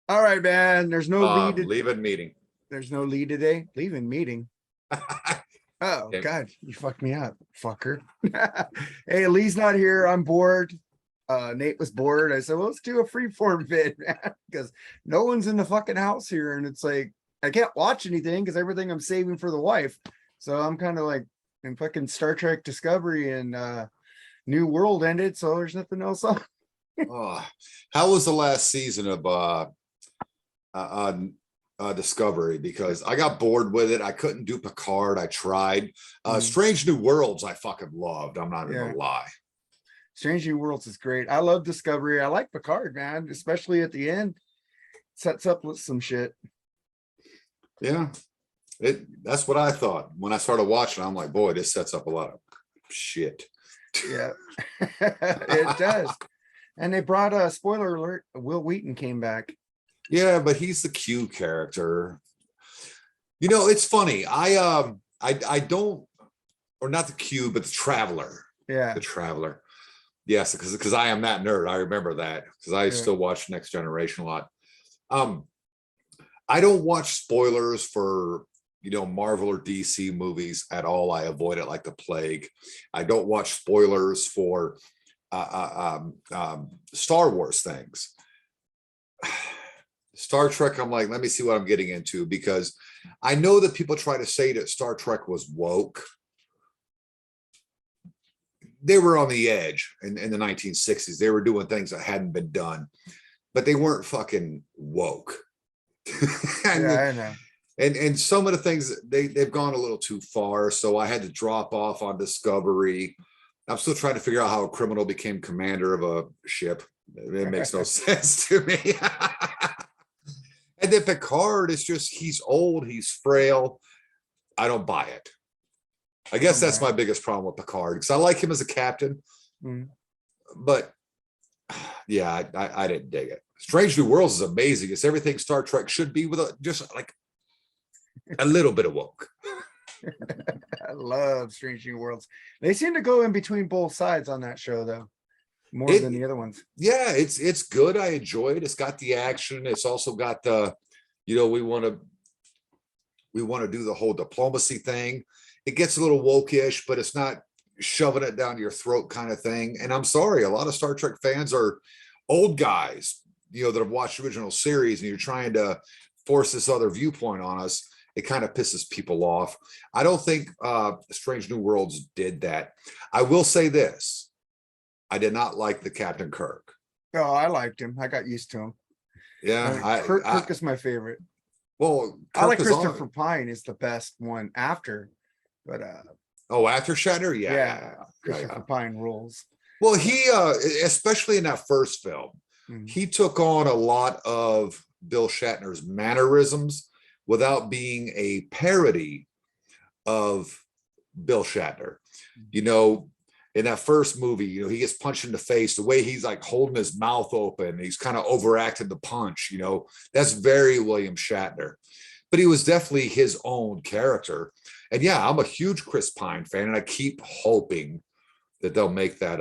All right, man. There's no lead. Leaving meeting. There's no lead today. Leaving meeting. Oh Okay. God, you fucked me up, fucker. Hey, Lee's not here. I'm bored. Nate was bored. I said, well, let's do a freeform vid, man, because no one's in the fucking house here, and it's like I can't watch anything because everything I'm saving for the wife. So I'm kind of like in fucking Star Trek Discovery and New World ended, so there's nothing else on. Oh, how was the last season of Discovery? Because I got bored with it. I couldn't do Picard. I tried. Strange New Worlds, I fucking loved. I'm not even gonna lie. Strange New Worlds is great. I love Discovery. I like Picard, man, especially at the end. Sets up with some shit. Yeah, that's what I thought when I started watching. I'm like, boy, this sets up a lot of shit. Yeah, it does. And they brought a spoiler alert. Will Wheaton came back. Yeah, but he's the Q character. You know, it's funny. I don't, or not the Q, but the Traveler. Yeah, the Traveler. Yes, because I am that nerd. I remember that because I still watch Next Generation a lot. I don't watch spoilers for Marvel or DC movies at all. I avoid it like the plague. I don't watch spoilers for Star Wars things. Star Trek, I'm like, let me see what I'm getting into, because I know that people try to say that Star Trek was woke. They were on the edge in the 1960s. They were doing things that hadn't been done, but they weren't fucking woke. I know. And some of the things they've gone a little too far. So I had to drop off on Discovery. I'm still trying to figure out how a criminal became commander of a ship. It makes no sense to me. And then Picard is just, he's old, he's frail. I don't buy it. I guess that's my biggest problem with Picard, because I like him as a captain. But yeah, I didn't dig it. Strange New Worlds is amazing. It's everything Star Trek should be, with just like a little bit of woke. I love Strange New Worlds. They seem to go in between both sides on that show, though, more than the other ones. Yeah, it's good. I enjoy it. It's got the action. It's also got the, we want to do the whole diplomacy thing. It gets a little woke-ish, but it's not shoving it down your throat kind of thing. And I'm sorry, a lot of Star Trek fans are old guys, that have watched the original series, and you're trying to force this other viewpoint on us. It kind of pisses people off. I don't think Strange New Worlds did that. I will say this. I did not like the Captain Kirk. Oh, I liked him. I got used to him. Yeah. Kirk is my favorite. Well, Kirk, I like Christopher Pine is the best one after, but after Shatner? Yeah. Christopher Pine rules. Well, he especially in that first film, he took on a lot of Bill Shatner's mannerisms without being a parody of Bill Shatner. In that first movie, he gets punched in the face, the way he's like holding his mouth open, he's kind of overacted the punch, that's very William Shatner. But he was definitely his own character. And yeah, I'm a huge Chris Pine fan, and I keep hoping that they'll make that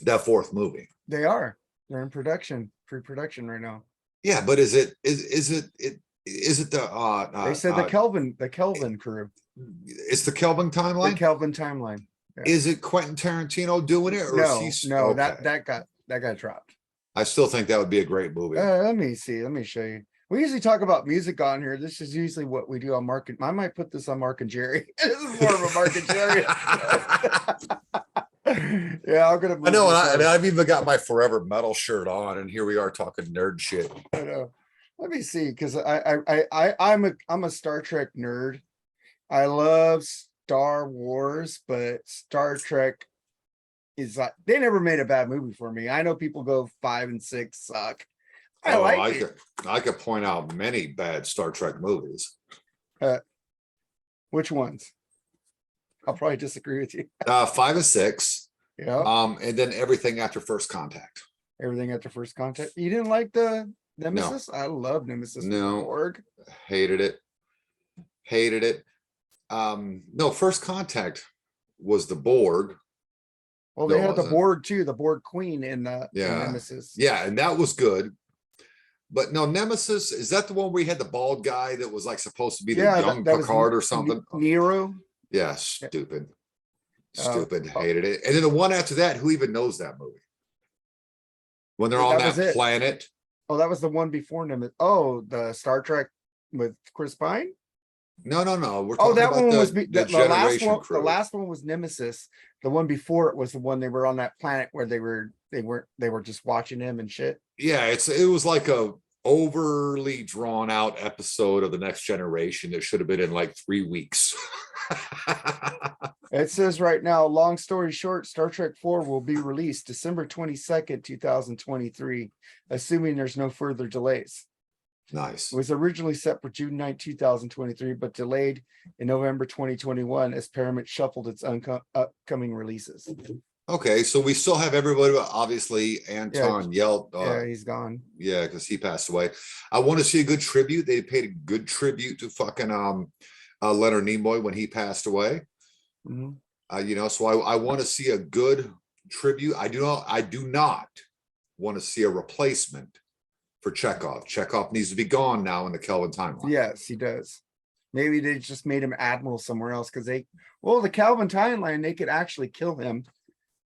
that fourth movie. They're in pre-production right now. Yeah, but is it the they said the Kelvin crew. It's the Kelvin timeline? The Kelvin timeline. Yeah. Is it Quentin Tarantino doing it, or is he? No, okay. that got dropped. I still think that would be a great movie. Let me see. Let me show you. We usually talk about music on here. This is usually what we do on Mark. I might put this on Mark and Jerry. This is more of a Mark and Jerry. Yeah, I'm gonna. I know, and I've even got my Forever Metal shirt on, and here we are talking nerd shit. I know. Let me see, because I'm a Star Trek nerd. I love Star Wars, but Star Trek is like, they never made a bad movie for me. I know people go 5 and 6 suck. I could point out many bad Star Trek movies. Which ones? I'll probably disagree with you. 5 and 6. Yeah. And then everything after First Contact. Everything after First Contact. You didn't like the Nemesis? No. I love Nemesis. No. Borg. Hated it. No, First Contact was the Borg. Well, they had the Borg too, the Borg Queen in the Nemesis. Yeah, and that was good. But no, Nemesis, is that the one where he had the bald guy that was like supposed to be the Yeah, young that was Picard or something? Nero. Yeah, stupid. Stupid. Oh, Hated it. And then the one after that, who even knows that movie? When they're on that was that it. planet. Oh, that was the one before Nemesis. Oh, the Star Trek with Chris Pine. No. We're Oh, talking that about one the, was the the last Generation one. Crew. The last one was Nemesis. The one before it was the one they were on that planet where they were just watching him and shit. Yeah, it was like a overly drawn out episode of the Next Generation that should have been in like 3 weeks. It says right now, long story short, Star Trek 4 will be released December 22nd, 2023, assuming there's no further delays. Nice. It was originally set for June 9, 2023, but delayed in November 2021 as Paramount shuffled its upcoming releases. Okay, so we still have everybody, but obviously Anton Yelp. Yeah, he's gone. Yeah, because he passed away. I want to see a good tribute. They paid a good tribute to fucking Leonard Nimoy when he passed away. Mm-hmm. So I want to see a good tribute. I do not want to see a replacement for Chekhov. Chekhov needs to be gone now in the Kelvin timeline. Yes, he does. Maybe they just made him admiral somewhere else because the Kelvin timeline, they could actually kill him.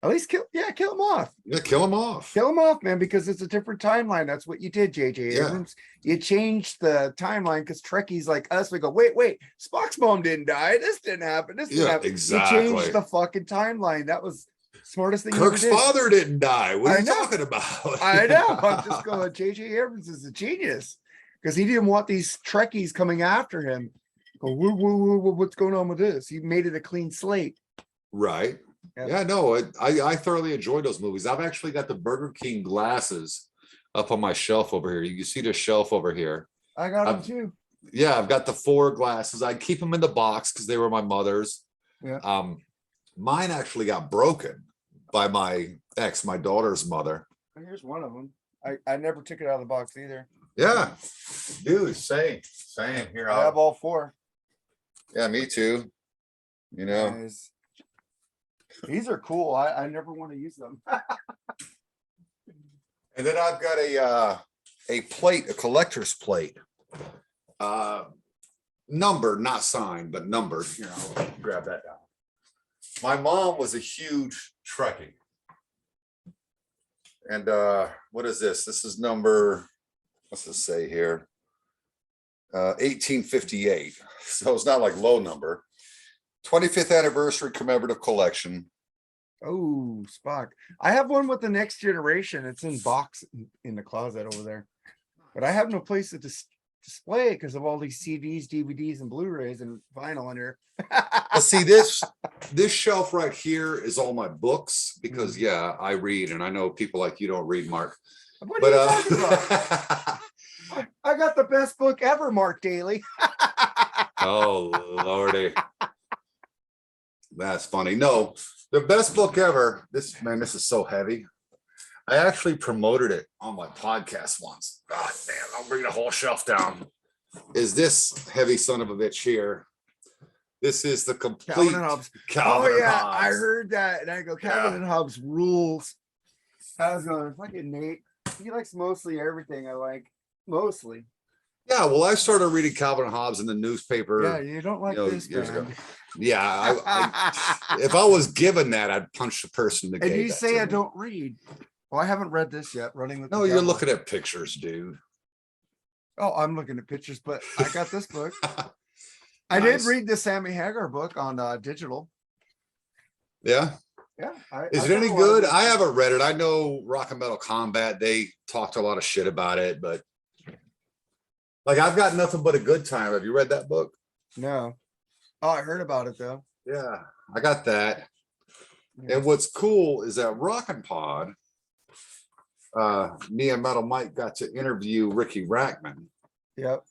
At least kill him off. Yeah, kill him off. Kill him off, man, because it's a different timeline. That's what you did, JJ Abrams. You changed the timeline because Trekkies like us, we go, wait, Spock's mom didn't die. This didn't happen. This didn't happen. Exactly. You changed the fucking timeline. That was the smartest thing Kirk's you ever did. father didn't die. What are you talking about? I know. I'm just going, JJ Abrams is a genius because he didn't want these Trekkies coming after him. Go, what's going on with this? He made it a clean slate. Right. Yeah, no, I thoroughly enjoyed those movies. I've actually got the Burger King glasses up on my shelf over here. You can see the shelf over here. I got them too. Yeah, I've got the 4 glasses. I keep them in the box because they were my mother's. Yeah. Mine actually got broken by my daughter's mother. Here's one of them. I never took it out of the box either. Yeah, dude, same here. I have all 4. Yeah, me too. These are cool. I never want to use them. And then I've got a plate, a collector's plate. Numbered, not signed, but numbered. Here, I'll grab that down. My mom was a huge Trekkie. And what is this? This is number, what's this say here? 1858. So it's not like low number. 25th anniversary commemorative collection. Oh, Spock. I have one with the Next Generation. It's in box in the closet over there. But I have no place to display it because of all these CDs, DVDs, and Blu-rays and vinyl in here. Well, see, this shelf right here is all my books because I read, and I know people like you don't read, Mark. What are you talking about? I got the best book ever, Mark Daly. Oh, Lordy. That's funny. No, the best book ever. This is so heavy. I actually promoted it on my podcast once. God damn, I'll bring the whole shelf down. Is this heavy son of a bitch here? This is the complete Calvin and Hobbes. Calvin and Hobbes. Hobbes. I heard that, and I go, Calvin and Hobbes rules. I was going, fucking Nate. He likes mostly everything I like. Mostly. Yeah, well, I started reading Calvin and Hobbes in the newspaper. Yeah, you don't like this, years man. ago. Yeah, I if I was given that, I'd punch the person that And gave you that say to I me. don't read. Well, I haven't read this yet. Running with No, the you're Devil. looking at pictures, dude. Oh, I'm looking at pictures, but I got this book. I did read the Sammy Hagar book on digital. Yeah. Yeah. Is it any good? I haven't read it. I know Rock and Metal Combat, they talked a lot of shit about it, but like I've got nothing but a good time. Have you read that book? No. Oh, I heard about it though. Yeah, I got that. Yeah. And what's cool is that Rockin' Pod, me and Metal Mike got to interview Ricky Rackman. Yep.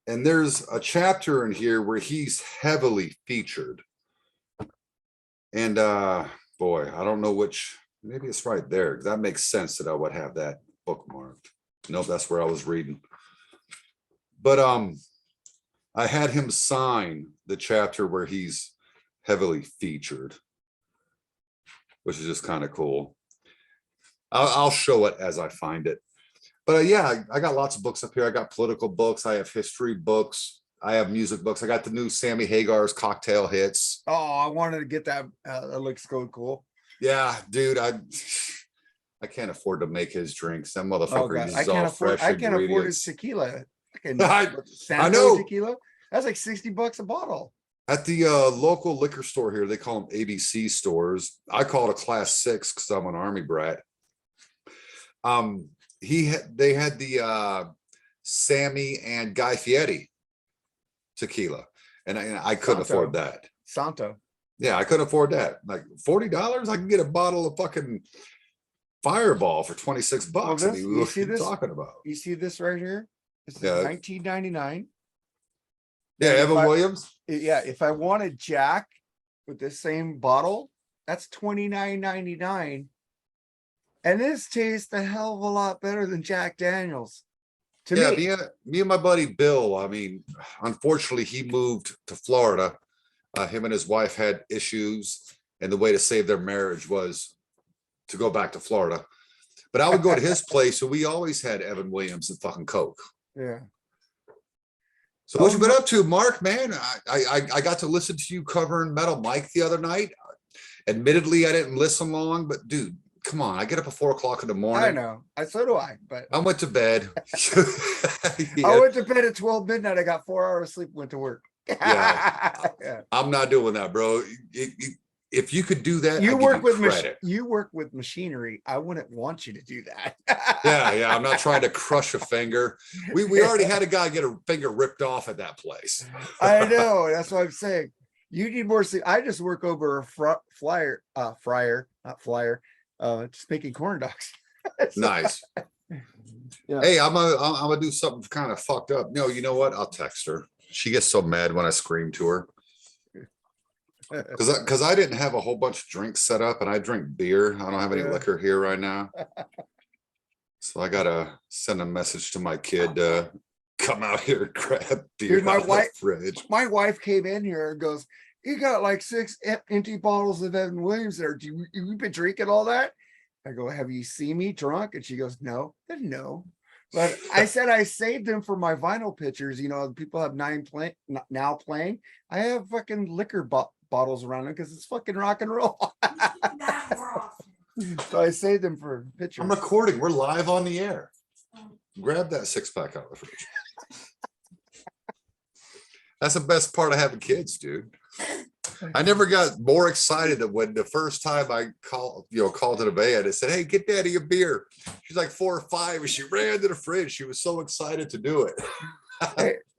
And there's a chapter in here where he's heavily featured. And boy, I don't know which, maybe it's right there. That makes sense that I would have that bookmarked. Nope, that's where I was reading. But I had him sign the chapter where he's heavily featured, which is just kind of cool. I'll show it as I find it. But yeah, I got lots of books up here. I got political books. I have history books. I have music books. I got the new Sammy Hagar's Cocktail Hits. Oh, I wanted to get that. That looks so cool. Yeah, dude, I can't afford to make his drinks. That Oh motherfucker god, uses all fresh I can't afford his ingredients. tequila. I Santo know. tequila. That's like $60 a bottle. At the local liquor store here, they call them ABC stores. I call it a class 6 because I'm an army brat. They had the Sammy and Guy Fieri tequila, and I couldn't Santo. afford that. Santo. Yeah, I couldn't afford that. Like $40, I can get a bottle of fucking Fireball for $26. Well, I mean, you what see are you this? talking about? You see this right here? This is Yeah. 1999. Yeah, Evan Williams. Yeah, if I wanted Jack with the same bottle, that's $29.99. And this tastes a hell of a lot better than Jack Daniels. To Yeah, me. me and my buddy Bill. I mean, unfortunately, he moved to Florida. Him and his wife had issues, and the way to save their marriage was to go back to Florida. But I would go to his place, so we always had Evan Williams and fucking Coke. Yeah. So what you been up to, Mark, man? I got to listen to you covering Metal Mike the other night. Admittedly, I didn't listen long, but dude, come on. I get up at 4 o'clock in the morning. I know. So do I, but I went to bed. yeah. I went to bed at 12 midnight. I got 4 hours sleep, went to work. Yeah. I'm not doing that, bro. If you could do that, you work with machinery. I wouldn't want you to do that. Yeah. I'm not trying to crush a finger. We already had a guy get a finger ripped off at that place. I know. That's what I'm saying. You need more sleep. I just work over a fryer, just making corn dogs. Nice. Yeah. Hey, I'm gonna do something kind of fucked up. No, you know what? I'll text her. She gets so mad when I scream to her. Because I didn't have a whole bunch of drinks set up, and I drink beer. I don't have any liquor here right now. So I gotta send a message to my kid to come out here and grab beer. Dude, my wife came in here and goes, "You got like 6 empty bottles of Evan Williams there. You been drinking all that?" I go, "Have you seen me drunk?" And she goes, "No." I said, "No." But I said I saved them for my vinyl pictures. You know, people have 9 now playing. I have fucking liquor bottles around them because it's fucking rock and roll. So I saved them for pictures. I'm recording. We're live on the air. Grab that 6-pack out of the fridge. That's the best part of having kids, dude. I never got more excited than when the first time I called to the van and said, "Hey, get daddy a beer." She's like 4 or 5, and she ran to the fridge. She was so excited to do it.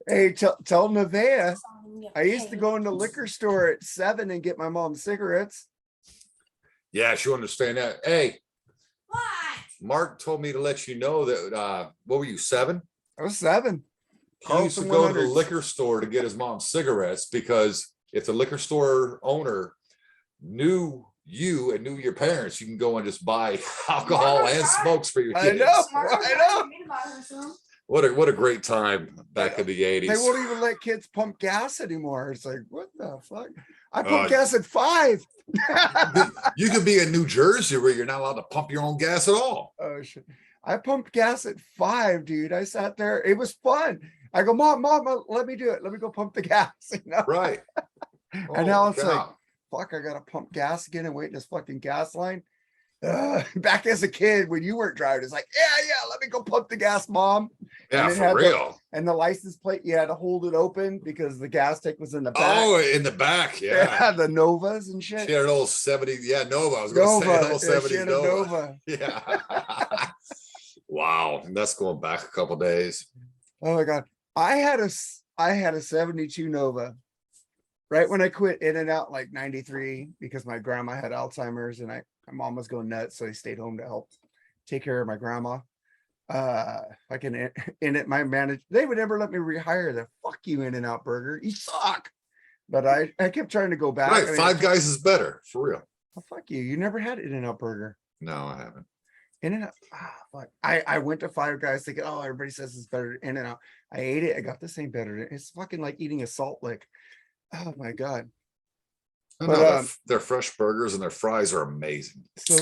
Hey, tell Nevaeh, I used to go in the liquor store at 7 and get my mom cigarettes. Yeah, she'll understand that. Hey, What? Mark told me to let you know that, what were you, 7? I was 7. He used to go to the liquor store to get his mom cigarettes because if the liquor store owner knew you and knew your parents, you can go and just buy alcohol and smokes for your kids. I know. What a great time back in the 80s. They won't even let kids pump gas anymore. It's like, what the fuck? I pump gas at 5. You could be in New Jersey where you're not allowed to pump your own gas at all. Oh shit. I pumped gas at 5, dude. I sat there. It was fun. I go, mom, let me do it. Let me go pump the gas. You know? Right. And now it's like, fuck, I gotta pump gas again and wait in this fucking gas line. Back as a kid when you weren't driving, it's like, yeah, let me go pump the gas, mom. Yeah, for real. And the license plate, you had to hold it open because the gas tank was in the back. Oh, in the back, yeah. The Novas and shit. She had an old 70, Nova. I was going to say an old 70 Nova. Yeah. Wow, and that's going back a couple days. Oh my god, I had a 72 Nova. Right when I quit In and Out, like 93, because my grandma had Alzheimer's and my mom was going nuts, so I stayed home to help take care of my grandma. I can in it, my manager, they would never let me rehire the fuck you In and Out Burger. You suck. But I kept trying to go back. Right, I mean, Five Guys is better, for real. Oh, fuck you. You never had In and Out Burger. No, I haven't. In and Out. Fuck. I went to Five Guys thinking, oh, everybody says it's better than In and Out. I ate it. I got this thing better. It's fucking like eating a salt lick. Oh my god. No, But no, they're fresh burgers and their fries are amazing. so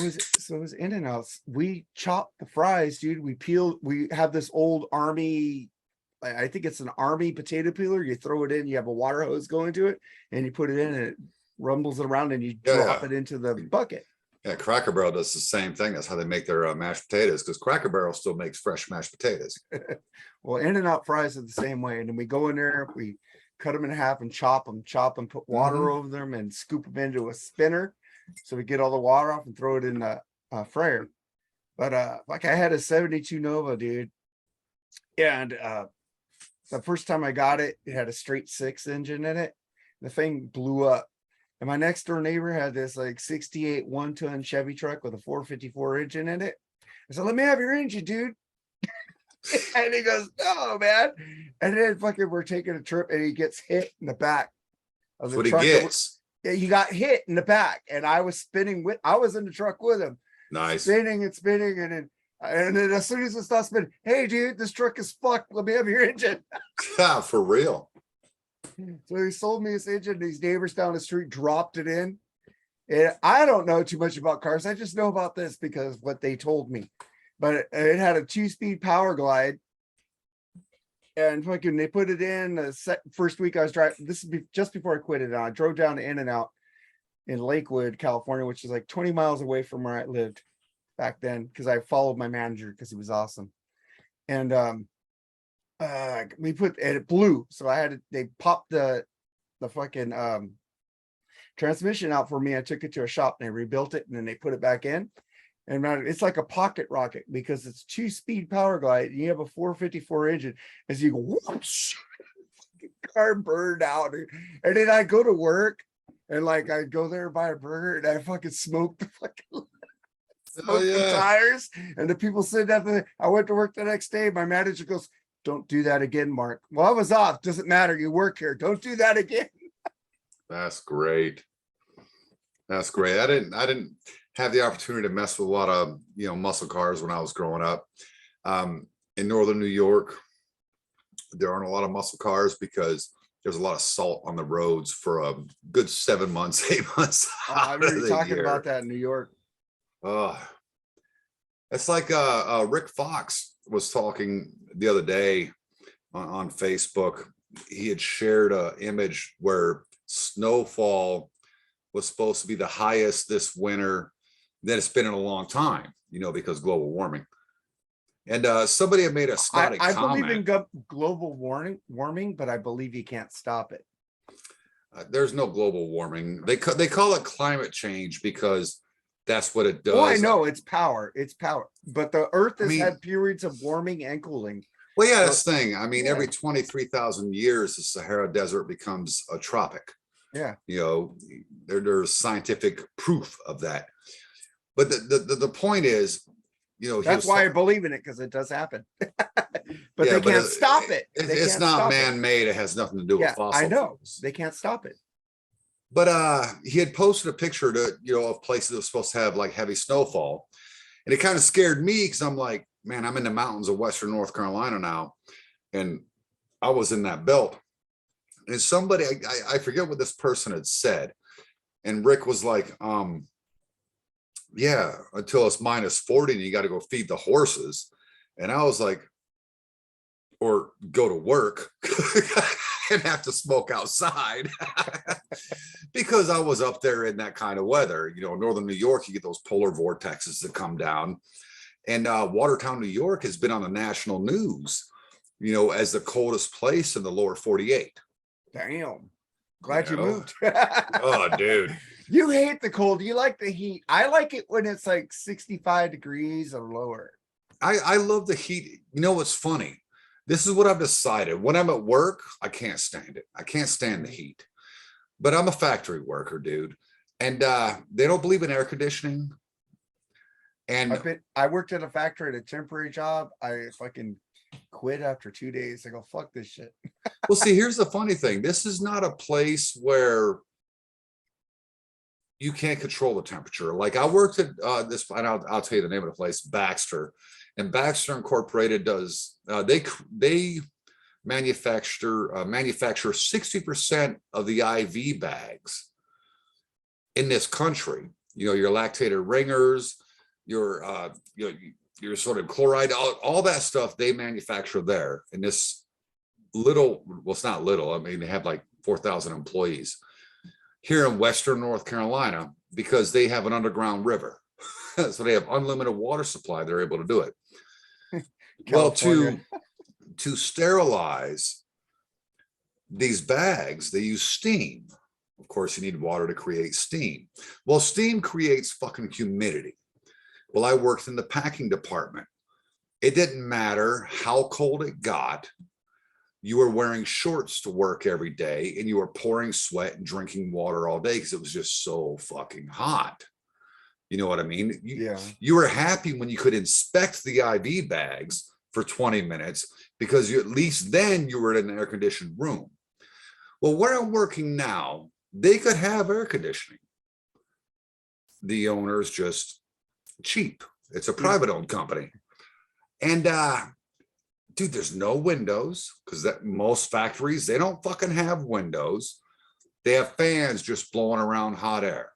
is In-N-Out's. We chop the fries, dude. We have this old army, I think it's an army potato peeler. You throw it in, you have a water hose going to it, and you put it in and it rumbles around and you drop it into the bucket. Yeah, Cracker Barrel does the same thing. That's how they make their mashed potatoes, because Cracker Barrel still makes fresh mashed potatoes. Well, In-N-Out fries are the same way. And then we go in there, we cut them in half and chop them, put water over them and scoop them into a spinner. So we get all the water off and throw it in the fryer. But like I had a 72 Nova, dude. And the first time I got it, it had a straight 6 engine in it. The thing blew up. And my next door neighbor had this like 68 1-ton Chevy truck with a 454 engine in it. I said, let me have your engine, dude. And he goes, no, man. And then fucking we're taking a trip and he gets hit in the back of the truck. Yeah, he got hit in the back. And I was I was in the truck with him. Nice. Spinning and spinning. And then as soon as it stopped spinning, hey, dude, this truck is fucked. Let me have your engine. Yeah, for real. So he sold me his engine. These neighbors down the street dropped it in. And I don't know too much about cars. I just know about this because what they told me. But it had a 2-speed power glide. And fucking they put it in the first week I was driving. This is just before I quit it. I drove down to In-N-Out in Lakewood, California, which is like 20 miles away from where I lived back then, because I followed my manager because he was awesome. And we put and it blew. So they popped the fucking transmission out for me. I took it to a shop and they rebuilt it and then they put it back in. And it's like a pocket rocket because it's 2-speed power glide. And you have a 454 engine. As you go, whoosh, car burned out. And then I go to work and like I go there and buy a burger and I fucking smoke the fucking the tires. And the people sitting there. I went to work the next day. My manager goes, don't do that again, Mark. Well, I was off. Doesn't matter. You work here. Don't do that again. That's great. That's great. I didn't have the opportunity to mess with a lot of, muscle cars when I was growing up. In Northern New York, there aren't a lot of muscle cars because there's a lot of salt on the roads for a good 7 months, 8 months. I remember you talking about that in New York. It's like Rick Fox was talking the other day on Facebook. He had shared an image where snowfall was supposed to be the highest this winter that it's been in a long time, because global warming. And somebody had made a snotty comment. I believe in global warming, but I believe you can't stop it. There's no global warming. They call it climate change because that's what it does. Oh, I know it's power. It's power. But the Earth has had periods of warming and cooling. Well, yeah, that's the thing. I mean, every 23,000 years, the Sahara Desert becomes a tropic. Yeah. There's scientific proof of that. But the point is, that's why I believe in it, because it does happen. But they can't stop it. It's not man-made. It has nothing to do with fossil fuels. I know. They can't stop it. But he had posted a picture of places that were supposed to have like heavy snowfall. And it kind of scared me because I'm like, man, I'm in the mountains of Western North Carolina now. And I was in that belt. And somebody, I forget what this person had said. And Rick was like, yeah, until it's -40 and you got to go feed the horses. And I was like, or go to work and have to smoke outside because I was up there in that kind of weather. Northern New York, you get those polar vortexes that come down. And Watertown, New York has been on the national news, as the coldest place in the lower 48. Damn. Glad you moved. Oh, dude. You hate the cold. You like the heat. I like it when it's like 65 degrees or lower. I love the heat. What's funny? This is what I've decided. When I'm at work, I can't stand it. I can't stand the heat. But I'm a factory worker, dude. And they don't believe in air conditioning. And I worked at a factory at a temporary job. I fucking quit after 2 days. I go, fuck this shit. Well, see, here's the funny thing. This is not a place where you can't control the temperature. Like I worked at this, and I'll tell you the name of the place, Baxter. And Baxter Incorporated does, they manufacture 60% of the IV bags in this country. Your lactated ringers, your your sodium chloride, all that stuff they manufacture there in this little, well, it's not little. I mean, they have like 4,000 employees here in Western North Carolina because they have an underground river. So they have unlimited water supply. They're able to do it. Well, to sterilize these bags, they use steam. Of course, you need water to create steam. Well, steam creates fucking humidity. Well, I worked in the packing department. It didn't matter how cold it got. You were wearing shorts to work every day and you were pouring sweat and drinking water all day because it was just so fucking hot. You know what I mean? You were happy when you could inspect the IV bags for 20 minutes because at least then you were in an air-conditioned room. Well, where I'm working now, they could have air conditioning. The owner's just cheap. It's a private owned company. And dude, there's no windows because most factories, they don't fucking have windows. They have fans just blowing around hot air.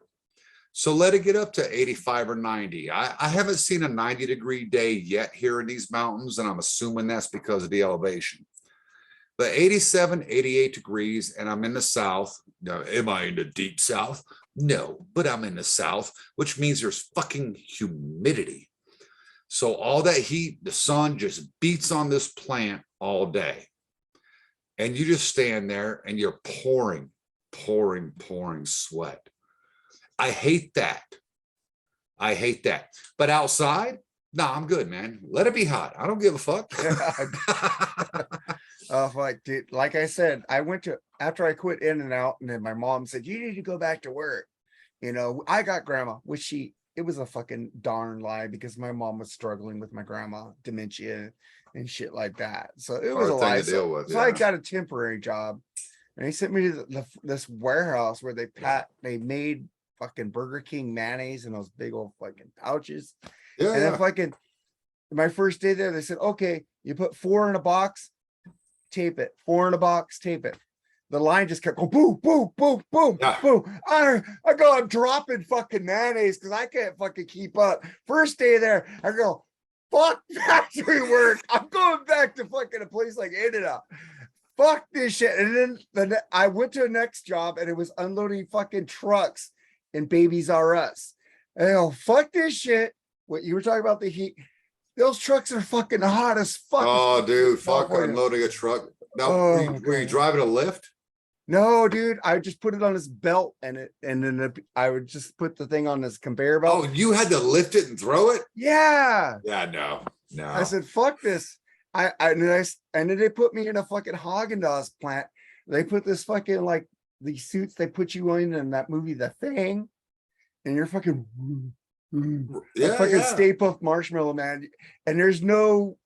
So let it get up to 85 or 90. I haven't seen a 90-degree day yet here in these mountains, and I'm assuming that's because of the elevation. But 87, 88 degrees, and I'm in the South. Now, am I in the deep South? No, but I'm in the South, which means there's fucking humidity. So all that heat, the sun just beats on this plant all day. And you just stand there and you're pouring sweat. I hate that. But outside, no, I'm good, man. Let it be hot. I don't give a fuck. Dude, like I said, after I quit In and Out, and then my mom said, you need to go back to work. I got grandma, which it was a fucking darn lie because my mom was struggling with my grandma, dementia and shit like that. So it was a lie. So I got a temporary job, and they sent me to this warehouse where they made fucking Burger King mayonnaise in those big old fucking pouches. And then fucking my first day there, they said, okay, you put 4 in a box, tape it. 4 in a box, tape it. The line just kept going boom, boom, boom, boom, boom. I'm dropping fucking mayonnaise because I can't fucking keep up. First day there, I go, fuck factory work. I'm going back to fucking a place like In and Out. Fuck this shit. And then I went to the next job and it was unloading fucking trucks in Babies R Us. And I go, fuck this shit. What you were talking about, the heat. Those trucks are fucking hot as fuck. Oh, dude, fuck unloading a truck. Now, were you driving a lift? No, dude, I just put it on his belt and then I would just put the thing on this conveyor belt. Oh, you had to lift it and throw it? Yeah. Yeah, no. I said, fuck this. And then they put me in a fucking Haagen-Dazs plant. They put this fucking like these suits they put you in that movie, The Thing, and you're fucking Stay Puft Marshmallow Man. And it's -0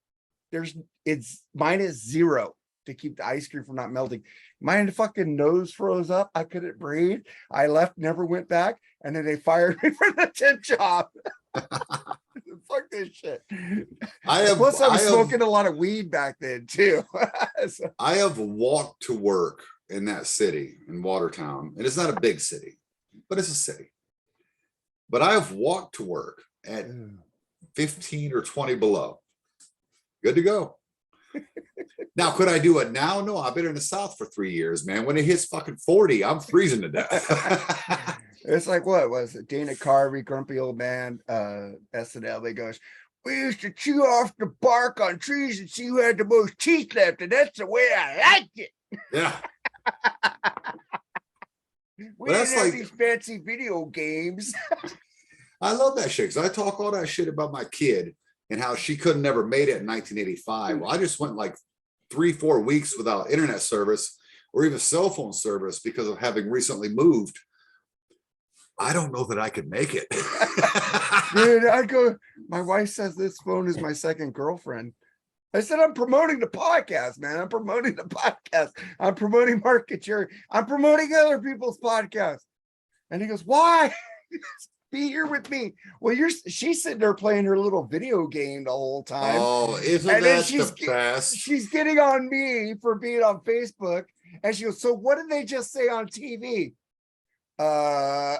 to keep the ice cream from not melting. My fucking nose froze up. I couldn't breathe. I left, never went back. And then they fired me for the temp job. Fuck this shit. Plus, I was smoking a lot of weed back then too. So. I have walked to work in that city in Watertown, and it's not a big city, but it's a city. But I have walked to work at 15 or 20 below. Good to go. Now, could I do it now? No, I've been in the South for 3 years, man. When it hits fucking 40, I'm freezing to death. It's like, what was it? Dana Carvey, Grumpy Old Man, SNL. They goes, we used to chew off the bark on trees and see who had the most teeth left, and that's the way I like it. Yeah. We didn't have these fancy video games. I love that shit because I talk all that shit about my kid and how she could have never made it in 1985. Well, I just went like 3-4 weeks without internet service or even cell phone service because of having recently moved. I don't know that I could make it. Dude, my wife says this phone is my second girlfriend. I said, I'm promoting the podcast, man. I'm promoting the podcast. I'm promoting Marc and Jerry. I'm promoting other people's podcasts. And he goes, why? Be here with me. Well, she's sitting there playing her little video game the whole time. Oh, isn't and that the best? She's getting on me for being on Facebook. And she goes, so what did they just say on TV? I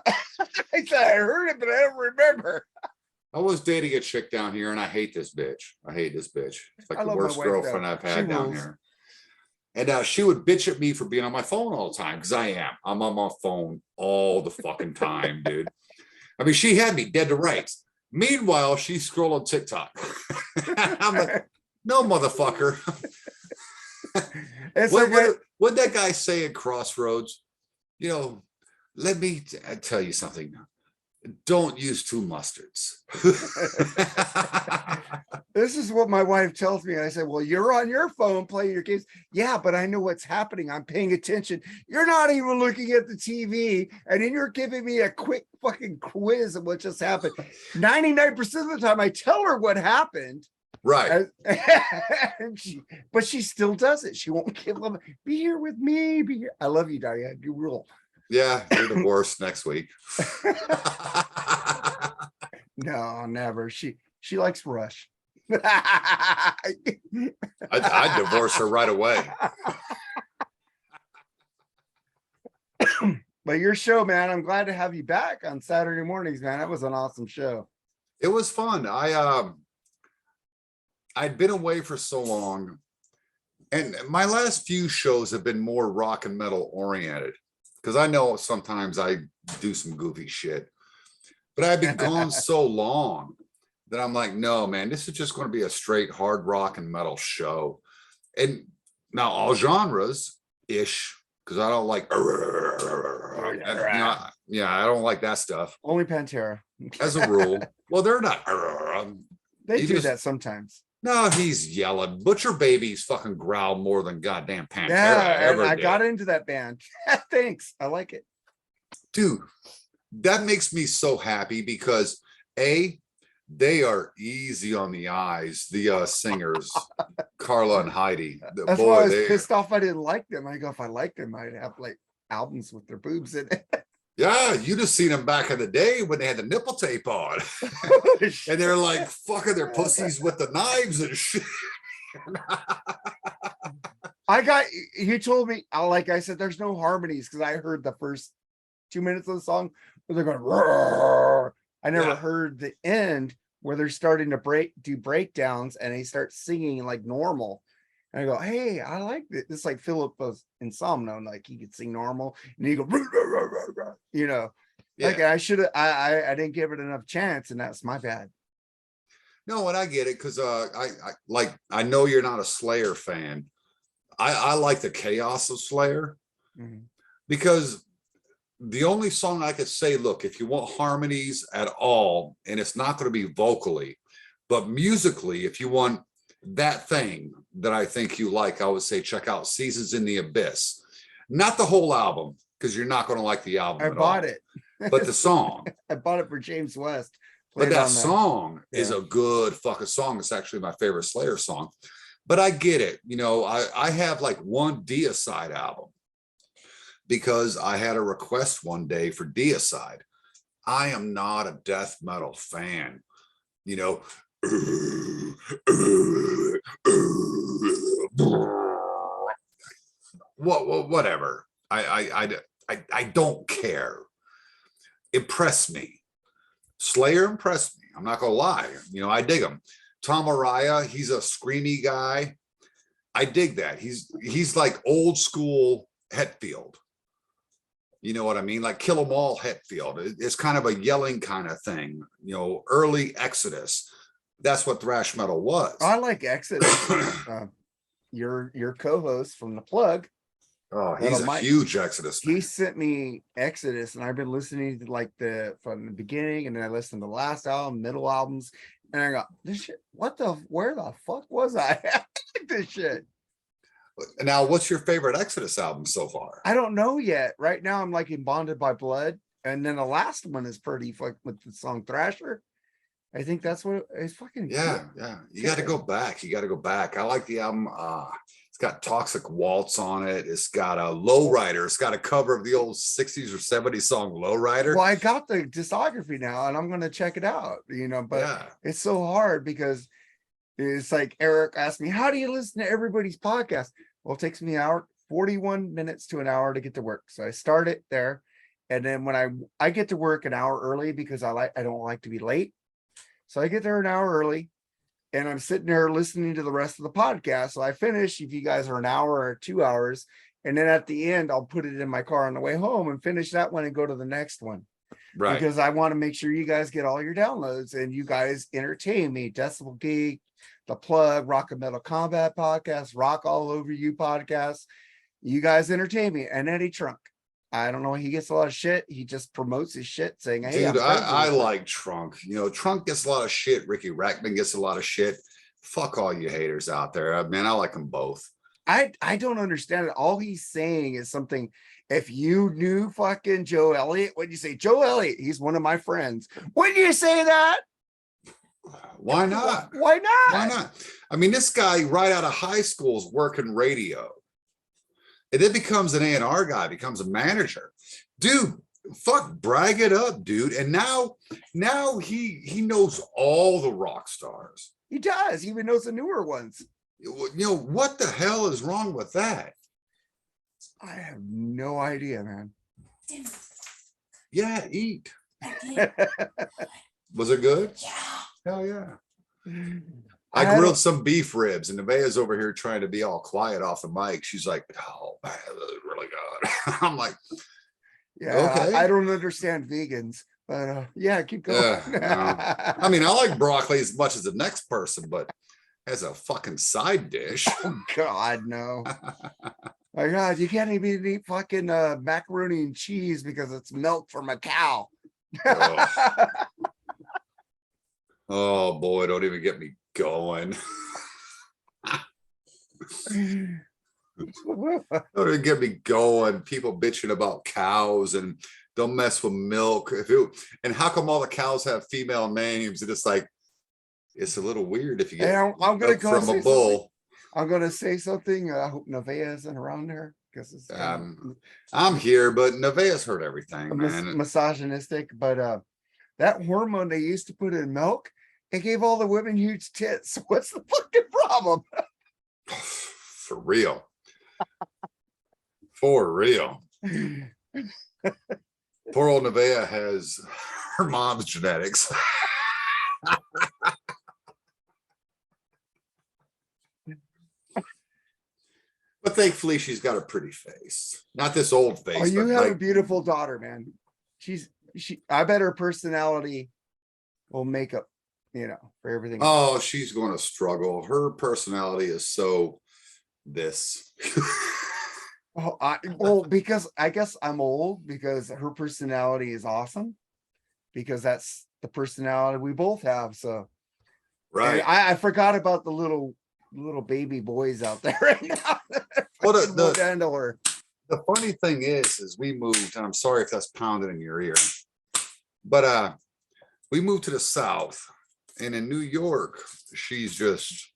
said I heard it, but I don't remember. I was dating a chick down here, and I hate this bitch. I hate this bitch. It's like I the love my worst wife, girlfriend though. I've She had down rules. here. And she would bitch at me for being on my phone all the time, because I am. I'm on my phone all the fucking time, dude. I mean, she had me dead to rights. Meanwhile, she's scrolling TikTok. I'm like, no, motherfucker. It's What that guy say in Crossroads? You know, let me tell you something. Don't use two mustards. this is what my wife tells me. I said, well, you're on your phone playing your games. Yeah, but I know what's happening. I'm paying attention. You're not even looking at the TV. And then you're giving me a quick fucking quiz of what just happened. 99% of the time, I tell her what happened. Right. But she still does it. She won't give them, be here with me. Be here. I love you, Diane. You rule. Yeah, you're divorced next week. No, never. She likes Rush. I'd divorce her right away. But your show, man, I'm glad to have you back on Saturday mornings, man. That was an awesome show. It was fun. I'd been away for so long, and my last few shows have been more rock and metal oriented, because I know sometimes I do some goofy shit, but I've been gone so long that I'm like, no, man, this is just going to be a straight hard rock and metal show. And now all genres ish, because I don't like, yeah, I don't like that stuff. Only Pantera. As a rule. Well, they're not. They do that sometimes. No, he's yelling. Butcher Babies fucking growl more than goddamn Pantera Yeah, I did. got into that band. Thanks. I like it. Dude, that makes me so happy because they are easy on the eyes, the singers, Carla and Heidi. That's why I was pissed off I didn't like them. I go, if I liked them, I'd have like albums with their boobs in it. Yeah, you'd have seen them back in the day when they had the nipple tape on. And they're like fucking their pussies with the knives and shit. You told me, like I said, there's no harmonies because I heard the first 2 minutes of the song where they're going, roar. I never heard the end where they're starting to do breakdowns and they start singing like normal. And I go, hey, I like this. It's like Philip was in Somno, like he could sing normal, and he go, you know, like I should have, I didn't give it enough chance, and that's my bad. No, and I get it because I know you're not a Slayer fan. I like the chaos of Slayer because the only song I could say, look, if you want harmonies at all, and it's not going to be vocally, but musically, if you want that thing that I think you like, I would say check out Seasons in the Abyss. Not the whole album, because you're not going to like the album. I bought it. But the song. I bought it for James West. But that song is a good fucking song. It's actually my favorite Slayer song. But I get it. You know, I have like one Deicide album because I had a request one day for Deicide. I am not a death metal fan. You know, whatever. I don't care. Impress me. Slayer impressed me. I'm not gonna lie. You know, I dig him. Tom Araya, he's a screamy guy. I dig that. He's like old school Hetfield. You know what I mean? Like Kill 'Em All Hetfield. It's kind of a yelling kind of thing. You know, early Exodus. That's what thrash metal was. I like Exodus. Your co-host from The Plug. Oh, he's a huge Exodus fan. He sent me Exodus, and I've been listening to like from the beginning, and then I listened to the last album, middle albums, and I go, this shit, where the fuck was I? I like this shit. Now, what's your favorite Exodus album so far? I don't know yet. Right now, I'm like in Bonded by Blood, and then the last one is pretty with the song Thrasher. I think that's what it's fucking. Yeah. You got to go back. I like the album. It's got Toxic Waltz on it. It's got a Lowrider. It's got a cover of the old 60s or 70s song Lowrider. Well, I got the discography now, and I'm going to check it out. You know, but it's so hard because it's like Eric asked me, "How do you listen to everybody's podcast?" Well, it takes me an hour, 41 minutes to an hour to get to work. So I start it there, And then when I get to work an hour early because I don't like to be late. So I get there an hour early and I'm sitting there listening to the rest of the podcast. So I finish if you guys are an hour or 2 hours. And then at the end, I'll put it in my car on the way home and finish that one and go to the next one. Right. Because I want to make sure you guys get all your downloads and you guys entertain me. Decibel Geek, The Plug, Rock and Metal Combat Podcast, Rock All Over You Podcast. You guys entertain me. And Eddie Trunk. I don't know. He gets a lot of shit. He just promotes his shit saying, hey, dude, I'm friends I with like Trunk. You know, Trunk gets a lot of shit. Ricky Rackman gets a lot of shit. Fuck all you haters out there. Man, I like them both. I don't understand it. All he's saying is something. If you knew fucking Joe Elliott, what'd you say? Joe Elliott, he's one of my friends. When you say that? Why not? Why not? Why not? I mean, this guy right out of high school is working radio. And then becomes an A&R guy, becomes a manager. Dude, fuck, brag it up, dude. And now he knows all the rock stars. He does. He even knows the newer ones. You know, what the hell is wrong with that? I have no idea, man. Yeah, eat. Was it good? Yeah. Hell yeah. I grilled some beef ribs, and Nevaeh's over here trying to be all quiet off the mic. She's like, oh, man, that was really good. I'm like, yeah, okay. I don't understand vegans, but yeah, keep going. No. I mean, I like broccoli as much as the next person, but as a fucking side dish. Oh, God, no. My God, you can't even eat fucking macaroni and cheese because it's milk from a cow. Oh boy, don't even get me going. Don't even get me going. People bitching about cows and don't mess with milk. And how come all the cows have female names? And it's like, it's a little weird if you get I'm gonna go from a bull. I'm gonna say something. I hope Nevaeh isn't around there because it's I'm here, but Nevaeh's heard everything, man. Misogynistic, but that hormone they used to put in milk, it gave all the women huge tits. What's the fucking problem? For real. For real. Poor old Nevaeh has her mom's genetics. But thankfully, she's got a pretty face. Not this old face. Oh, you but have like, a beautiful daughter, man. I bet her personality will make up, for everything. Oh, she's going to struggle. Her personality is so this. Because I guess I'm old because her personality is awesome because that's the personality we both have. So, right. I forgot about the little baby boys out there right now. Well, the funny thing is we moved, and I'm sorry if that's pounding in your ear, but we moved to the South, and in New York, she's just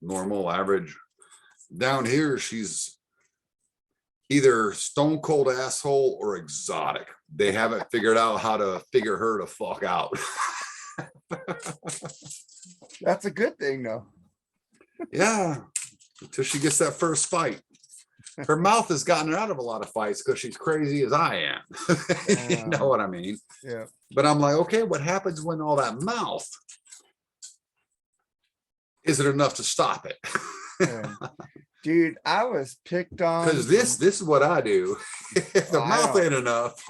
normal, average. Down here, she's either stone cold asshole or exotic. They haven't figured out how to figure her to fuck out. That's a good thing, though. Yeah, until she gets that first fight. Her mouth has gotten her out of a lot of fights because she's crazy as I am. You know what I mean? Yeah. But I'm like, okay, what happens when all that mouth? Is it enough to stop it? Yeah. Dude, I was picked on. Because this is what I do. If the mouth ain't enough,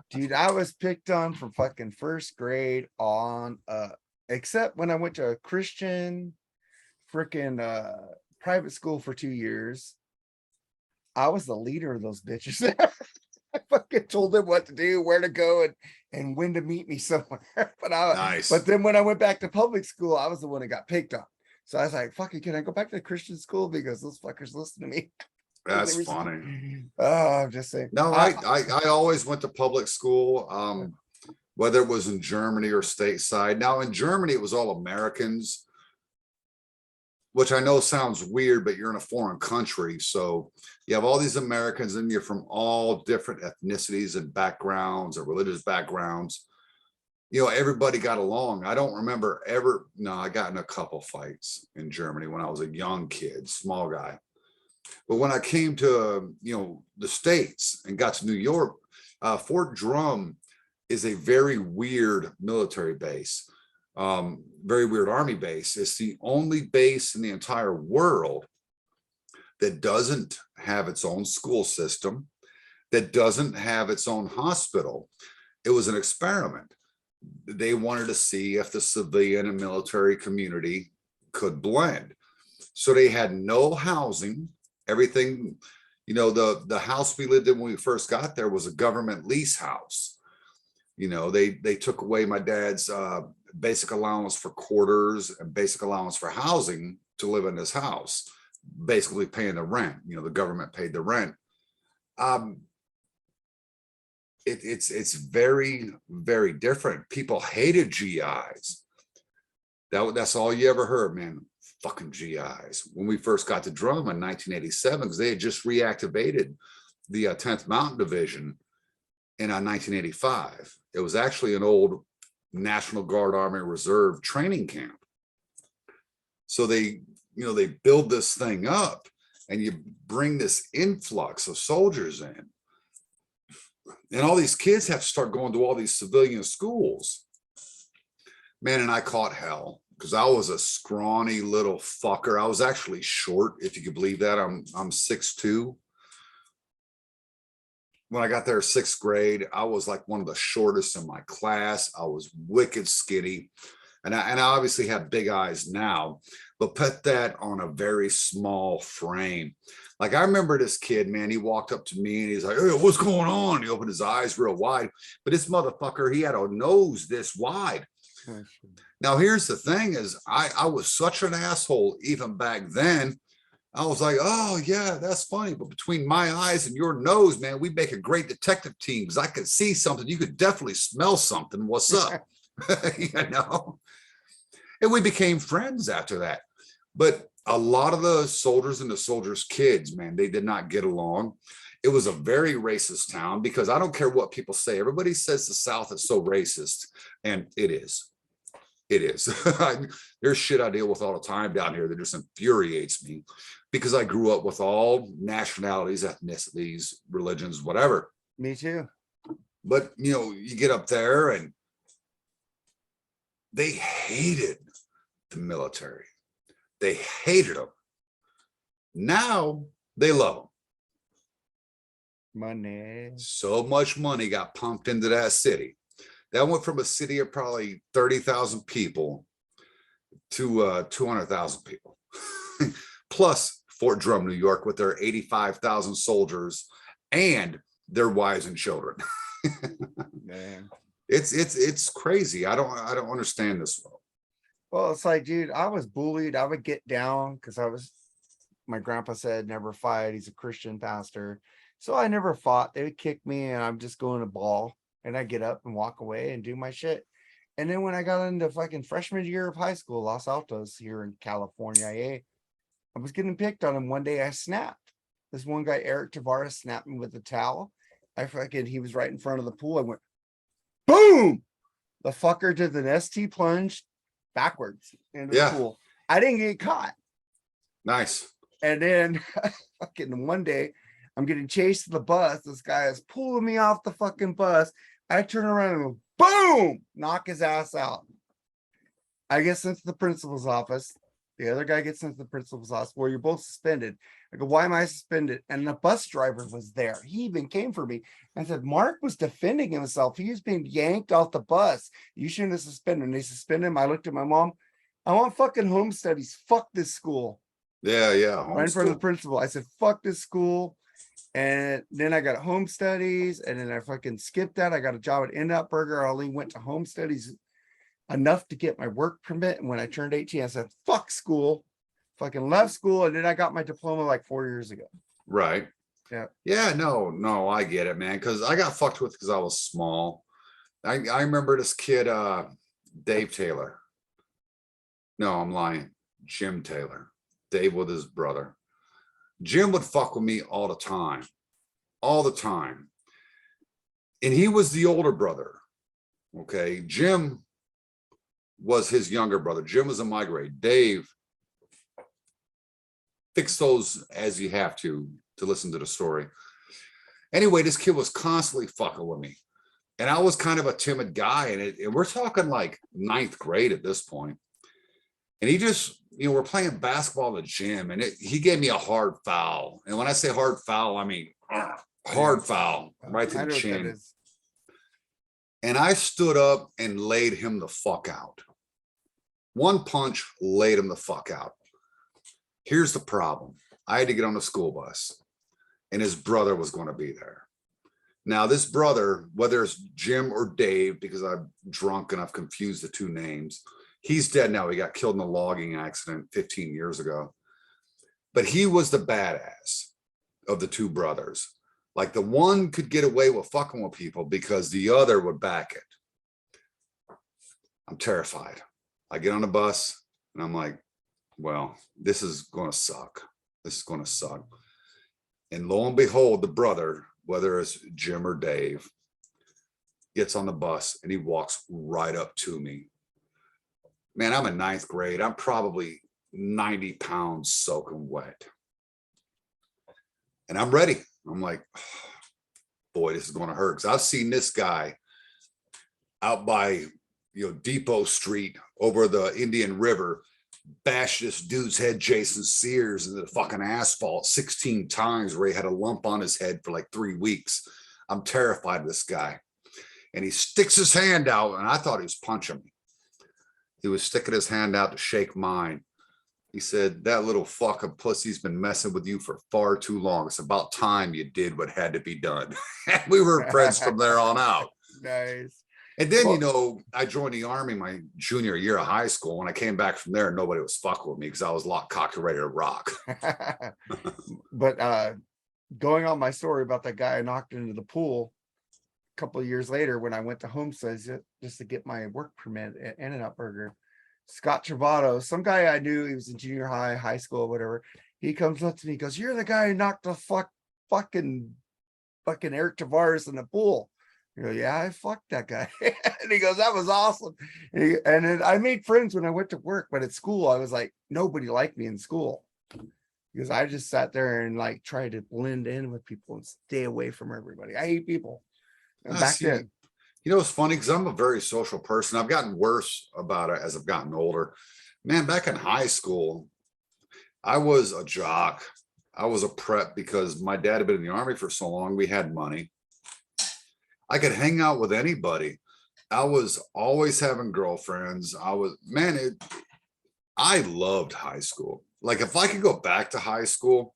Dude, I was picked on from fucking first grade on except when I went to a Christian freaking private school for 2 years. I was the leader of those bitches. I fucking told them what to do, where to go, and when to meet me somewhere. But then when I went back to public school, I was the one that got picked on. So I was like, fucking, can I go back to Christian school? Because those fuckers listen to me. That's funny. Oh, I'm just saying. No, I always went to public school, whether it was in Germany or stateside. Now in Germany, it was all Americans, which I know sounds weird, but you're in a foreign country. So you have all these Americans and you're from all different ethnicities and backgrounds or religious backgrounds. Everybody got along. I don't remember I got in a couple fights in Germany when I was a young kid, small guy. But when I came to, the States and got to New York, Fort Drum is a very weird military base, very weird Army base. It's the only base in the entire world that doesn't have its own school system, that doesn't have its own hospital. It was an experiment. They wanted to see if the civilian and military community could blend. So they had no housing, everything, the house we lived in when we first got there was a government lease house. They took away my dad's basic allowance for quarters and basic allowance for housing to live in this house, basically paying the rent. The government paid the rent. It's very, very different. People hated GIs. That's all you ever heard, man. Fucking GIs. When we first got to Drum in 1987, because they had just reactivated the 10th Mountain Division in 1985. It was actually an old National Guard Army Reserve training camp. So they build this thing up and you bring this influx of soldiers in. And all these kids have to start going to all these civilian schools. Man, and I caught hell because I was a scrawny little fucker. I was actually short, if you could believe that. I'm 6'2". When I got there 6th grade, I was like one of the shortest in my class. I was wicked skinny. And I obviously have big eyes now, but put that on a very small frame. Like I remember this kid, man, he walked up to me and he's like, "Hey, what's going on?" He opened his eyes real wide, but this motherfucker, he had a nose this wide. Now, here's the thing is I was such an asshole even back then. I was like, "Oh yeah, that's funny." But between my eyes and your nose, man, we make a great detective team because I could see something. You could definitely smell something. What's up? And we became friends after that. But a lot of the soldiers and the soldiers' kids, man, they did not get along. It was a very racist town because I don't care what people say. Everybody says the South is so racist, and it is. It is. There's shit I deal with all the time down here that just infuriates me because I grew up with all nationalities, ethnicities, religions, whatever. Me too. But, you get up there and they hated the military. They hated them. Now they love them. Money. So much money got pumped into that city. That went from a city of probably 30,000 people to 200,000 people. Plus Fort Drum, New York, with their 85,000 soldiers and their wives and children. Man. It's crazy. I don't understand this. Well, it's like, dude, I was bullied. I would get down because my grandpa said never fight. He's a Christian pastor. So I never fought. They would kick me and I'm just going to ball. And I get up and walk away and do my shit. And then when I got into fucking freshman year of high school, Los Altos here in California, I was getting picked on, and one day I snapped. This one guy, Eric Tavares, snapped me with a towel. He was right in front of the pool. I went, boom! The fucker did the ST plunge backwards into the pool. I didn't get caught. Nice. And then fucking one day, I'm getting chased to the bus. This guy is pulling me off the fucking bus. I turn around and go, boom, knock his ass out. I get sent to the principal's office. The other guy gets sent to the principal's office. Well, you're both suspended. I go, why am I suspended? And the bus driver was there. He even came for me and said, Mark was defending himself. He was being yanked off the bus. You shouldn't have suspended him. They suspended him. I looked at my mom. I want fucking home studies. Fuck this school. Yeah. Right in front of the principal. I said, fuck this school. And then I got home studies, and then I fucking skipped that. I got a job at In-N-Out Burger. I only went to home studies enough to get my work permit. And when I turned 18, I said, fuck school, fucking left school. And then I got my diploma like 4 years ago. Right. Yeah. Yeah, no, I get it, man. Because I got fucked with because I was small. I remember this kid, Dave Taylor. No, I'm lying. Jim Taylor. Dave with his brother. Jim would fuck with me all the time. And he was the older brother. Okay. Jim was his younger brother. Jim was in my grade. Dave fix those as you have to listen to the story. Anyway, this kid was constantly fucking with me. And I was kind of a timid guy. And we're talking like 9th grade at this point. And he just, we're playing basketball in the gym, and he gave me a hard foul. And when I say hard foul, I mean hard foul right to the chin. And I stood up and laid him the fuck out. One punch laid him the fuck out. Here's the problem. I had to get on the school bus, and his brother was going to be there. Now, this brother, whether it's Jim or Dave, because I'm drunk and I've confused the two names, he's dead now. He got killed in a logging accident 15 years ago. But he was the badass of the two brothers. Like, the one could get away with fucking with people because the other would back it. I'm terrified. I get on the bus and I'm like, well, this is going to suck. This is going to suck. And lo and behold, the brother, whether it's Jim or Dave, gets on the bus and he walks right up to me. Man, I'm in 9th grade. I'm probably 90 pounds soaking wet. And I'm ready. I'm like, oh, boy, this is going to hurt. Because I've seen this guy out by, Depot Street over the Indian River bash this dude's head, Jason Sears, into the fucking asphalt 16 times, where he had a lump on his head for like 3 weeks. I'm terrified of this guy. And he sticks his hand out, and I thought he was punching me. He was sticking his hand out to shake mine. He said, that little fucking pussy's been messing with you for far too long. It's about time you did what had to be done. And we were friends from there on out. Nice. And then, I joined the Army my junior year of high school. When I came back from there, nobody was fucking with me because I was locked, cocked, and ready to rock. But going on my story about that guy I knocked into the pool a couple of years later, when I went to Homestead just to get my work permit at In-N-Out Burger, Scott Travato, some guy I knew, he was in junior high, high school, whatever. He comes up to me, he goes, "You're the guy who knocked the fucking Eric Tavares in the pool." You go, "Yeah, I fucked that guy." And he goes, "That was awesome." And then I made friends when I went to work, but at school, I was like, nobody liked me in school because I just sat there and like tried to blend in with people and stay away from everybody. I hate people. And back then, it's funny because I'm a very social person. I've gotten worse about it as I've gotten older. Man, back in high school, I was a jock. I was a prep because my dad had been in the Army for so long. We had money. I could hang out with anybody. I was always having girlfriends. I loved high school. Like, if I could go back to high school,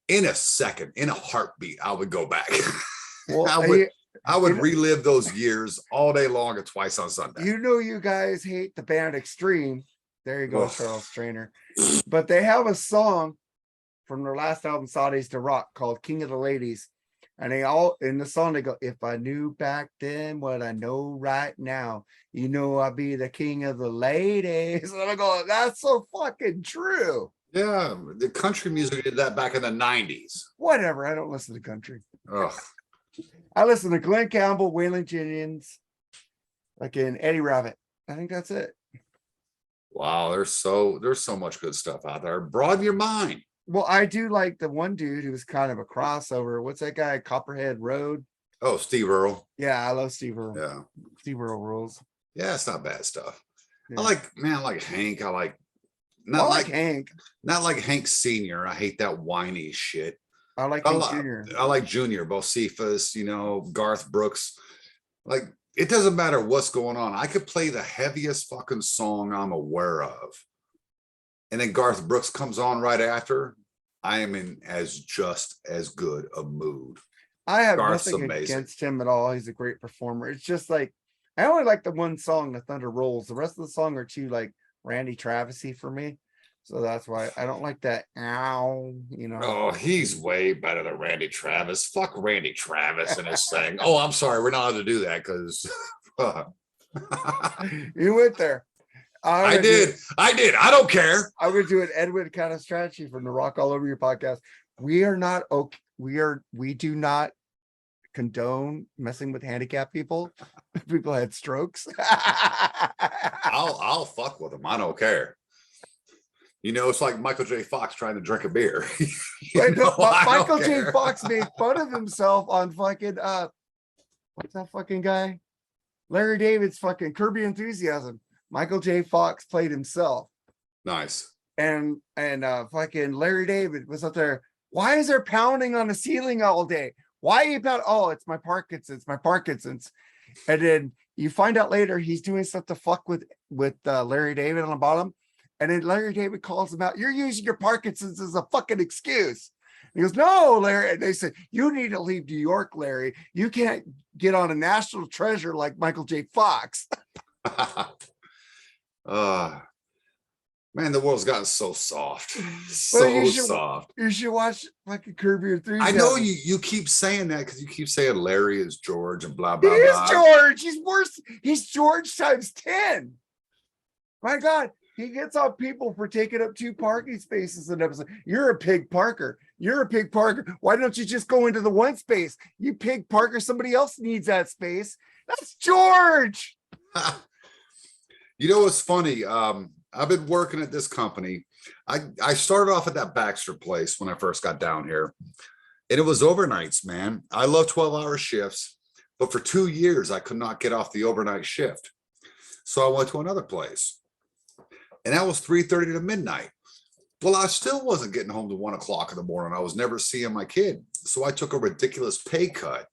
in a second, in a heartbeat, I would go back. well, I would relive those years all day long and twice on Sunday. You guys hate the band Extreme. There you go, Charles Trainer. But they have a song from their last album, Saudis to Rock, called King of the Ladies. And they all in the song, they go, "If I knew back then what I know right now, I'd be the king of the ladies." And I go, that's so fucking true. Yeah, the country music did that back in the 90s. Whatever. I don't listen to country. Ugh. I listen to Glenn Campbell, Waylon Jennings, like in Eddie Rabbitt. I think that's it. Wow, there's so much good stuff out there. Broaden your mind. Well, I do like the one dude who was kind of a crossover. What's that guy? Copperhead Road. Oh, Steve Earle. Yeah, I love Steve Earle. Yeah. Steve Earle rules. Yeah, it's not bad stuff. Yeah. I like Hank. Not like Hank. Not like Hank Sr. I hate that whiny shit. I like Hank Jr. I like Junior, Bocephus, Garth Brooks. Like, it doesn't matter what's going on. I could play the heaviest fucking song I'm aware of. And then Garth Brooks comes on right after. I am in just as good a mood. I have nothing against him at all. He's a great performer. It's just like, I only like the one song, The Thunder Rolls. The rest of the song are too like Randy Travis-y for me. So that's why I don't like that. Ow, Oh, he's way better than Randy Travis. Fuck Randy Travis and his thing. Oh, I'm sorry. We're not allowed to do that because you went there. I did. I don't care. I'm going to do an Edwin kind of strategy from the Rock All Over Your podcast. We are not okay. We do not condone messing with handicapped people. People had strokes. I'll fuck with them. I don't care. You know, it's like Michael J. Fox trying to drink a beer. Right, no, I don't Michael J. care. Fox made fun of himself on fucking what's that fucking guy? Larry David's fucking Kirby Enthusiasm. Michael J. Fox played himself. Nice. And fucking Larry David was up there. Why is there pounding on the ceiling all day? Why are you pounding? Oh, it's my Parkinson's, my Parkinson's. And then you find out later he's doing stuff to fuck with Larry David on the bottom. And then Larry David calls him out. You're using your Parkinson's as a fucking excuse. He goes, no, Larry. And they said, you need to leave New York, Larry. You can't get on a national treasure like Michael J. Fox. Man, the world's gotten so soft. So soft. You should watch fucking Curb Your Enthusiasm. I know you keep saying that because you keep saying Larry is George and blah, He blah, is blah. George. He's worse. He's George times 10. My God. He gets on people for taking up 2 parking spaces in an episode. You're a pig Parker. You're a pig Parker. Why don't you just go into the one space? You pig Parker, somebody else needs that space. That's George. You know what's funny? I've been working at this company. I started off at that Baxter place when I first got down here. And it was overnights, man. I love 12-hour shifts. But for 2 years, I could not get off the overnight shift. So I went to another place. And that was 3:30 to midnight. Well, I still wasn't getting home to 1 o'clock in the morning. I was never seeing my kid. So I took a ridiculous pay cut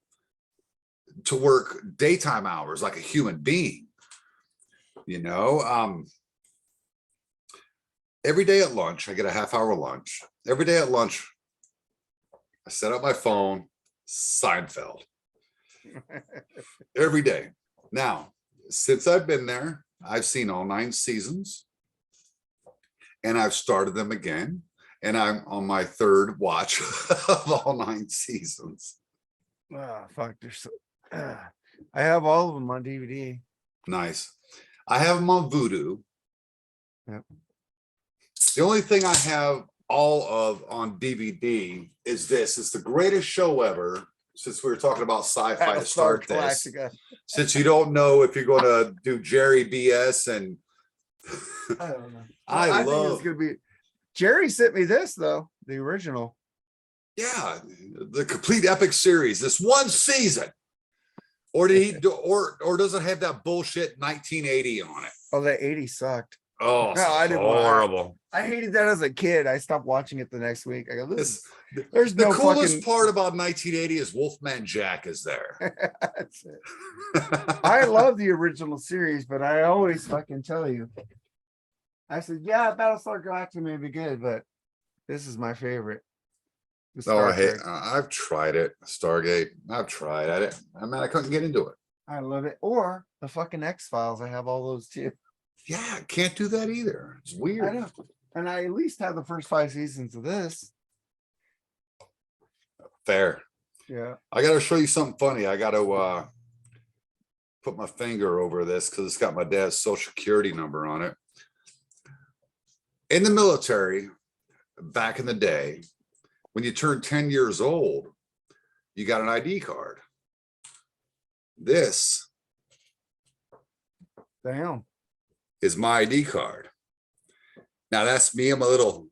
to work daytime hours like a human being. You know, every day at lunch, I get a half-hour lunch. Every day at lunch, I set up my phone, Seinfeld. Every day. Now, since I've been there, I've seen all 9 seasons. And I've started them again. And I'm on my 3rd watch of all 9 seasons. Oh, fuck. I have all of them on DVD. Nice. I have them on Vudu. Yep. The only thing I have all of on DVD is this. It's the greatest show ever. Since we were talking about sci-fi to start this. Since you don't know if you're going to do Jerry BS and I don't know. I think it's gonna be. Jerry sent me this though, the original. Yeah, the complete epic series. This one season, or did he do, or does it have that bullshit 1980 on it? Oh, that 80 sucked. Oh, No, I didn't horrible. I hated that as a kid. I stopped watching it the next week. I go, there's the coolest part about 1980 is Wolfman Jack is there. That's it. I love the original series, but I always fucking tell you. I said, yeah, Battlestar Galactica may be good, but this is my favorite. I've tried it. Stargate. I've tried it. I couldn't get into it. I love it. Or the fucking X-Files. I have all those too. Yeah, can't do that either. It's weird. I know. And I at least have the first 5 seasons of this. Fair. Yeah. I got to show you something funny. I got to put my finger over this because it's got my dad's social security number on it. In the military, back in the day, when you turned 10 years old, you got an ID card. This Damn. is my ID card. Now that's me in my little,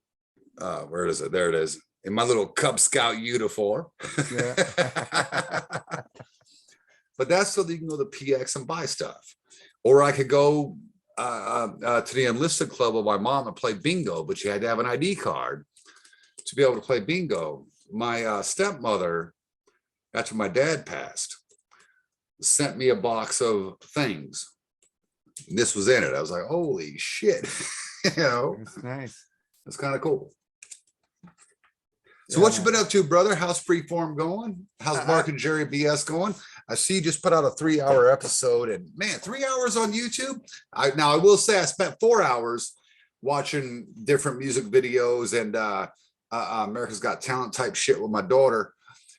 where is it? There it is. In my little Cub Scout uniform. Yeah. But that's so that you can go to PX and buy stuff. Or I could go to the enlisted club with my mom and play bingo, but you had to have an ID card to be able to play bingo. My stepmother, after my dad passed, sent me a box of things. And this was in it. I was like, holy shit. You know, It's nice. it's kind of cool. So what you been up to, brother? How's Freeform going? How's Marc and Jerry BS going? I see you just put out a 3-hour episode, and man, 3 hours on YouTube. Now I will say I spent 4 hours watching different music videos and America's Got Talent type shit with my daughter,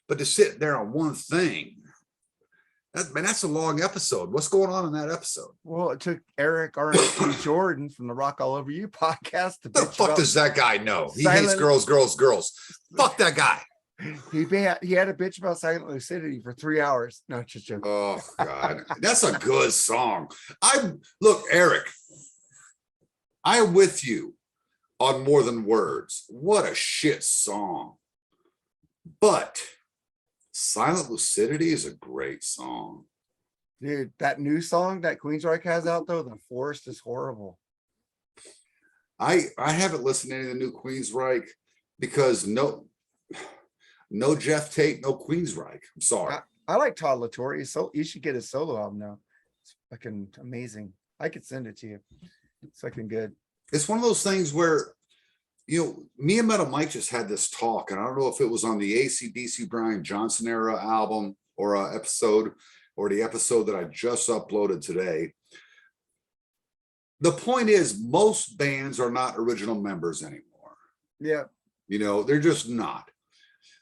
but to sit there on one thing, that's a long episode. What's going on in that episode? Well, it took Eric R.T. Jordan from the Rock All Over You podcast to The fuck does that guy know? He Silent... hates girls, girls, girls. Fuck that guy. He had a bitch about Silent Lucidity for 3 hours. No, just joking. Oh God, that's a good song. Look, Eric, I'm with you on More Than Words. What a shit song. But Silent Lucidity is a great song. Dude, that new song that Queensryche has out though, The Forest, is horrible. I haven't listened to any of the new Queensryche because no Jeff Tate, no Queensryche. I'm sorry. I like Todd LaTorre. So you should get his solo album now. It's fucking amazing. I could send it to you. It's fucking good. It's one of those things where, you know, me and Metal Mike just had this talk, and I don't know if it was on the AC/DC Brian Johnson era album or episode, or the episode that I just uploaded today. The point is, most bands are not original members anymore. Yeah. You know, they're just not.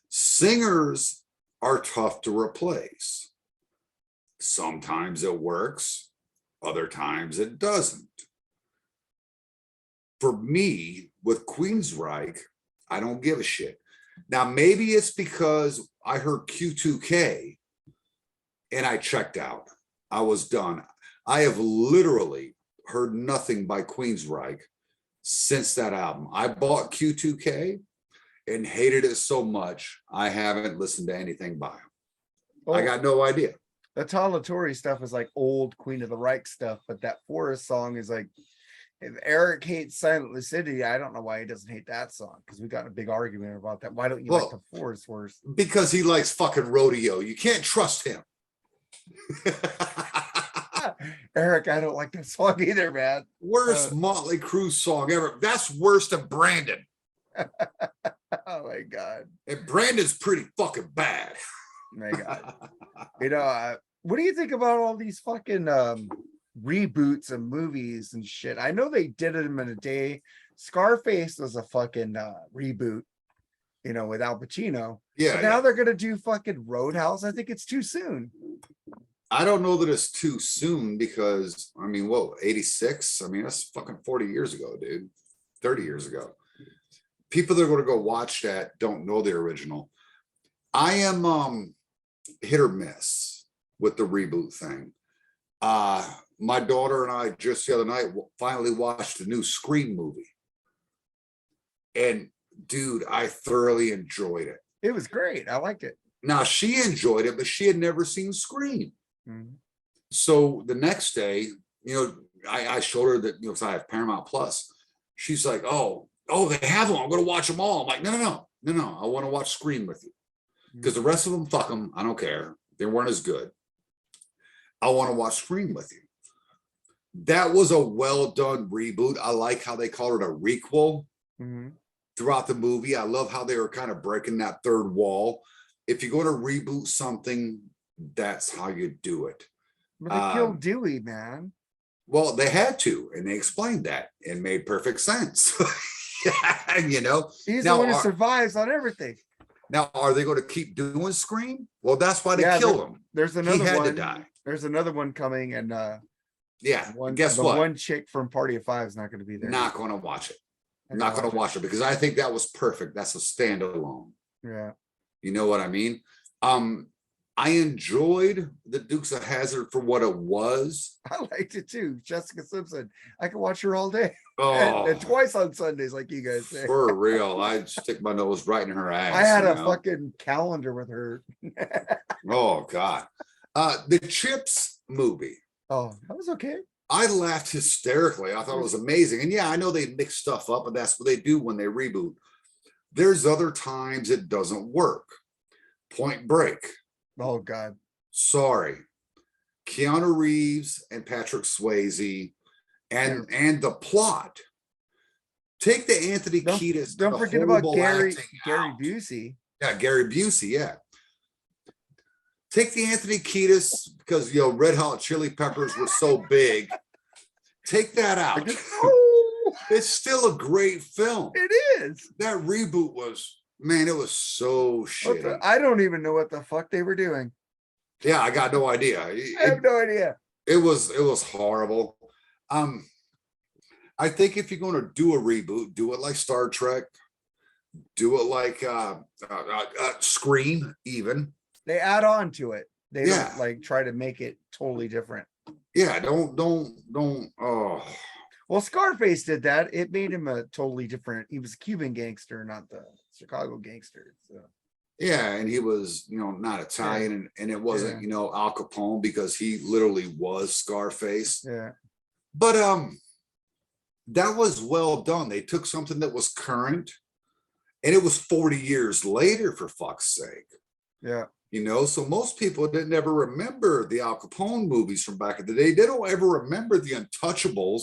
Singers are tough to replace. Sometimes it works, other times it doesn't. For me, with Queensryche, I don't give a shit. Now, maybe it's because I heard Q2K and I checked out. I was done. I have literally heard nothing by Queensryche since that album. I bought Q2K and hated it so much, I haven't listened to anything by him. Oh, I got no idea. The Todd LaTorre stuff is like old Queen of the Reich stuff, but that Forest song is like, if Eric hates Silent Lucidity, I don't know why he doesn't hate that song, because we got a big argument about that. Why don't you like the Forest worse? Because he likes fucking rodeo. You can't trust him. Eric, I don't like that song either, man. Worst Motley Crue song ever. That's worse than Brandon. Oh my God. And Brandon's pretty fucking bad. My God. You know, what do you think about all these fucking reboots of movies and shit? I know they did them in a day. Scarface was a fucking reboot, you know, with Al Pacino. Yeah. But now they're gonna do fucking Roadhouse. I think it's too soon. I don't know that it's too soon because, I mean, whoa, 86? I mean, that's fucking 40 years ago, dude. 30 years ago. People that are going to go watch that don't know the original. I am hit or miss with the reboot thing. My daughter and I just the other night finally watched the new Scream movie. And dude, I thoroughly enjoyed it. It was great. I liked it. Now, she enjoyed it, but she had never seen Scream. Mm-hmm. So the next day, you know, I showed her that, you know, because I have Paramount Plus. She's like, oh, they have them. I'm going to watch them all. I'm like, no. I want to watch Scream with you. Because the rest of them, fuck them. I don't care. They weren't as good. I want to watch Scream with you. That was a well done reboot. I like how they call it a requel throughout the movie. I love how they were kind of breaking that third wall. If you're going to reboot something, that's how you do it. But they killed Dewey, man. Well, they had to, and they explained that. It made perfect sense. You know, he's the one who survives on everything. Now, are they going to keep doing Scream? Well, that's why they killed him. There's another he had one. To die. There's another one coming, and guess what? One chick from Party of Five is not going to be there. Not going to watch it. Not going to watch it because I think that was perfect. That's a standalone. Yeah. You know what I mean? I enjoyed the Dukes of Hazzard for what it was. I liked it too. Jessica Simpson. I could watch her all day. Oh, and twice on Sundays, like you guys say. For real. I'd stick my nose right in her ass. I had a fucking calendar with her. Oh, God. The Chips movie. Oh, that was okay. I laughed hysterically. I thought it was amazing. And yeah, I know they mix stuff up, and that's what they do when they reboot. There's other times it doesn't work. Point Break. Oh, God. Sorry. Keanu Reeves and Patrick Swayze and the plot. Take the Anthony Kiedis. Don't forget about Gary Busey. Yeah, Gary Busey, yeah. Take the Anthony Kiedis because, you know, Red Hot Chili Peppers were so big. Take that out. It's still a great film. It is. That reboot was, man, it was so shitty. I don't even know what the fuck they were doing. Yeah, I got no idea. I have no idea. It was horrible. I think if you're going to do a reboot, do it like Star Trek. Do it like Scream, even. They add on to it. They don't like try to make it totally different. Yeah, don't. Oh. Well, Scarface did that. It made him a totally different. He was a Cuban gangster, not the Chicago gangster. So Yeah, and he was, not Italian, and it wasn't, Al Capone, because he literally was Scarface. yeah, But that was well done. They took something that was current, and it was 40 years later, for fuck's sake. yeah. So most people didn't ever remember the Al Capone movies from back in the day. They don't ever remember the Untouchables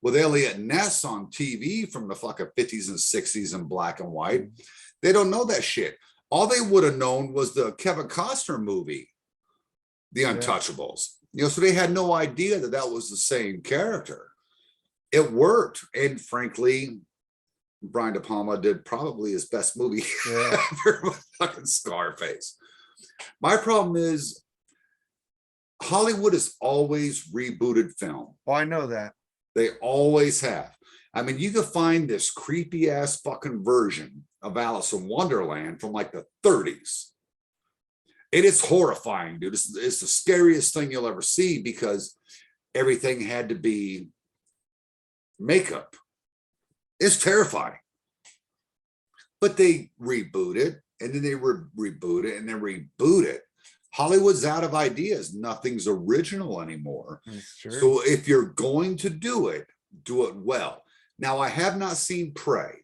with Elliot Ness on TV from the fucking 50s and 60s in black and white. They don't know that shit. All they would have known was the Kevin Costner movie, The Untouchables. So they had no idea that that was the same character. It worked. And frankly, Brian De Palma did probably his best movie ever with fucking Scarface. My problem is Hollywood has always rebooted film. Oh, I know that. They always have. I mean, you can find this creepy ass fucking version of Alice in Wonderland from like the 30s. It is horrifying, dude. It's the scariest thing you'll ever see, because everything had to be makeup. It's terrifying. But they reboot it, and then they reboot it, and then reboot it. Hollywood's out of ideas. Nothing's original anymore. That's true. So if you're going to do it well. Now, I have not seen Prey,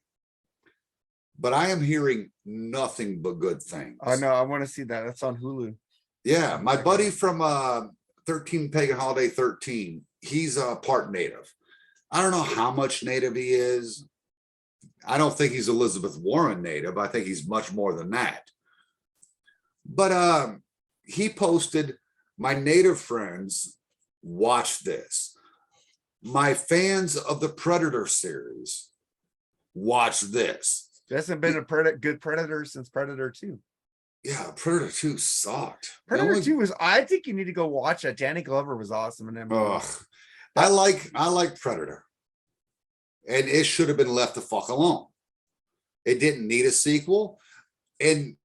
but I am hearing nothing but good things. I know. I want to see that. That's on Hulu. Yeah, my buddy from 13 Pagan Holiday 13, he's a part native. I don't know how much native he is. I don't think he's Elizabeth Warren native. I think he's much more than that. But he posted, my native friends, watch this. My fans of the Predator series, watch this. There hasn't been a good Predator since Predator 2. Yeah, Predator 2 sucked. Predator 2 was, I think you need to go watch it. Danny Glover was awesome in that movie. I like Predator. And it should have been left the fuck alone. It didn't need a sequel. And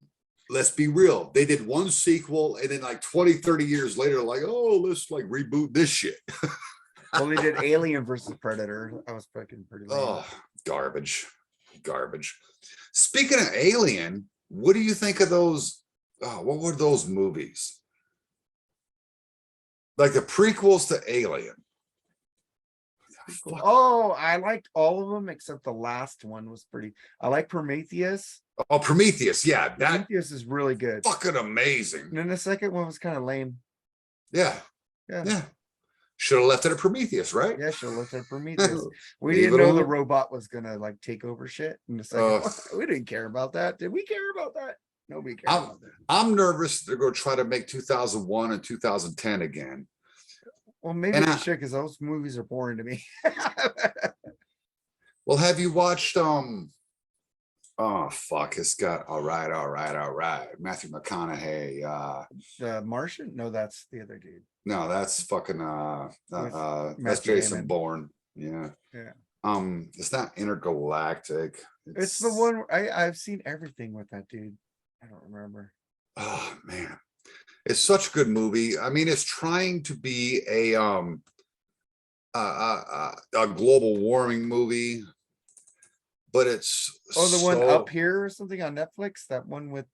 let's be real, they did one sequel, and then like 20, 30 years later, like, oh, let's like reboot this shit. Well, they did Alien versus Predator. I was fucking pretty lame. Oh, garbage. Speaking of Alien, what do you think of those? What were those movies? Like the prequels to Alien. Oh, I liked all of them except the last one was pretty. I like Prometheus. Oh, Prometheus. Yeah, that Prometheus is really good. fucking amazing. And then the second one was kind of lame. Yeah. Should have left it at Prometheus, right? Yeah, should have looked at Prometheus. We didn't know the robot was gonna like take over shit in the second one. We didn't care about that. Did we care about that? Nobody cared about that. I'm nervous they're going to try to make 2001 and 2010 again. Well, maybe they should, because those movies are boring to me. Well, have you watched oh fuck, it's got all right. Matthew McConaughey. The Martian? No, that's the other dude. No, that's fucking that's Jason Jason Bourne. Yeah. It's not Intergalactic. It's the one I've seen everything with that dude. I don't remember. Oh man. It's such a good movie. I mean, it's trying to be a global warming movie, but it's the one Up Here or something on Netflix. That one with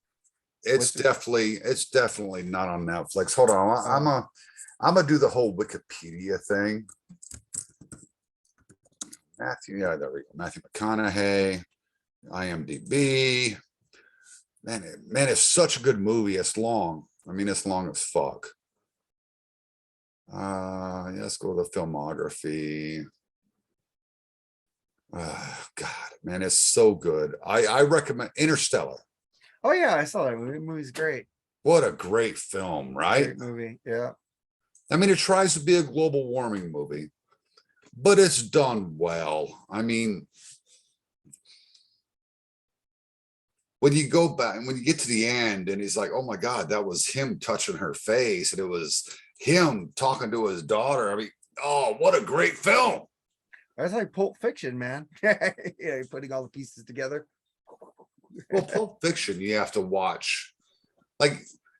it's definitely not on Netflix. Hold on, I'm gonna do the whole Wikipedia thing. Matthew, yeah, there we go. Matthew McConaughey, IMDb. Man, it's such a good movie. It's long. I mean, it's long as fuck. Yeah, let's go to the filmography. God, man, it's so good. I recommend Interstellar. Oh yeah, I saw that movie. The movie's great. What a great film, right? Great movie, yeah. I mean, it tries to be a global warming movie, but it's done well. I mean, when you go back and when you get to the end and he's like, oh my God, that was him touching her face. And it was him talking to his daughter. I mean, oh, what a great film. That's like Pulp Fiction, man. Yeah, putting all the pieces together. Well, Pulp Fiction, you have to watch. Like,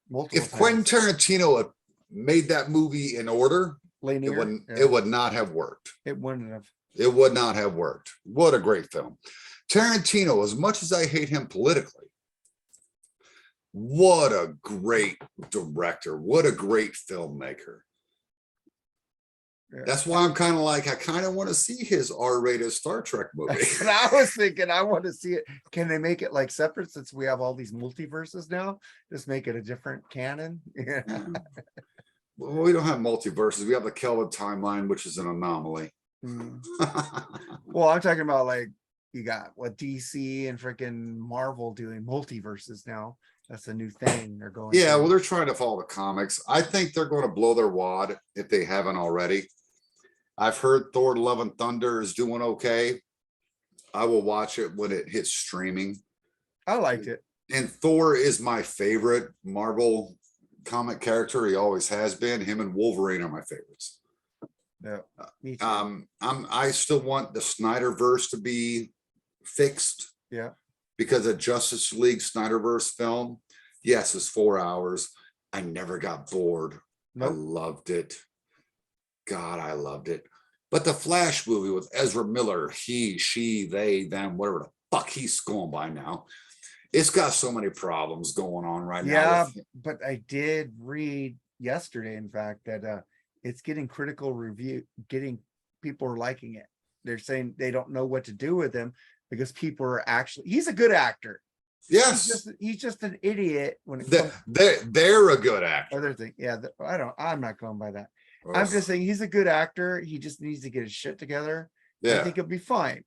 Multiple if Quentin Tarantino had made that movie in order, Linear, it would not have worked. It wouldn't have. It would not have worked. What a great film. Tarantino, as much as I hate him politically, what a great director. What a great filmmaker. Yeah. That's why I'm kind of like, I kind of want to see his R-rated Star Trek movie. And I was thinking, I want to see it. Can they make it like separate since we have all these multiverses now? Just make it a different canon. Yeah. Well, we don't have multiverses. We have the Kelvin timeline, which is an anomaly. Mm. Well, I'm talking about like you got what DC and freaking Marvel doing multiverses now. That's a new thing they're going. Yeah, through. well, they're trying to follow the comics. I think they're going to blow their wad if they haven't already. I've heard Thor Love and Thunder is doing okay. I will watch it when it hits streaming. I liked it. And Thor is my favorite Marvel comic character. He always has been. Him and Wolverine are my favorites. Yeah, me too. I still want the Snyderverse to be fixed. Yeah. Because a Justice League Snyderverse film, yes, it's 4 hours. I never got bored. Nope. I loved it. God, I loved it. But the Flash movie with Ezra Miller, he, she, they, them, whatever the fuck he's going by now, it's got so many problems going on right now. Yeah, but I did read yesterday, in fact, that it's getting critical review, people are liking it. They're saying they don't know what to do with him because people are actually, he's a good actor. Yes. He's just an idiot when it comes. They're a good actor. Other thing, yeah, I'm not going by that. Ugh. I'm just saying he's a good actor. He just needs to get his shit together. Yeah. I think he'll be fine.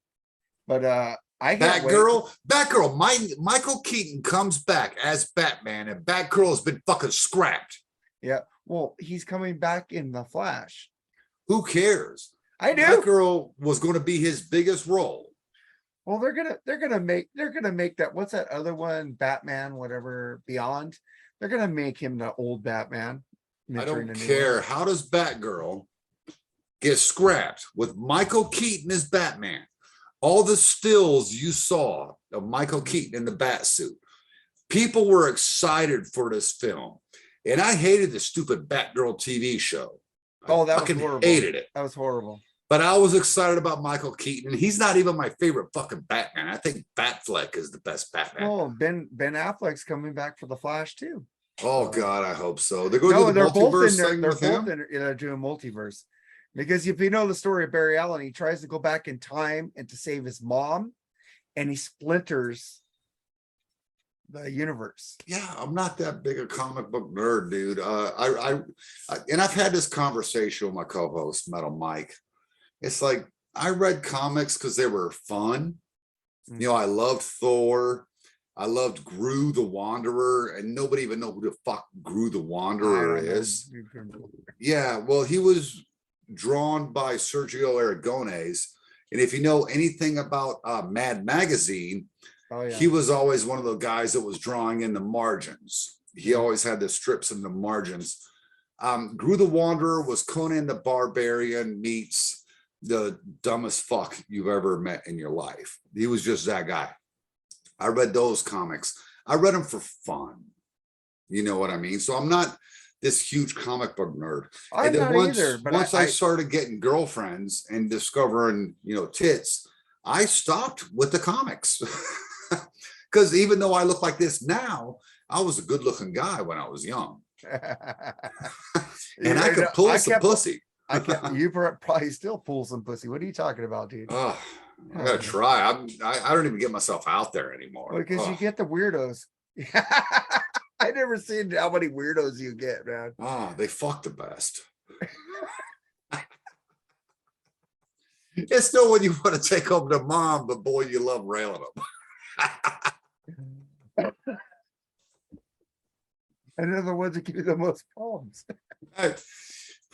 But Batgirl, Michael Keaton comes back as Batman, and Batgirl has been fucking scrapped. Yeah. Well, he's coming back in the Flash. Who cares? I do. Batgirl was going to be his biggest role. Well, they're gonna make that. What's that other one? Batman, whatever, Beyond. They're gonna make him the old Batman. I don't care. How does Batgirl get scrapped with Michael Keaton as Batman? All the stills you saw of Michael Keaton in the bat suit, people were excited for this film, and I hated the stupid Batgirl TV show. Oh, that was horrible. Hated it. That was horrible. But I was excited about Michael Keaton. He's not even my favorite fucking Batman. I think Batfleck is the best Batman. Oh, Ben Affleck's coming back for the Flash too. Oh God, I hope so. They're going to do the multiverse thing with him. They're doing multiverse because if you know the story of Barry Allen, he tries to go back in time and to save his mom, and he splinters the universe. Yeah, I'm not that big a comic book nerd, dude. And I've had this conversation with my co-host Metal Mike. It's like I read comics because they were fun. You know, I loved Thor. I loved Gru the Wanderer, and nobody even know who the fuck Gru the Wanderer is. Yeah, well, he was drawn by Sergio Aragonés, and if you know anything about Mad Magazine, he was always one of the guys that was drawing in the margins. He always had the strips in the margins. Gru the Wanderer was Conan the Barbarian meets the dumbest fuck you've ever met in your life. He was just that guy. I read those comics. I read them for fun. You know what I mean? So I'm not this huge comic book nerd. I'm not either. But once I started getting girlfriends and discovering, you know, tits, I stopped with the comics. Because even though I look like this now, I was a good looking guy when I was young. And I could pull some pussy. You probably still pull some pussy. What are you talking about, dude? Oh, I gotta try. I don't even get myself out there anymore. Because you get the weirdos. I never seen how many weirdos you get, man. Oh, they fuck the best. It's no one you want to take home to mom, but boy, you love railing them. And they're the ones that give you the most problems.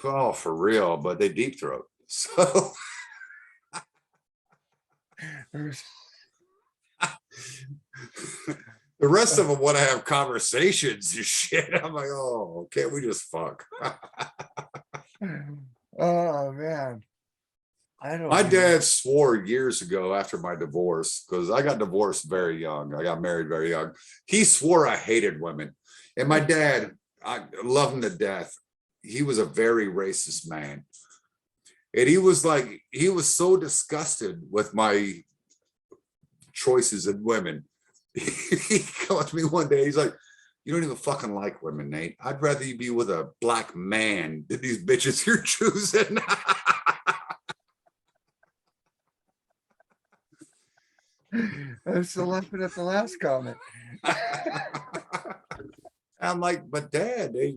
Oh, for real, but they deep throat. So the rest of them want to have conversations and shit. I'm like, oh, can't we just fuck? Oh man. My dad swore years ago after my divorce, because I got divorced very young. I got married very young. He swore I hated women. And my dad, I love him to death. He was a very racist man. And he was like, he was so disgusted with my choices in women. He came up to me one day, he's like, you don't even fucking like women, Nate. I'd rather you be with a black man than these bitches you're choosing. I'm still laughing at the last comment. I'm like, but Dad, they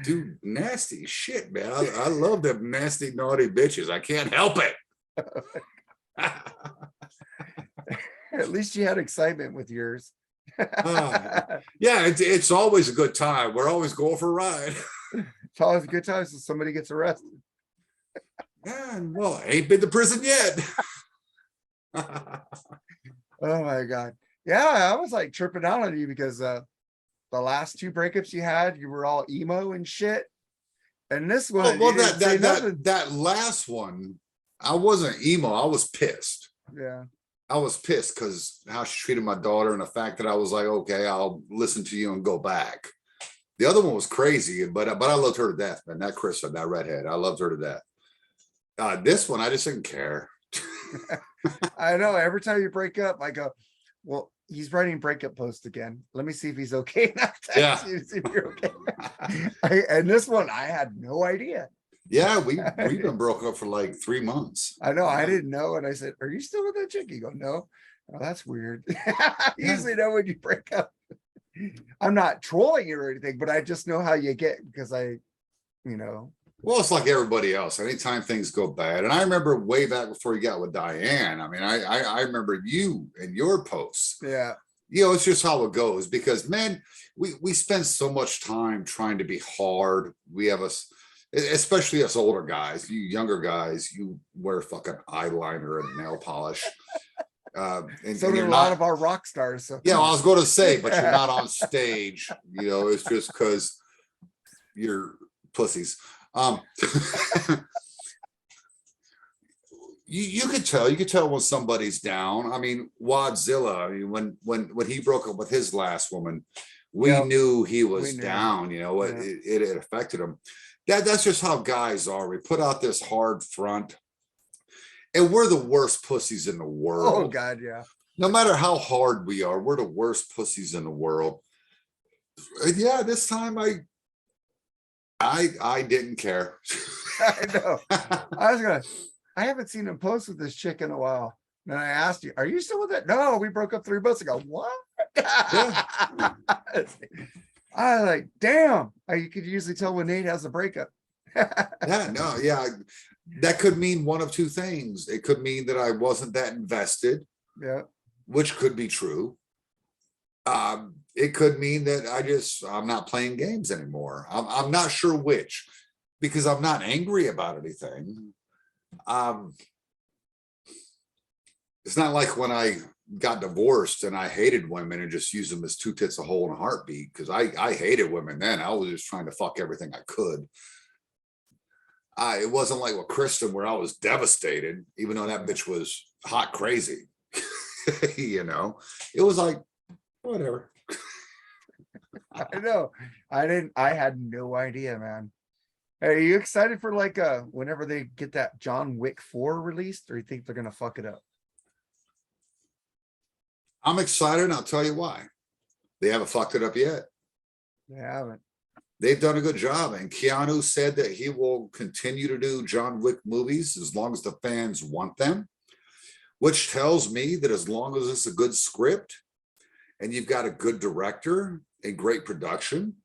do nasty shit, man. I love them nasty, naughty bitches. I can't help it. At least you had excitement with yours. Yeah, it's always a good time. We're always going for a ride. It's always a good time so somebody gets arrested. Yeah, well, ain't been to prison yet. Oh my God. Yeah, I was like tripping out on you because the last two breakups you had, you were all emo and shit. And this one, well, you didn't say nothing. that last one, I wasn't emo. I was pissed. Yeah. I was pissed because how she treated my daughter and the fact that I was like, okay, I'll listen to you and go back. The other one was crazy, but I loved her to death, man. That Krista, that redhead, I loved her to death. This one, I just didn't care. I know. Every time you break up, I go, well, he's writing breakup posts again. Let me see if he's okay. Yeah. You to see if you're okay. And this one, I had no idea. Yeah, we've been broken up for like 3 months. I know. I didn't know. And I said, are you still with that chick? You go, no. Oh, that's weird. I usually know when you break up. I'm not trolling you or anything, but I just know how you get because Well, it's like everybody else. Anytime things go bad, and I remember way back before you got with Diane. I mean, I remember you and your posts. Yeah. It's just how it goes because, man, we spend so much time trying to be hard. We have especially us older guys, you younger guys, you wear fucking eyeliner and nail polish. And So do you're a lot of our rock stars. So. Yeah, I was going to say, but you're not on stage. It's just because you're pussies. You could tell when somebody's down. I mean, Wadzilla, when he broke up with his last woman, we knew he was down. It affected him. That's just how guys are. We put out this hard front, and we're the worst pussies in the world. Oh God, yeah. No matter how hard we are, we're the worst pussies in the world. And yeah, this time I didn't care. I know. I haven't seen him post with this chick in a while. And I asked you, are you still with it? No, we broke up 3 months ago. What? Yeah. I was like, damn. You could usually tell when Nate has a breakup. That could mean one of two things. It could mean that I wasn't that invested. Yeah. Which could be true. It could mean that I'm not playing games anymore. I'm not sure which, because I'm not angry about anything. It's not like when I got divorced and I hated women and just used them as 2 tits a hole in a heartbeat, because I hated women then. I was just trying to fuck everything I could. It wasn't like with Kristen where I was devastated, even though that bitch was hot crazy. It was like, whatever. I know. I had no idea, man. Hey, are you excited for whenever they get that John Wick 4 released, or you think they're gonna fuck it up? I'm excited, and I'll tell you why. They haven't fucked it up yet. They haven't. They've done a good job, and Keanu said that he will continue to do John Wick movies as long as the fans want them, which tells me that as long as it's a good script and you've got a good director and great production,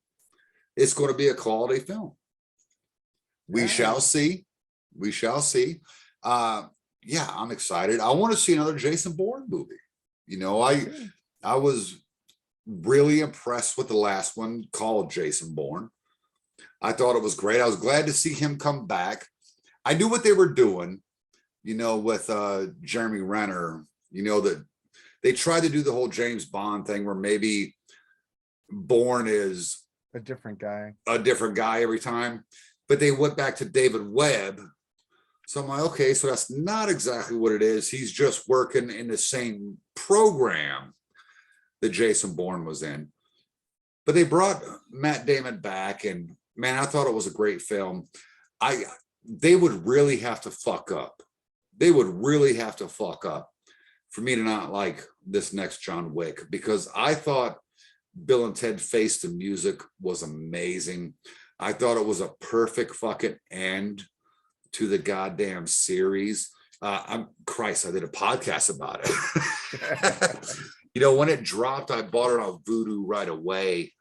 it's going to be a quality film. We shall see. We shall see. I'm excited. I want to see another Jason Bourne movie. I was really impressed with the last one called Jason Bourne. I thought it was great. I was glad to see him come back. I knew what they were doing, with Jeremy Renner, that they tried to do the whole James Bond thing where maybe Bourne is a different guy every time, but they went back to David Webb. So I'm like, okay, so that's not exactly what it is. He's just working in the same program that Jason Bourne was in. But they brought Matt Damon back, and man, I thought it was a great film. they would really have to fuck up. They would really have to fuck up for me to not like this next John Wick, because I thought Bill and Ted Face the Music was amazing. I thought it was a perfect fucking end to the goddamn series. I did a podcast about it. You know, when it dropped, I bought it on Vudu right away.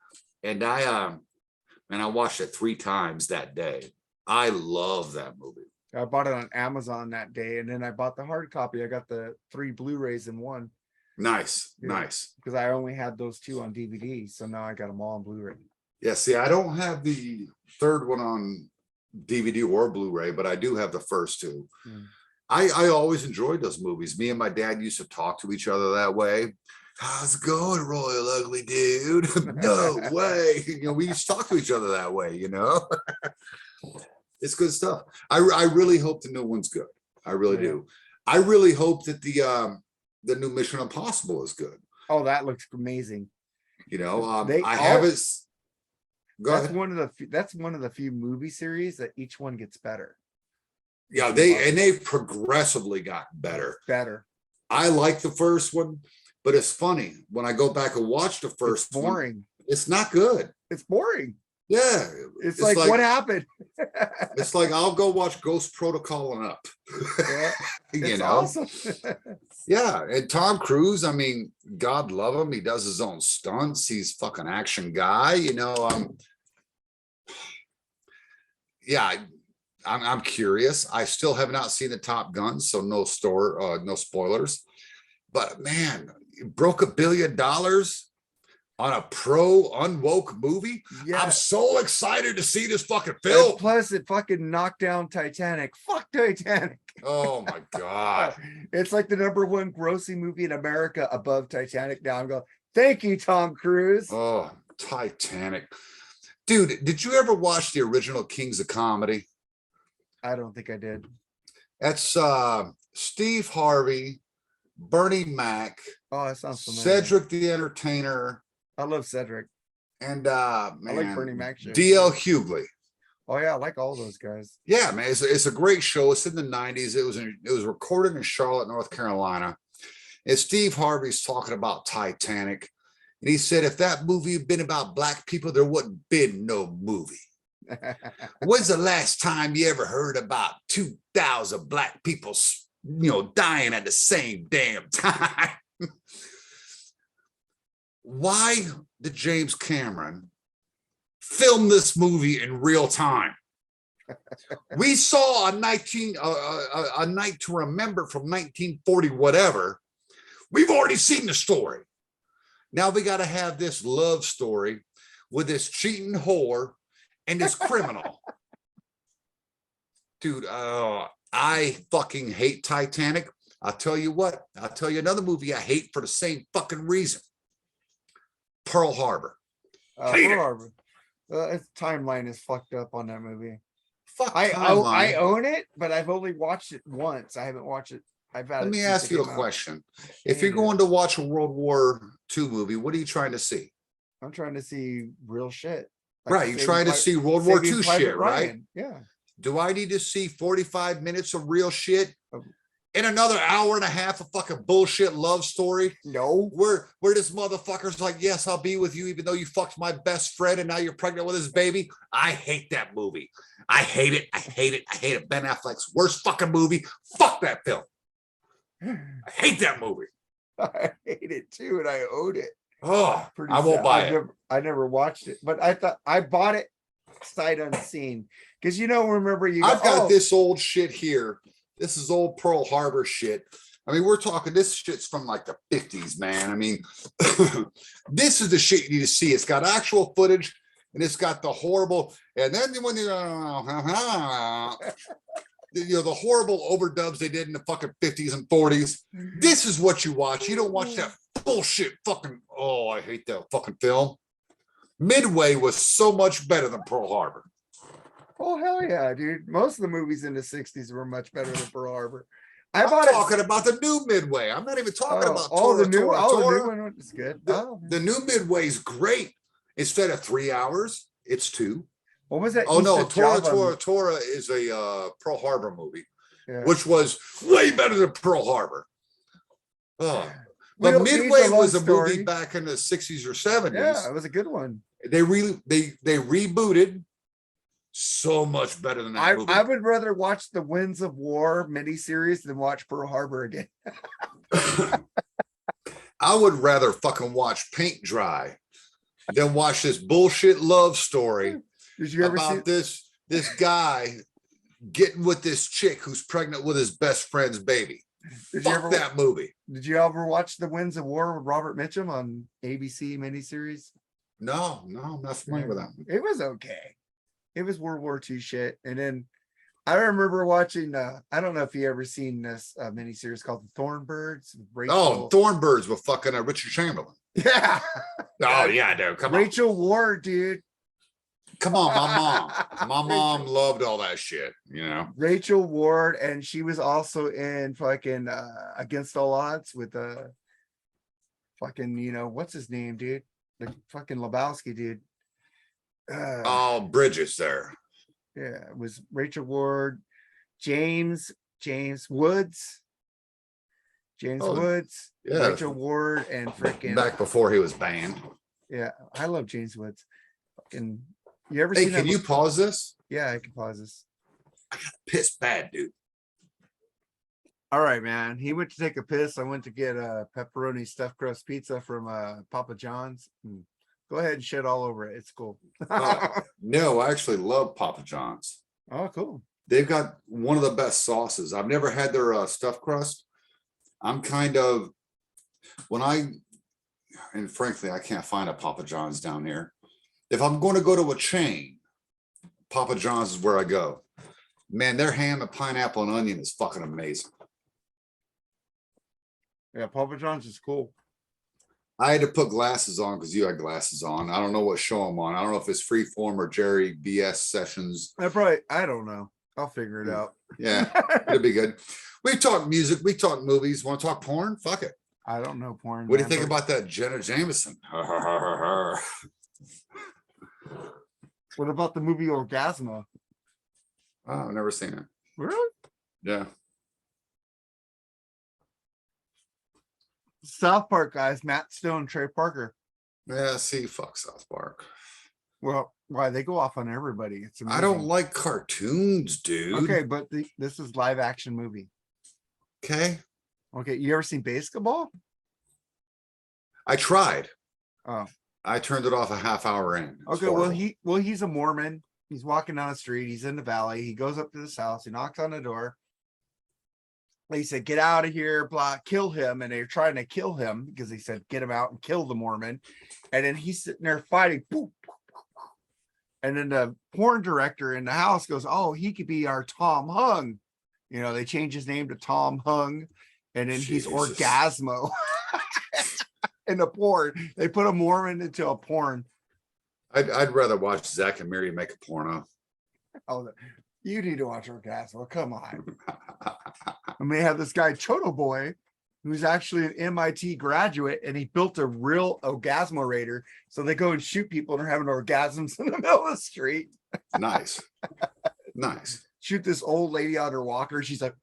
And I watched it 3 times that day. I love that movie. I bought it on Amazon that day, and then I bought the hard copy. I got the 3 Blu-rays in one. Nice, nice. Because I only had those 2 on DVD, so now I got them all on Blu-ray. Yeah, see, I don't have the 3rd one on DVD or Blu-ray, but I do have the first 2. I always enjoyed those movies. Me and my dad used to talk to each other that way. How's it going, Royal Ugly Dude? No way. You know, we used to talk to each other that way, you know? It's good stuff. I really hope the new one's good. I really do. I really hope that the new Mission Impossible is good. Oh, that looks amazing. You know, I haven't. That's one of the few movie series that each one gets better. Yeah, they've progressively gotten better. Better. I like the first one, but it's funny when I go back and watch the first one. Boring. It's not good. It's boring. Yeah. It's like what happened? It's like I'll go watch Ghost Protocol and up. Yeah, you know. Awesome. Yeah, and Tom Cruise, I mean, God love him. He does his own stunts. He's fucking action guy, you know. I'm curious. I still have not seen the Top Gun, so no spoilers. But man, it broke $1 billion on a unwoke movie. Yeah. I'm so excited to see this fucking film. And plus, it fucking knocked down Titanic. Fuck Titanic. Oh my God. It's like the #1 grossing movie in America above Titanic now. I'm going, thank you, Tom Cruise. Oh, Titanic. Dude, did you ever watch the original Kings of Comedy? I don't think I did. That's Steve Harvey, Bernie Mac. Oh, that sounds familiar. Cedric the Entertainer. I love Cedric. And man, I like Bernie Mac. D.L. Hughley. Oh yeah, I like all those guys. Yeah, man, it's a great show. It's in the 90s. It was recorded in Charlotte, North Carolina. And Steve Harvey's talking about Titanic. And he said, if that movie had been about black people, there wouldn't been no movie. When's the last time you ever heard about 2,000 black people, you know, dying at the same damn time? Why did James Cameron film this movie in real time? We saw a Night to Remember from 1940 whatever. We've already seen the story. Now we got to have this love story with this cheating whore and this criminal. Dude, I fucking hate Titanic. I'll tell you what. I'll tell you another movie I hate for the same fucking reason. Pearl Harbor. Pearl Harbor. Its timeline is fucked up on that movie. I own it, but I've only watched it once. I haven't watched it. Let me ask you a question. If you're going to watch a World War II movie, what are you trying to see? I'm trying to see real shit. Like right, you're trying to see World War II shit, right? Yeah. Do I need to see 45 minutes of real shit and another hour and a half of fucking bullshit love story? No. Where this motherfucker's like, yes, I'll be with you even though you fucked my best friend and now you're pregnant with his baby. I hate that movie. I hate it. I hate it. I hate it. Ben Affleck's worst fucking movie. Fuck that film. I hate that movie. I hate it too, and I own it. Oh, I won't buy it. I never watched it, but I thought I bought it sight unseen because remember you. I've got this old shit here. This is old Pearl Harbor shit. I mean, we're talking. This shit's from like the 50s, man. I mean, this is the shit you need to see. It's got actual footage, and it's got the horrible. And then when the horrible overdubs they did in the fucking 50s and 40s. This is what you watch. You don't watch that bullshit fucking, oh, I hate that fucking film. Midway was so much better than Pearl Harbor. Oh, hell yeah, dude. Most of the movies in the 60s were much better than Pearl Harbor. I'm talking about the new Midway. I'm not even talking about the new one is good. The new Midway is great. Instead of 3 hours, it's 2. What was that? Oh East no, of Tora Java Tora Tora is a Pearl Harbor movie, Yeah. which was way better than Pearl Harbor. Oh, We but don't need Midway the love was a movie story. back in the 60s or Yeah, 70s. it was a good one. They rebooted so much better than that movie. I would rather watch the Winds of War miniseries than watch Pearl Harbor again. I would rather fucking watch paint dry than watch this bullshit love story Did you ever see about this guy getting with this chick who's pregnant with his best friend's baby. Fuck that movie. Did you ever watch The Winds of War with Robert Mitchum on ABC miniseries? No, I'm not familiar with that one. It was okay. It was World War II shit. And then I remember watching, I don't know if you ever seen this miniseries called The Thornbirds. Oh, Thornbirds with fucking Richard Chamberlain. Yeah. Oh, yeah, dude. Come on. Rachel Ward, dude. Come on, my mom. My mom loved all that shit, you know. Rachel Ward, and she was also in fucking Against All Odds with fucking, you know, what's his name, dude? The fucking Lebowski dude. Oh, Bridges there. Yeah, it was Rachel Ward, James Woods. Woods, yeah. Rachel Ward, and freaking back before he was banned. Yeah, I love James Woods. Fucking, you ever Hey, seen can you pause this? Yeah, I can pause this. I got pissed bad, dude. All right, man. He went to take a piss. I went to get a pepperoni stuffed crust pizza from Papa John's. Go ahead and shit all over it. It's cool. No, I actually love Papa John's. Oh, cool. They've got one of the best sauces. I've never had their stuffed crust. I'm kind of, and frankly, I can't find a Papa John's down here. If I'm going to go to a chain, Papa John's is where I go. Man, their ham and pineapple and onion is fucking amazing. Yeah, Papa John's is cool. I had to put glasses on because you had glasses on. I don't know what show I'm on. I don't know if it's Freeform or Jerry BS Sessions. I don't know. I'll figure it out. Yeah, it'll be good. We talk music. We talk movies. Want to talk porn? Fuck it. I don't know porn. What do you think about that Jenna Jameson? What about the movie Orgasmo? Oh, I've never seen it. Really? Yeah. South Park guys, Matt Stone, Trey Parker. Yeah, see, fuck South Park. Well, why they go off on everybody? It's amazing. I don't like cartoons, dude. Okay, but this is live action movie. Okay. Okay, you ever seen Basketball? I tried. Oh, I turned it off a half hour in. okay. Well, he's a Mormon. He's walking down the street. He's in the valley. He goes up to this house. He knocks on the door. He said, "Get out of here, blah, kill him." And they're trying to kill him because he said, "Get him out and kill the Mormon." And then he's sitting there fighting. Boop, and then the porn director in the house goes, "Oh, he could be our Tom Hung." You know, they change his name to Tom Hung. And then he's Orgasmo. In the porn. They put a Mormon into a porn. I'd rather watch Zach and Mary make a porno. Oh, you need to watch Orgasmo. Come on. And they have this guy, Choto Boy, who's actually an MIT graduate, and he built a real Orgasmorator. So they go and shoot people and are having orgasms in the middle of the street. Nice. Nice. Shoot this old lady on her walker. She's like,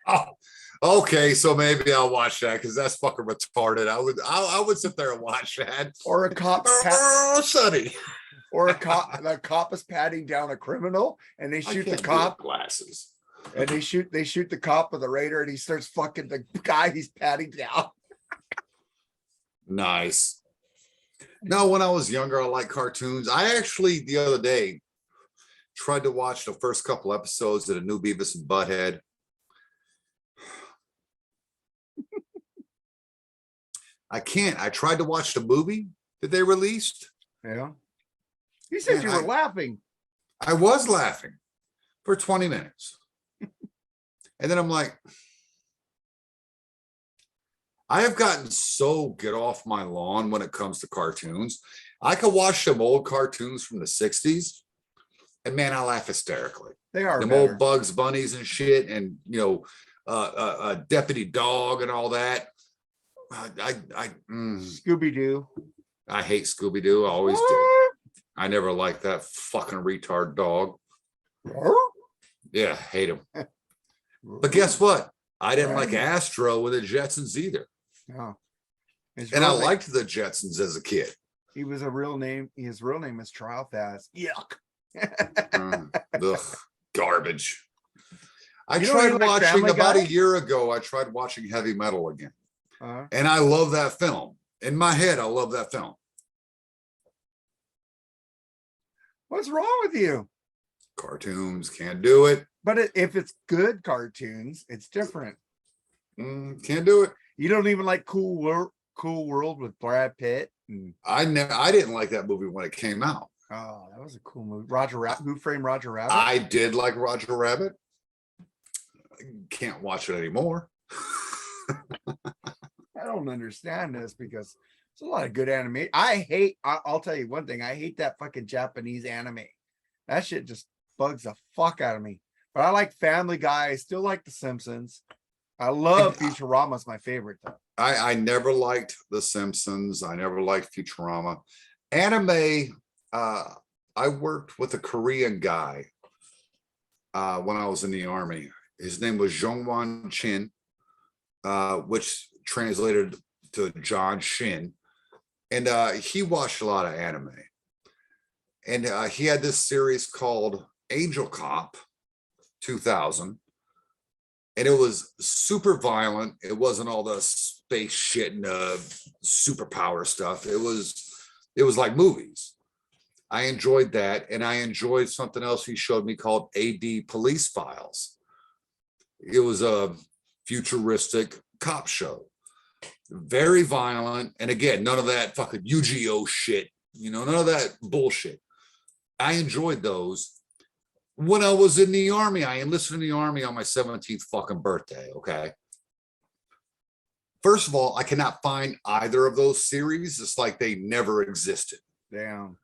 oh, okay. So maybe I'll watch that because that's fucking retarded. I would sit there and watch that. Or a cop. Sonny. Or the cop is patting down a criminal, and they shoot the cop. Glasses. And they shoot the cop with a radar, and he starts fucking the guy he's patting down. Nice. No, when I was younger, I liked cartoons. I actually the other day tried to watch the first couple episodes of the new Beavis and Butthead. I can't. I tried to watch the movie that they released. Yeah. You said you were laughing. I was laughing for 20 minutes. And then I'm like, I have gotten so get off my lawn when it comes to cartoons. I could watch some old cartoons from the 60s, and man, I laugh hysterically. They are them old Bugs Bunnies and shit, and you know, Deputy Dog and all that. Scooby-Doo. I hate Scooby-Doo. I always do. I never liked that fucking retard dog. Yeah, hate him. But guess what? I didn't like Astro with the Jetsons either. No. And I liked the Jetsons as a kid. He was a real name. His real name is Trialfast. Yuck. Ugh, garbage. I You know tried you like watching Family about Guy? a year ago. I tried watching Heavy Metal again. Uh-huh. And I love that film. In my head, I love that film. What's wrong with you? Cartoons can't do it. But if it's good cartoons, it's different. Can't do it. You don't even like Cool World with Brad Pitt. I didn't like that movie when it came out. Oh, that was a cool movie. Roger Rabbit. Who Framed Roger Rabbit? I did like Roger Rabbit. Can't watch it anymore. I don't understand this because there's a lot of good anime. I'll tell you one thing. I hate that fucking Japanese anime. That shit just bugs the fuck out of me. But I like Family Guy. I still like The Simpsons. I love Futurama's my favorite though. I never liked The Simpsons. I never liked Futurama. Anime, I worked with a Korean guy when I was in the Army. His name was Jongwon Chin, which translated to John Shin. And he watched a lot of anime. And he had this series called Angel Cop 2000. And it was super violent. It wasn't all the space shit and superpower stuff. It was like movies. I enjoyed that. And I enjoyed something else he showed me called AD Police Files. It was a futuristic cop show. Very violent. And again, none of that fucking Yu-Gi-Oh shit. None of that bullshit. I enjoyed those. When I was in the Army, I enlisted in the Army on my 17th fucking birthday, okay? First of all, I cannot find either of those series. It's like they never existed. Damn.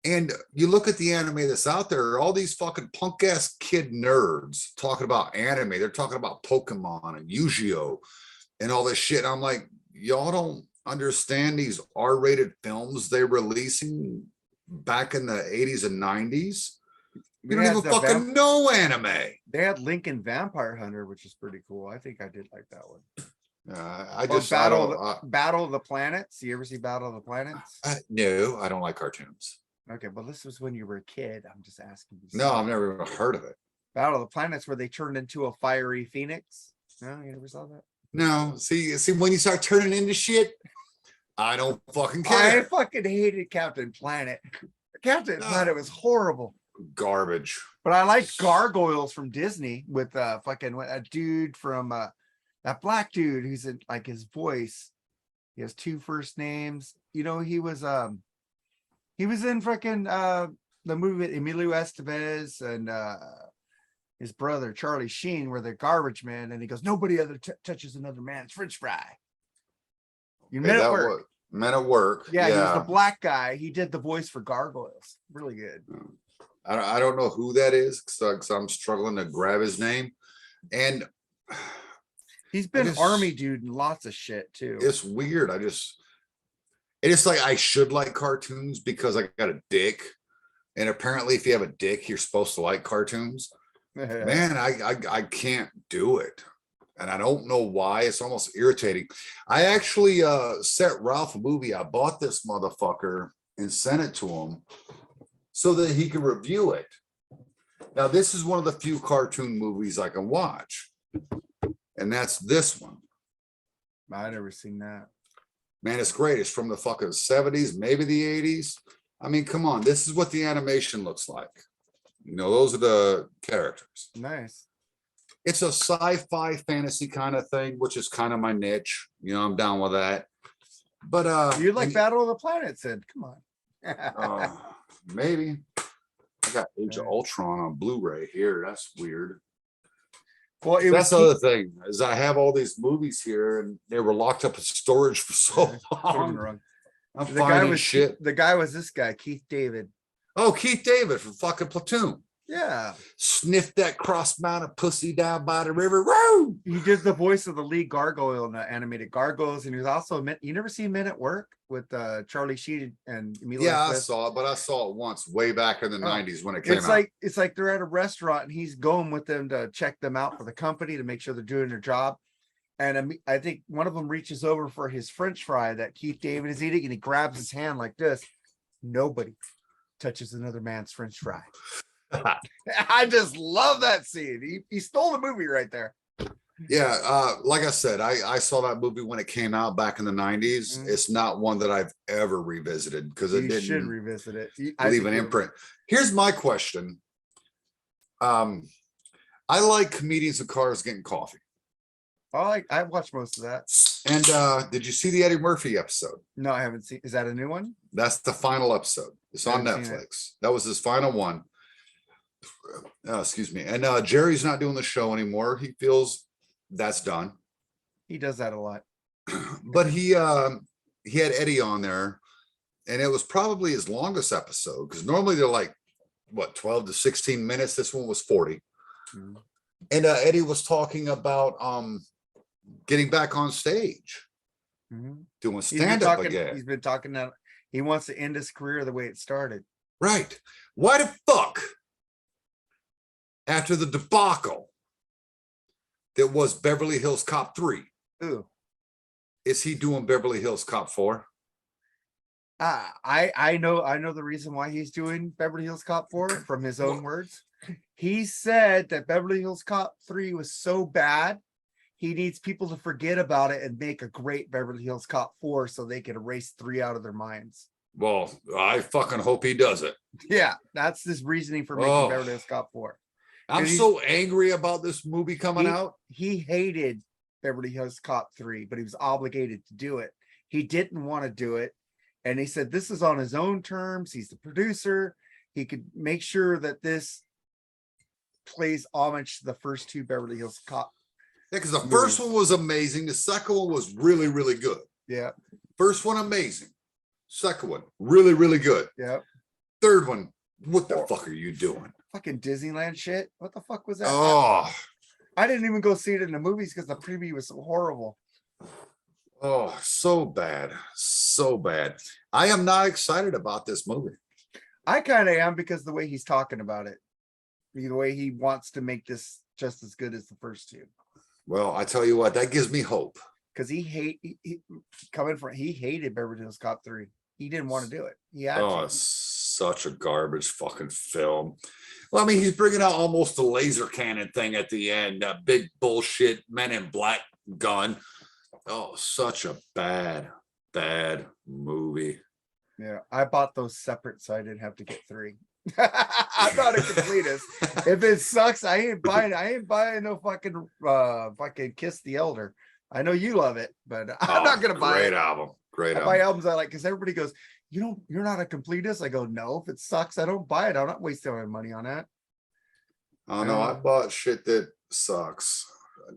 And you look at the anime that's out there, all these fucking punk-ass kid nerds talking about anime. They're talking about Pokemon and Yu-Gi-Oh! And all this shit. And I'm like, y'all don't understand these R-rated films they're releasing back in the 80s and 90s? You don't even fucking know anime. They had Lincoln Vampire Hunter, which is pretty cool. I think I did like that one. Battle of the Planets. You ever see Battle of the Planets? No, I don't like cartoons. Okay, well, this was when you were a kid. I'm just asking you. No, I've never even heard of it. Battle of the Planets, where they turned into a fiery phoenix. No, you never saw that? No, see, when you start turning into shit, I don't fucking care. I fucking hated Captain Planet. Captain Planet was horrible. Garbage. But I liked Gargoyles from Disney with fucking a dude from that black dude who's in like his voice. He has two first names. He was in fucking the movie with Emilio Estevez and his brother Charlie Sheen, where they're garbage man, and he goes, nobody other touches another man's French fry. Men at Work. Men at Work. Yeah, he was the black guy. He did the voice for Gargoyles. Really good. I don't know who that is because I'm struggling to grab his name. And he's been Army dude in lots of shit too. It's weird. It's like I should like cartoons because I got a dick. And apparently if you have a dick, you're supposed to like cartoons. Man, I can't do it. And I don't know why. It's almost irritating. I actually sent Ralph a movie. I bought this motherfucker and sent it to him so that he could review it. Now, this is one of the few cartoon movies I can watch. And that's this one. I've never seen that. Man, it's great. It's from the fucking 70s, maybe the 80s. I mean, come on. This is what the animation looks like. Those are the characters. Nice. It's a sci-fi fantasy kind of thing, which is kind of my niche. I'm down with that. But you like Battle of the Planets, then? Come on. Maybe. I got Age of Ultron on Blu-ray here. That's weird. Well, that's the other thing is I have all these movies here, and they were locked up in storage for so long. The guy was this guy, Keith David. Oh, Keith David from fucking Platoon. Yeah. Sniff that cross-mounted pussy down by the river. Woo! He did the voice of the lead gargoyle in the animated Gargoyles, and he was also you never seen Men at Work with Charlie Sheen and Emilio Yeah, I Estevez? saw it, but I saw it once way back in the Oh, 90s when it came it's out. like they're at a restaurant and he's going with them to check them out for the company to make sure they're doing their job. And I think one of them reaches over for his French fry that Keith David is eating, and he grabs his hand like this. Nobody touches another man's French fry. I just love that scene. He stole the movie right there. Yeah, like I said, I saw that movie when it came out back in the 90s. It's not one that I've ever revisited because it You should didn't revisit it. leave an imprint. Here's my question. I like comedians in cars getting coffee. I watched most of that. And did you see the Eddie Murphy episode? No, I haven't seen. Is that a new one? That's the final episode. It's on Netflix. That was his final one. Excuse me. And Jerry's not doing the show anymore. He feels that's done. He does that a lot. But he had Eddie on there, and it was probably his longest episode because normally they're like what 12 to 16 minutes. This one was 40. Mm-hmm. And Eddie was talking about getting back on stage, doing stand-up again. He's been talking that he wants to end his career the way it started. Right. Why the fuck, after the debacle that was Beverly Hills Cop 3, is he doing Beverly Hills Cop 4? I know the reason why he's doing Beverly Hills Cop 4 from his own words. He said that Beverly Hills Cop 3 was so bad, he needs people to forget about it and make a great Beverly Hills Cop 4 so they can erase 3 out of their minds. Well, I fucking hope he does it. Yeah, that's his reasoning for making Beverly Hills Cop 4. I'm so angry about this movie coming out. He hated Beverly Hills Cop 3, but he was obligated to do it. He didn't want to do it. And he said this is on his own terms. He's the producer. He could make sure that this plays homage to the first 2 Beverly Hills Cop. Yeah, because the first one was amazing. The second one was really, really good. Yeah. First one, amazing. Second one, really, really good. Yeah. Third one, what the fuck are you doing? Fucking Disneyland shit. What the fuck was that? Oh, I didn't even go see it in the movies because the preview was so horrible. Oh, so bad. So bad. I am not excited about this movie. I kind of am because the way he's talking about it, the way he wants to make this just as good as the first 2. Well, I tell you what, that gives me hope. Because he hated Beverly Hills Cop 3. He didn't want to do it. It's such a garbage fucking film. Well, I mean, he's bringing out almost the laser cannon thing at the end, a big bullshit Men in Black gun. Oh, such a bad movie. Yeah, I bought those separate so I didn't have to get 3. I'm not a completist. If it sucks, I ain't buying no fucking Kiss the Elder. I know you love it, but I'm not gonna buy it. Great album. Buy albums I like because everybody goes, you're not a completist. I go, no, if it sucks, I don't buy it. I'm not wasting my money on that. Oh no, I bought shit that sucks.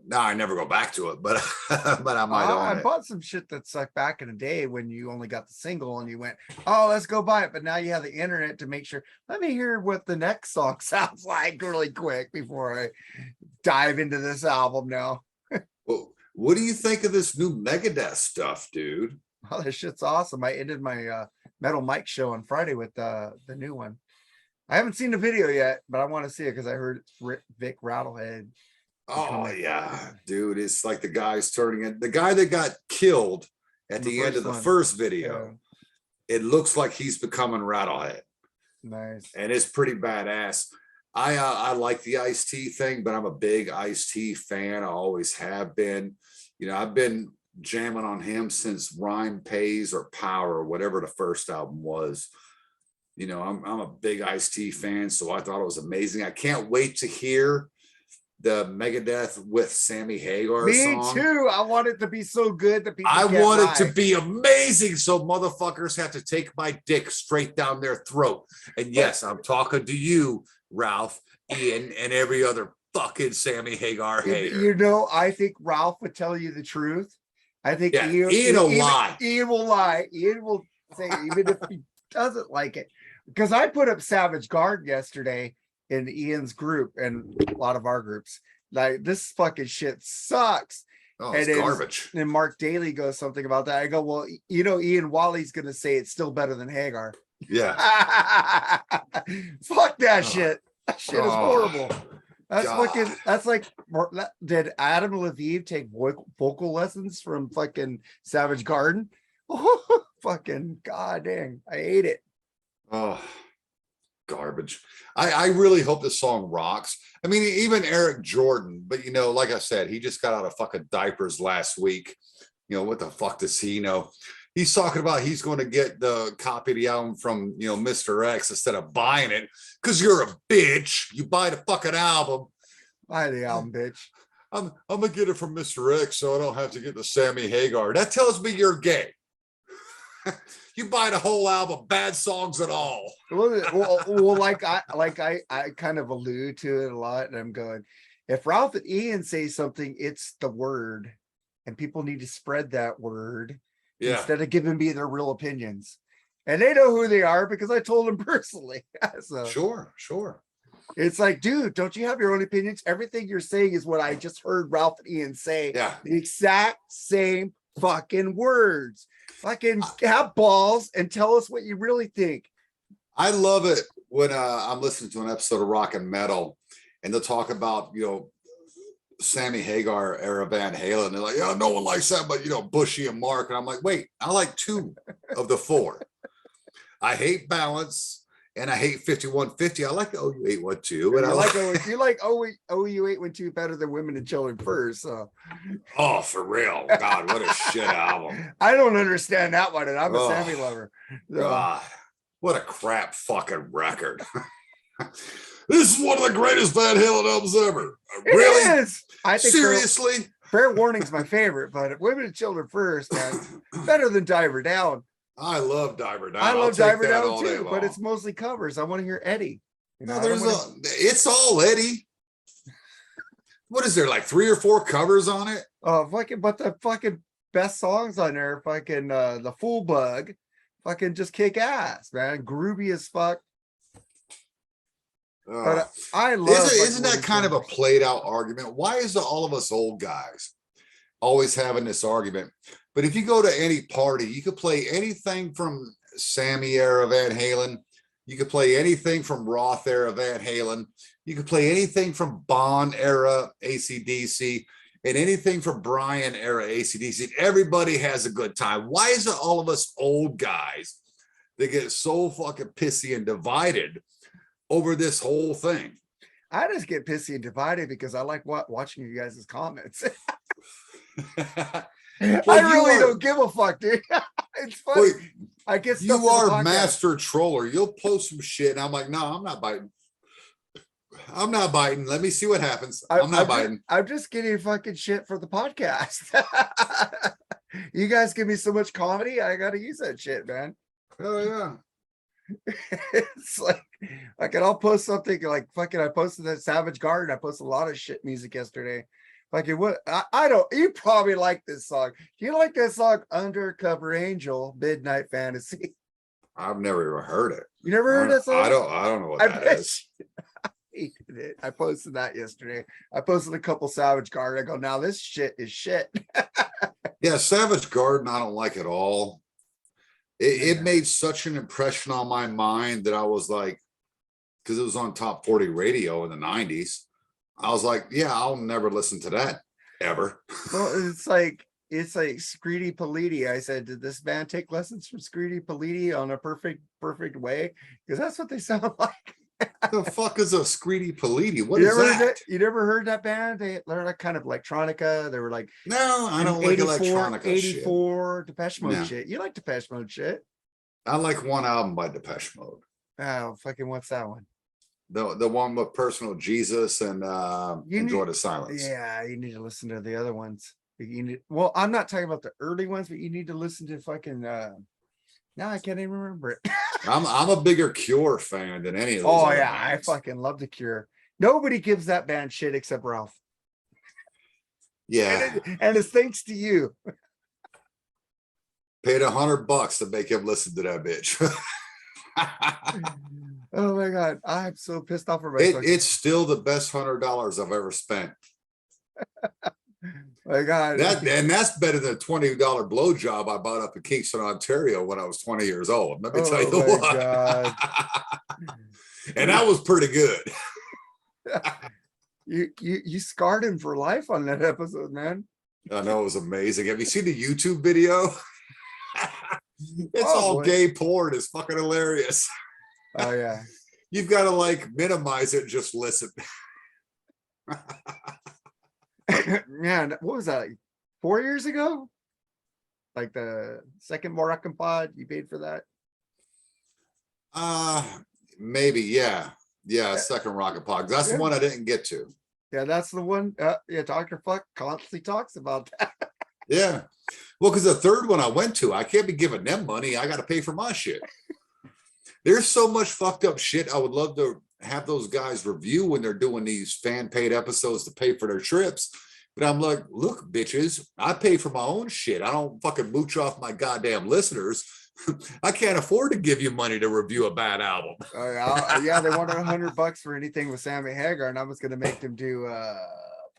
Now I never go back to it, but I might own it. I bought some shit that sucked back in the day when you only got the single and you went, oh, let's go buy it. But now you have the internet to make sure. Let me hear what the next song sounds like really quick before I dive into this album now. Well, what do you think of this new Megadeth stuff, dude? Oh, this shit's awesome. I ended my Metal Mike show on Friday with the new one. I haven't seen the video yet, but I want to see it because I heard Vic Rattlehead. Oh yeah, dude. It's like the guy's turning it. The guy that got killed at the end of the first video, it looks like he's becoming Rattlehead. Nice. And it's pretty badass. I like the Ice-T thing, but I'm a big Ice-T fan. I always have been. You know, I've been jamming on him since Rhyme Pays or Power or whatever the first album was. You know, I'm a big Ice-T fan, so I thought it was amazing. I can't wait to hear the Megadeth with Sammy Hagar song. Me too. I want it to be so good that people I want it to be amazing, so motherfuckers have to take my dick straight down their throat. And yes, I'm talking to you, Ralph, Ian, and every other fucking Sammy Hagar hater. You know, I think Ralph would tell you the truth. I think Ian will lie. Ian will lie. Ian will say, even if he doesn't like it. Because I put up Savage Garden yesterday, in Ian's group and a lot of our groups, like, this fucking shit sucks. Oh, it's garbage. And Mark Daly goes something about that. I go, well, you know, Ian Wally's gonna say it's still better than Hagar. Yeah. Fuck that shit. That shit is horrible. That's God. fucking, that's like, did Adam Levine take vocal lessons from fucking Savage Garden? Fucking god dang, I hate it. Oh, garbage. I really hope this song rocks. I mean, even Eric Jordan, but you know, like I said, he just got out of fucking diapers last week. You know, what the fuck does he know? He's talking about he's going to get the copy of the album from, you know, Mr. X instead of buying it because you're a bitch. You buy the fucking album. Buy the album, bitch. I'm gonna get it from Mr. X so I don't have to get the Sammy Hagar. That tells me you're gay. You buy the whole album, bad songs at all. Well, like I kind of allude to it a lot, and I'm going, if Ralph and Ian say something, it's the word, and people need to spread that word instead of giving me their real opinions. And they know who they are because I told them personally. So Sure. it's like, dude, don't you have your own opinions? Everything you're saying is what I just heard Ralph and Ian say. Yeah. The exact same fucking words. Fucking have balls and tell us what you really think. I love it when I'm listening to an episode of Rock and Metal and they'll talk about, you know, Sammy Hagar era Van Halen. They're like, yeah, no one likes that, but you know, Bushy and Marc. And I'm like, wait, I like 2 of the 4. I hate Balance and I hate 5150. I like the OU 812. And you like OU 812 better than Women and Children First. So. Oh, for real. God, what a shit album. I don't understand that one, and I'm a Sammy lover. So. God, what a crap fucking record. This is one of the greatest Van Halen albums ever. Really? It is. I think seriously? Fair Warning's my favorite, but Women and Children First, man, better than Diver Down. I love Diver Down. I love Diver Down too, but it's mostly covers. I want to hear Eddie. You know, it's all Eddie. What is there, like 3 or 4 covers on it? Fucking, but the fucking best songs on there, fucking the Fool Bug, fucking just kick ass, man. Groovy as fuck. But I love. Isn't that kind of a played out argument? Why is it all of us old guys always having this argument? But if you go to any party, you could play anything from Sammy era Van Halen. You could play anything from Roth era Van Halen. You could play anything from Bon era AC/DC and anything from Brian era AC/DC. Everybody has a good time. Why is it all of us old guys that get so fucking pissy and divided over this whole thing? I just get pissy and divided because I like watching you guys' comments. Well, I really don't give a fuck, dude. It's funny. Wait, I guess you are master troller. You'll post some shit, and I'm like, no, I'm not biting. I'm not biting. Let me see what happens. I'm not biting. I'm just getting fucking shit for the podcast. You guys give me so much comedy. I got to use that shit, man. Oh yeah. It's like I'll post something like fucking. I posted that Savage Garden. I posted a lot of shit music yesterday. Fucking what? I don't. You probably like this song. Do you like that song, Undercover Angel, Midnight Fantasy? I've never even heard it. You never heard that song? I don't know what that is. I hated it. I posted that yesterday. I posted a couple Savage Garden. I go, now this shit is shit. Yeah, Savage Garden, I don't like at all. It made such an impression on my mind that I was like, because it was on top 40 radio in the 90s. I was like, yeah, I'll never listen to that ever. Well, it's like Screedy Politi. I said, did this band take lessons from Screedy Politi on a perfect way? Because that's what they sound like. The fuck is a Screedy Politi? What is that? You never heard that band? They're like kind of electronica. They were like, no, I don't like electronica 84 shit. Depeche Mode shit. You like Depeche Mode shit? I like one album by Depeche Mode. Oh, fucking what's that one? The one with Personal Jesus and Enjoy the Silence. Yeah, you need to listen to the other ones. Well, I'm not talking about the early ones, but you need to listen to fucking now I can't even remember it. I'm a bigger Cure fan than any of those. Oh yeah, bands. I fucking love the Cure. Nobody gives that band shit except Ralph. Yeah. And it's thanks to you. Paid $100 to make him listen to that bitch. Oh my God. I'm so pissed off for my It's still the best $100 I've ever spent. my God. That's better than a $20 blowjob I bought up in Kingston, Ontario when I was 20 years old. Let me tell you Oh my what. God. And that was pretty good. You scarred him for life on that episode, man. I know, it was amazing. Have you seen the YouTube video? It's Oh all boy. gay porn. It's fucking hilarious. Oh yeah. You've got to like minimize it and just listen. Man, what was that? Like 4 years ago? Like the second Moroccan pod, you paid for that? Maybe, yeah. Yeah, Yeah, second rocket pod. That's the yeah, one I didn't get to. yeah, that's the one. Yeah, Dr. Fuck constantly talks about that. Yeah. Well, because the third one I went to, I can't be giving them money. I got to pay for my shit. There's so much fucked up shit I would love to have those guys review when they're doing these fan paid episodes to pay for their trips. But I'm like, look, bitches, I pay for my own shit. I don't fucking mooch off my goddamn listeners. I can't afford to give you money to review a bad album. Yeah, they wanted $100 for anything with Sammy Hagar, and I was gonna make them do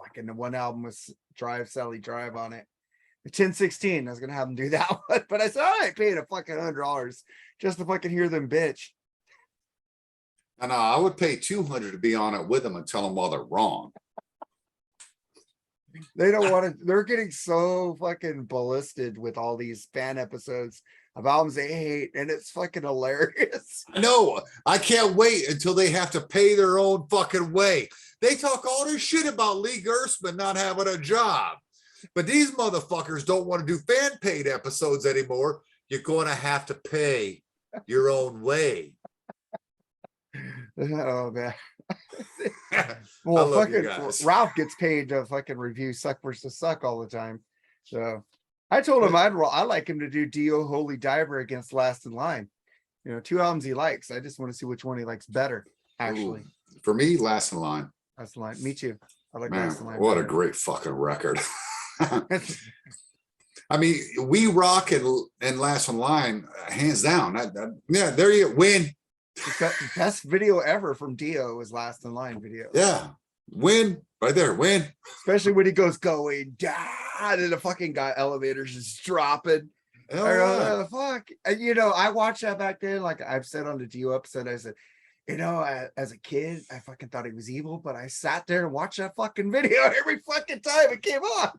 fucking the one album with Drive Sally Drive on it. The 1016. I was gonna have them do that one, but I said I ain't paying a fucking $100 just to fucking hear them bitch. And I would pay 200 to be on it with them and tell them while they're wrong. They don't want to. They're getting so fucking ballisted with all these fan episodes of albums they hate, and it's fucking hilarious. No, I can't wait until they have to pay their own fucking way. They talk all this shit about Lee Gersman not having a job, but these motherfuckers don't want to do fan paid episodes anymore. You're going to have to pay your own way. Oh man. I Well, love you fucking guys. Ralph gets paid to fucking review Suck versus Suck all the time. So I told him I like him to do Dio Holy Diver against Last in Line. You know, two albums he likes. I just want to see which one he likes better. Actually, Ooh, for me, Last in Line. Last in Line. Me too. I like Man, Last in Line. what better. a great fucking record. I mean, We Rock and Last in Line, hands down. Yeah, there you win. The best video ever from Dio was Last in Line video. Yeah, win right there, win. Especially when he goes going down and the fucking guy elevators just dropping. Hell I go, yeah. "Oh, fuck." And you know, I watched that back then. Like I've said on the Dio episode, I said, you know, as a kid, I fucking thought he was evil, but I sat there and watched that fucking video every fucking time it came on.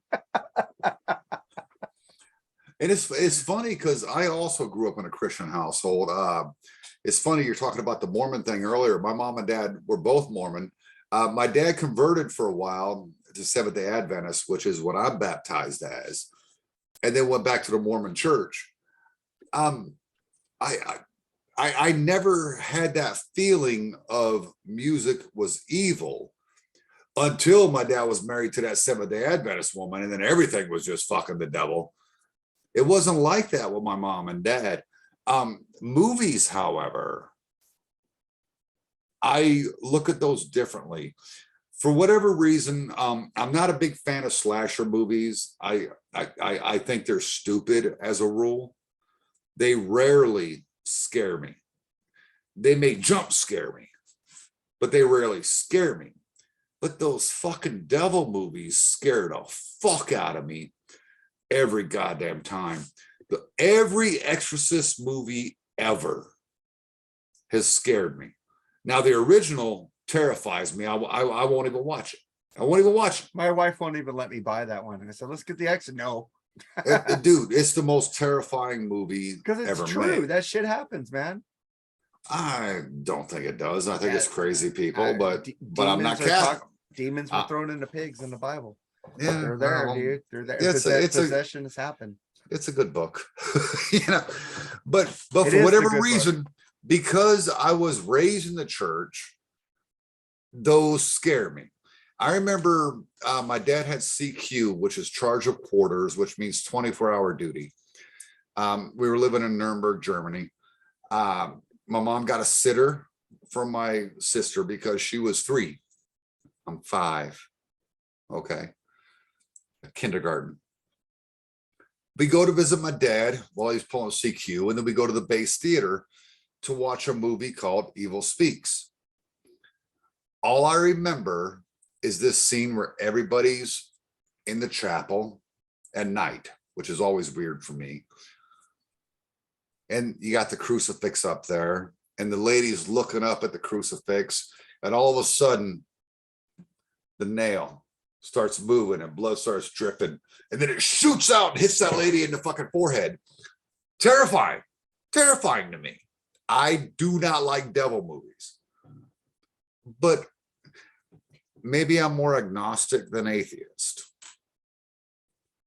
And it's funny because I also grew up in a Christian household. It's funny you're talking about the Mormon thing earlier. My mom and dad were both Mormon. My dad converted for a while to Seventh-day Adventist, which is what I'm baptized as, and then went back to the Mormon church. I never had that feeling of music was evil until my dad was married to that Seventh-day Adventist woman, and then everything was just fucking the devil. It wasn't like that with my mom and dad. Movies, however, I look at those differently. For whatever reason, I'm not a big fan of slasher movies. I think they're stupid as a rule. They rarely scare me. They may jump scare me, but they rarely scare me. But those fucking devil movies scared the fuck out of me every goddamn time. Every Exorcist movie ever has scared me. Now the original terrifies me. I won't even watch it. I won't even watch it. My wife won't even let me buy that one. I said, let's get the exit. No. Dude, it's the most terrifying movie Because it's ever true. made. That shit happens, man. I don't think it does. I think Yeah. it's crazy people, but I'm not Demons are Catholic. demons were thrown into pigs in the Bible. Yeah, They're there, well, dude. They're there. it's Possession has happened. it's a good book. You know, but It for is a whatever good book. reason, because I was raised in the church, those scare me. I remember my dad had CQ, which is charge of quarters, which means 24-hour duty. We were living in Nuremberg, Germany. My mom got a sitter from my sister because she was 3. I'm 5. Okay. Kindergarten. We go to visit my dad while he's pulling CQ, and then we go to the base theater. to watch a movie called Evil Speaks. All I remember is this scene where everybody's in the chapel at night, which is always weird for me. And you got the crucifix up there, and the lady's looking up at the crucifix, and all of a sudden, the nail starts moving and blood starts dripping, and then it shoots out and hits that lady in the fucking forehead. Terrifying, terrifying to me. I do not like devil movies, but maybe I'm more agnostic than atheist.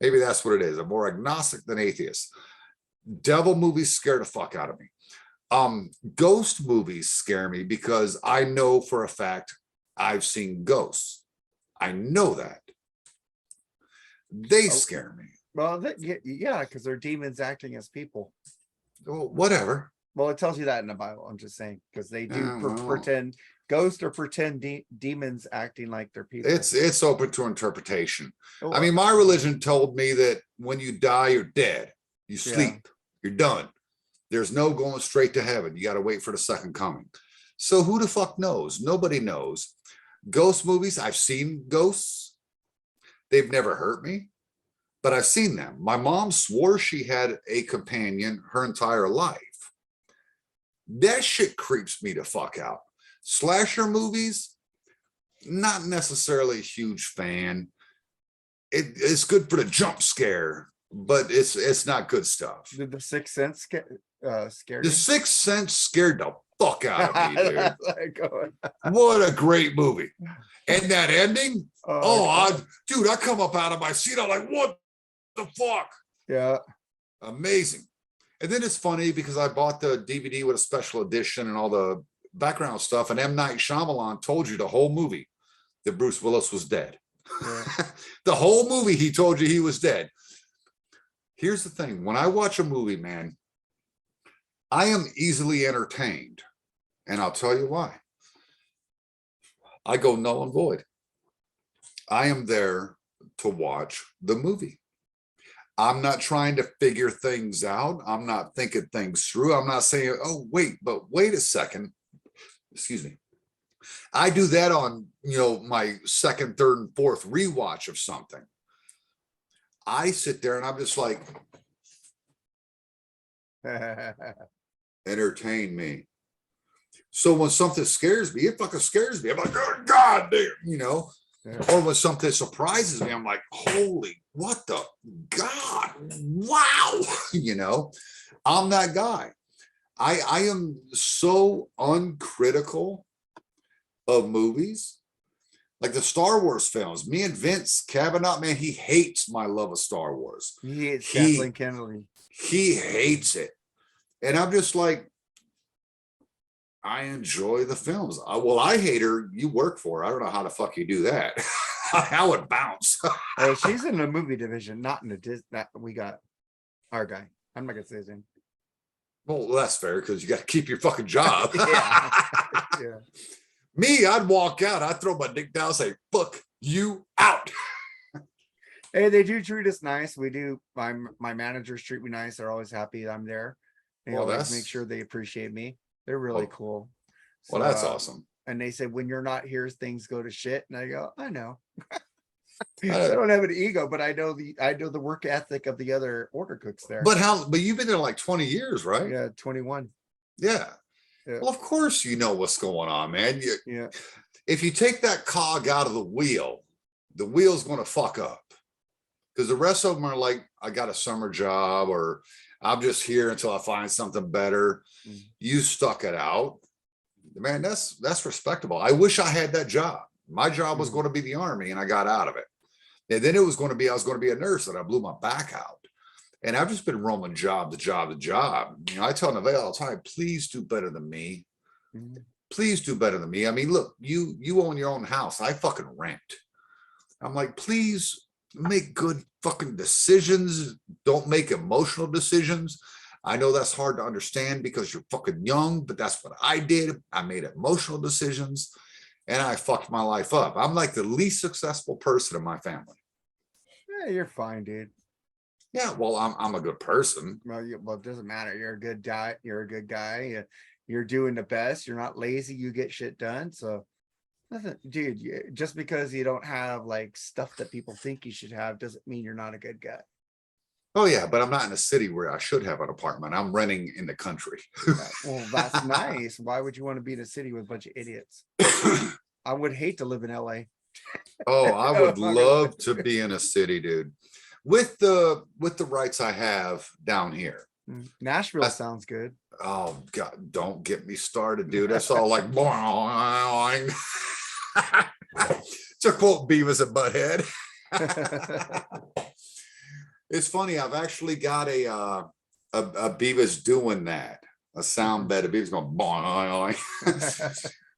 Maybe that's what it is. I'm more agnostic than atheist. Devil movies scare the fuck out of me. Ghost movies scare me because I know for a fact I've seen ghosts. I know that. They scare me. Well, yeah, because they're demons acting as people. Well, whatever. Well, it tells you that in the Bible. I'm just saying, because they do well. pretend ghosts or pretend demons acting like they're people. It's open to interpretation. I mean, my religion told me that when you die, you're dead. You sleep. You're done. There's no going straight to heaven. You got to wait for the second coming. So who the fuck knows? Nobody knows. Ghost movies, I've seen ghosts. They've never hurt me, but I've seen them. My mom swore she had a companion her entire life. That shit creeps me the fuck out. Slasher movies, not necessarily a huge fan. It's good for the jump scare, but it's not good stuff. Did The Sixth Sense scare you? The Sixth Sense scared the fuck out of me, dude. Like, What a great movie. And that ending, dude, I come up out of my seat. I'm like, what the fuck? Yeah. Amazing. And then it's funny because I bought the DVD with a special edition and all the background stuff, and M. Night Shyamalan told you the whole movie that Bruce Willis was dead. Yeah. The whole movie, he told you he was dead. Here's the thing. When I watch a movie, man, I am easily entertained. And I'll tell you why. I go null and void. I am there to watch the movie. I'm not trying to figure things out. I'm not thinking things through. I'm not saying, oh, wait a second. Excuse me. I do that on, my second, third, and fourth rewatch of something. I sit there and I'm just like, entertain me. So when something scares me, it fucking scares me. I'm like, oh, God damn, Or when something surprises me, I'm like, holy, what the God, wow. I'm that guy. I am so uncritical of movies. Like the Star Wars films. Me and Vince Cavanaugh, man, he hates my love of Star Wars. He hates Kathleen Kennedy. He hates it. And I'm just like, I enjoy the films. I hate her. You work for her. I don't know how the fuck you do that. How it bounce. She's in the movie division, not in the Disney. We got our guy. I'm not gonna say his name. Well, that's fair because you got to keep your fucking job. Yeah. Me, I'd walk out. I'd throw my dick down and say, fuck you out. Hey, they do treat us nice. We do. My managers treat me nice. They're always happy that I'm there. They always make sure they appreciate me. They're really cool. So, well, that's awesome. And they said, when you're not here, things go to shit. And I go, I know. I don't have an ego, but I know the work ethic of the other order cooks there. But you've been there like 20 years, right? Yeah, 21. Yeah. Well, of course you know what's going on, man. If you take that cog out of the wheel's going to fuck up. Because the rest of them are like, I got a summer job, or I'm just here until I find something better. Mm-hmm. You stuck it out. Man, that's respectable. I wish I had that job. My job was going to be the Army, and I got out of it. And then I was going to be a nurse, and I blew my back out. And I've just been roaming job to job to job. I tell Nevaeh all the time, please do better than me. Mm-hmm. Please do better than me. I mean, look, you own your own house. I fucking rent. I'm like, please make good fucking decisions. Don't make emotional decisions. I know that's hard to understand because you're fucking young, but that's what I did. I made emotional decisions and I fucked my life up. I'm like the least successful person in my family. Yeah, you're fine, dude. Yeah, well, I'm a good person. Well, it doesn't matter. You're a good guy. You're a good guy. you're doing the best. You're not lazy. You get shit done. So nothing, dude, just because you don't have like stuff that people think you should have doesn't mean you're not a good guy. Oh yeah, but I'm not in a city where I should have an apartment. I'm renting in the country. Well, that's nice. Why would you want to be in a city with a bunch of idiots? I would hate to live in LA. Oh, I would love to be in a city, dude. With the rights I have down here. Nashville sounds good. Oh God, don't get me started, dude. That's all like boing. To quote Beavis and Butthead. It's funny, I've actually got a Beavis doing that. A sound bed of Beavis going boing.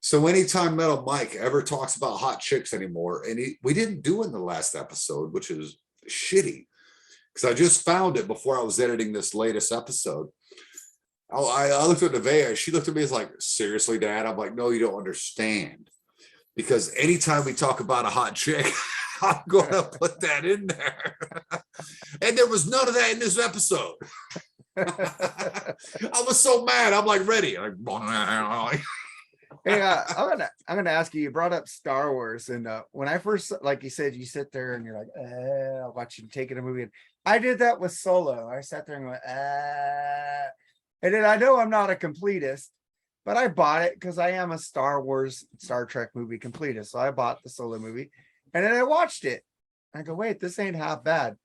So anytime Metal Mike ever talks about hot chicks anymore, and we didn't do it in the last episode, which is shitty, because I just found it before I was editing this latest episode. I looked at Nevaeh, she looked at me as like, seriously, Dad? I'm like, no, you don't understand. Because anytime we talk about a hot chick, I'm going to put that in there. And there was none of that in this episode. I was so mad. I'm like, ready. Hey, I'm gonna ask you. You brought up Star Wars, and when I first, like you said, you sit there and you're like, I'll watch you taking a movie. And I did that with Solo. I sat there and went, and then I know I'm not a completist, but I bought it because I am a Star Trek movie completist. So I bought the Solo movie, and then I watched it. I go, wait, this ain't half bad.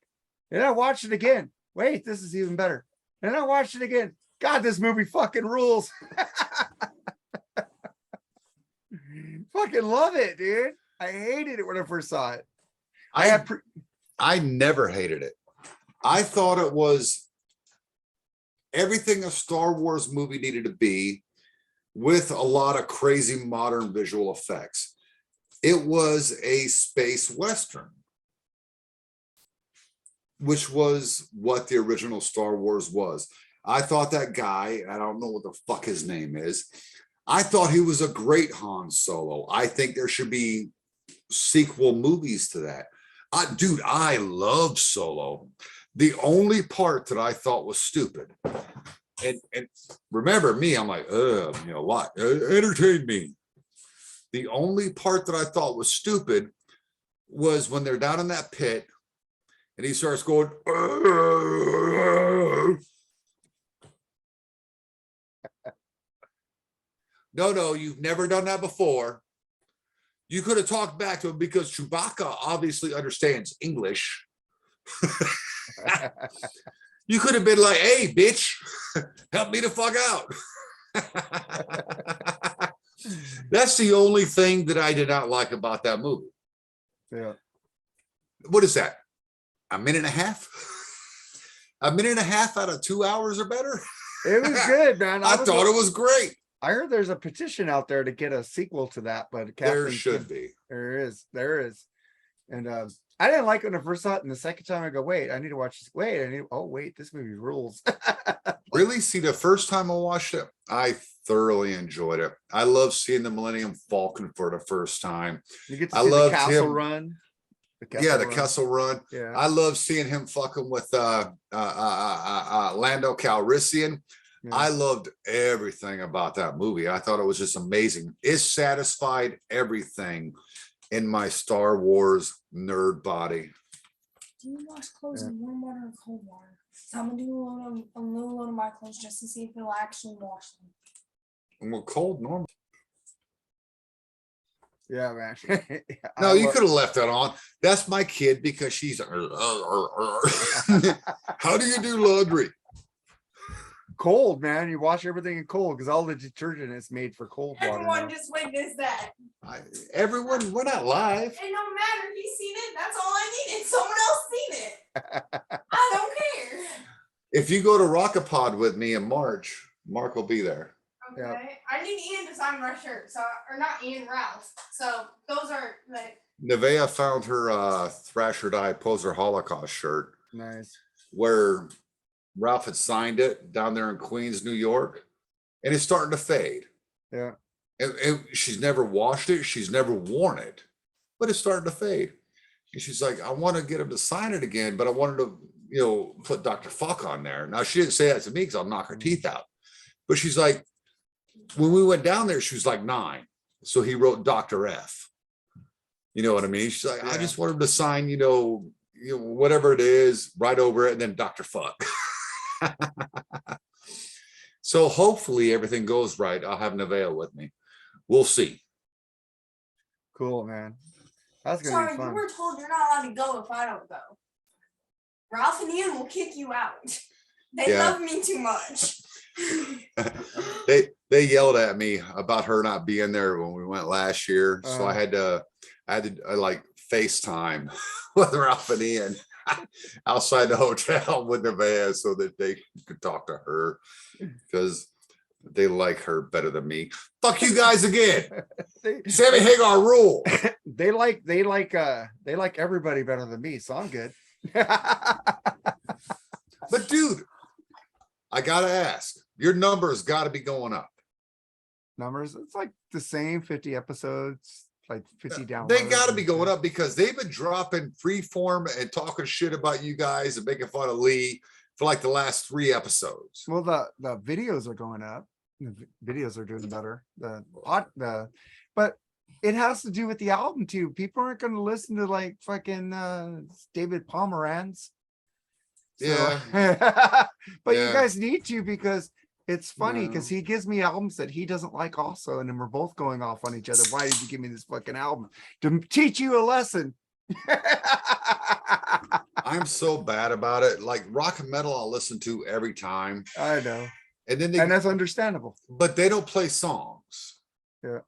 And I watched it again. Wait, this is even better. And I watched it again. God, this movie fucking rules. Fucking love it, dude. I hated it when I first saw it. I never hated it. I thought it was everything a Star Wars movie needed to be, with a lot of crazy modern visual effects. It was a space Western, which was what the original Star Wars was. I thought that guy, I don't know what the fuck his name is, I thought he was a great Han Solo. I think there should be sequel movies to that. Dude, I love Solo. The only part that I thought was stupid, and remember me, I'm like, what? Entertain me. The only part that I thought was stupid was when they're down in that pit and he starts going, no, you've never done that before. You could have talked back to him because Chewbacca obviously understands English. You could have been like, hey, bitch, help me the fuck out. That's the only thing that I did not like about that movie. Yeah. What is that? A minute and a half? A minute and a half out of 2 hours or better? It was good, man. I thought it was great. I heard there's a petition out there to get a sequel to that, but there should be. There is. And I didn't like it when I first saw it, and the second time I go, wait, I need to watch this. Wait, this movie rules. Really? See, the first time I watched it, I thoroughly enjoyed it. I love seeing the Millennium Falcon for the first time. You get to see the Castle Run. The Kessel Run. Yeah. I love seeing him fucking with Lando Calrissian. Yeah. I loved everything about that movie. I thought it was just amazing. It satisfied everything in my Star Wars nerd body. Do you wash clothes in warm water or cold water? So I'm gonna do a little load of my clothes just to see if it'll actually wash them. Well, cold normal. Yeah, man. No, you could have left that on. That's my kid because she's. How do you do laundry? Cold, man. You wash everything in cold because all the detergent is made for cold water. Everyone just witnessed that. Everyone, we're not live. It don't matter. He's seen it. That's all I needed. Someone else seen it. I don't care. If you go to Rockapod with me in March, Mark will be there. Okay. Yep. I need Ian to sign my shirt. So, or not Ian, Ralph. So those are like. Nevaeh found her Thrasher Die Poser Holocaust shirt. Nice. Where Ralph had signed it down there in Queens, New York, and it's starting to fade. Yeah. And she's never washed it. She's never worn it, but it's starting to fade. And she's like, I want to get him to sign it again, but I wanted to, put Dr. Fuck on there. Now, she didn't say that to me because I'll knock her teeth out. But she's like, when we went down there, she was like 9. So he wrote Dr. F. You know what I mean? She's like, I just want him to sign, whatever it is, right over it, and then Dr. Fuck. So hopefully everything goes right. I'll have Nevaeh with me. We'll see. Cool, man. That's gonna Sorry, be fun. you were told you're not allowed to go if I don't go. Ralph and Ian will kick you out. They love me too much. They yelled at me about her not being there when we went last year. So I had to like FaceTime with Ralph and Ian outside the hotel with Nevaeh so that they could talk to her because they like her better than me. Fuck you guys again. Sammy Hagar rule. They like everybody better than me, so I'm good. But dude, I gotta ask, your numbers got to be going up. Numbers, it's like the same 50 episodes, like 50 downloads. They got to be going up because they've been dropping freeform and talking shit about you guys and making fun of Lee for like the last 3 episodes. Well, the videos are going up. The videos are doing better. But it has to do with the album too. People aren't going to listen to like fucking David Pomeranz. So, but you guys need to, because it's funny because he gives me albums that he doesn't like also, and then we're both going off on each other. Why did you give me this fucking album? To teach you a lesson. I'm so bad about it. Like rock and metal I'll listen to every time. I know. And then that's understandable. But they don't play songs. Yeah.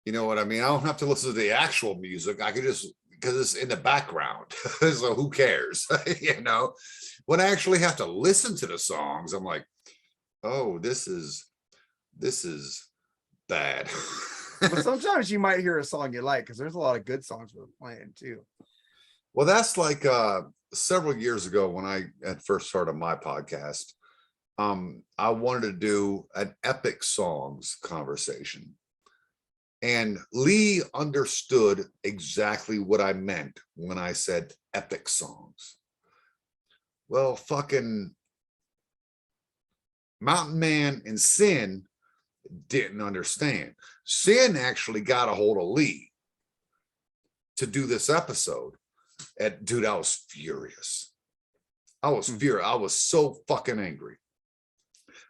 You know what I mean? I don't have to listen to the actual music. I could just, because it's in the background. So who cares? When I actually have to listen to the songs, I'm like, oh, this is bad. But sometimes you might hear a song you like, because there's a lot of good songs we're playing too. Well, that's like several years ago when I had first started my podcast. I wanted to do an epic songs conversation. And Lee understood exactly what I meant when I said epic songs. Well, fucking Mountain Man and Sin didn't understand. Sin actually got a hold of Lee to do this episode. And dude, I was furious. I was furious. I was so fucking angry.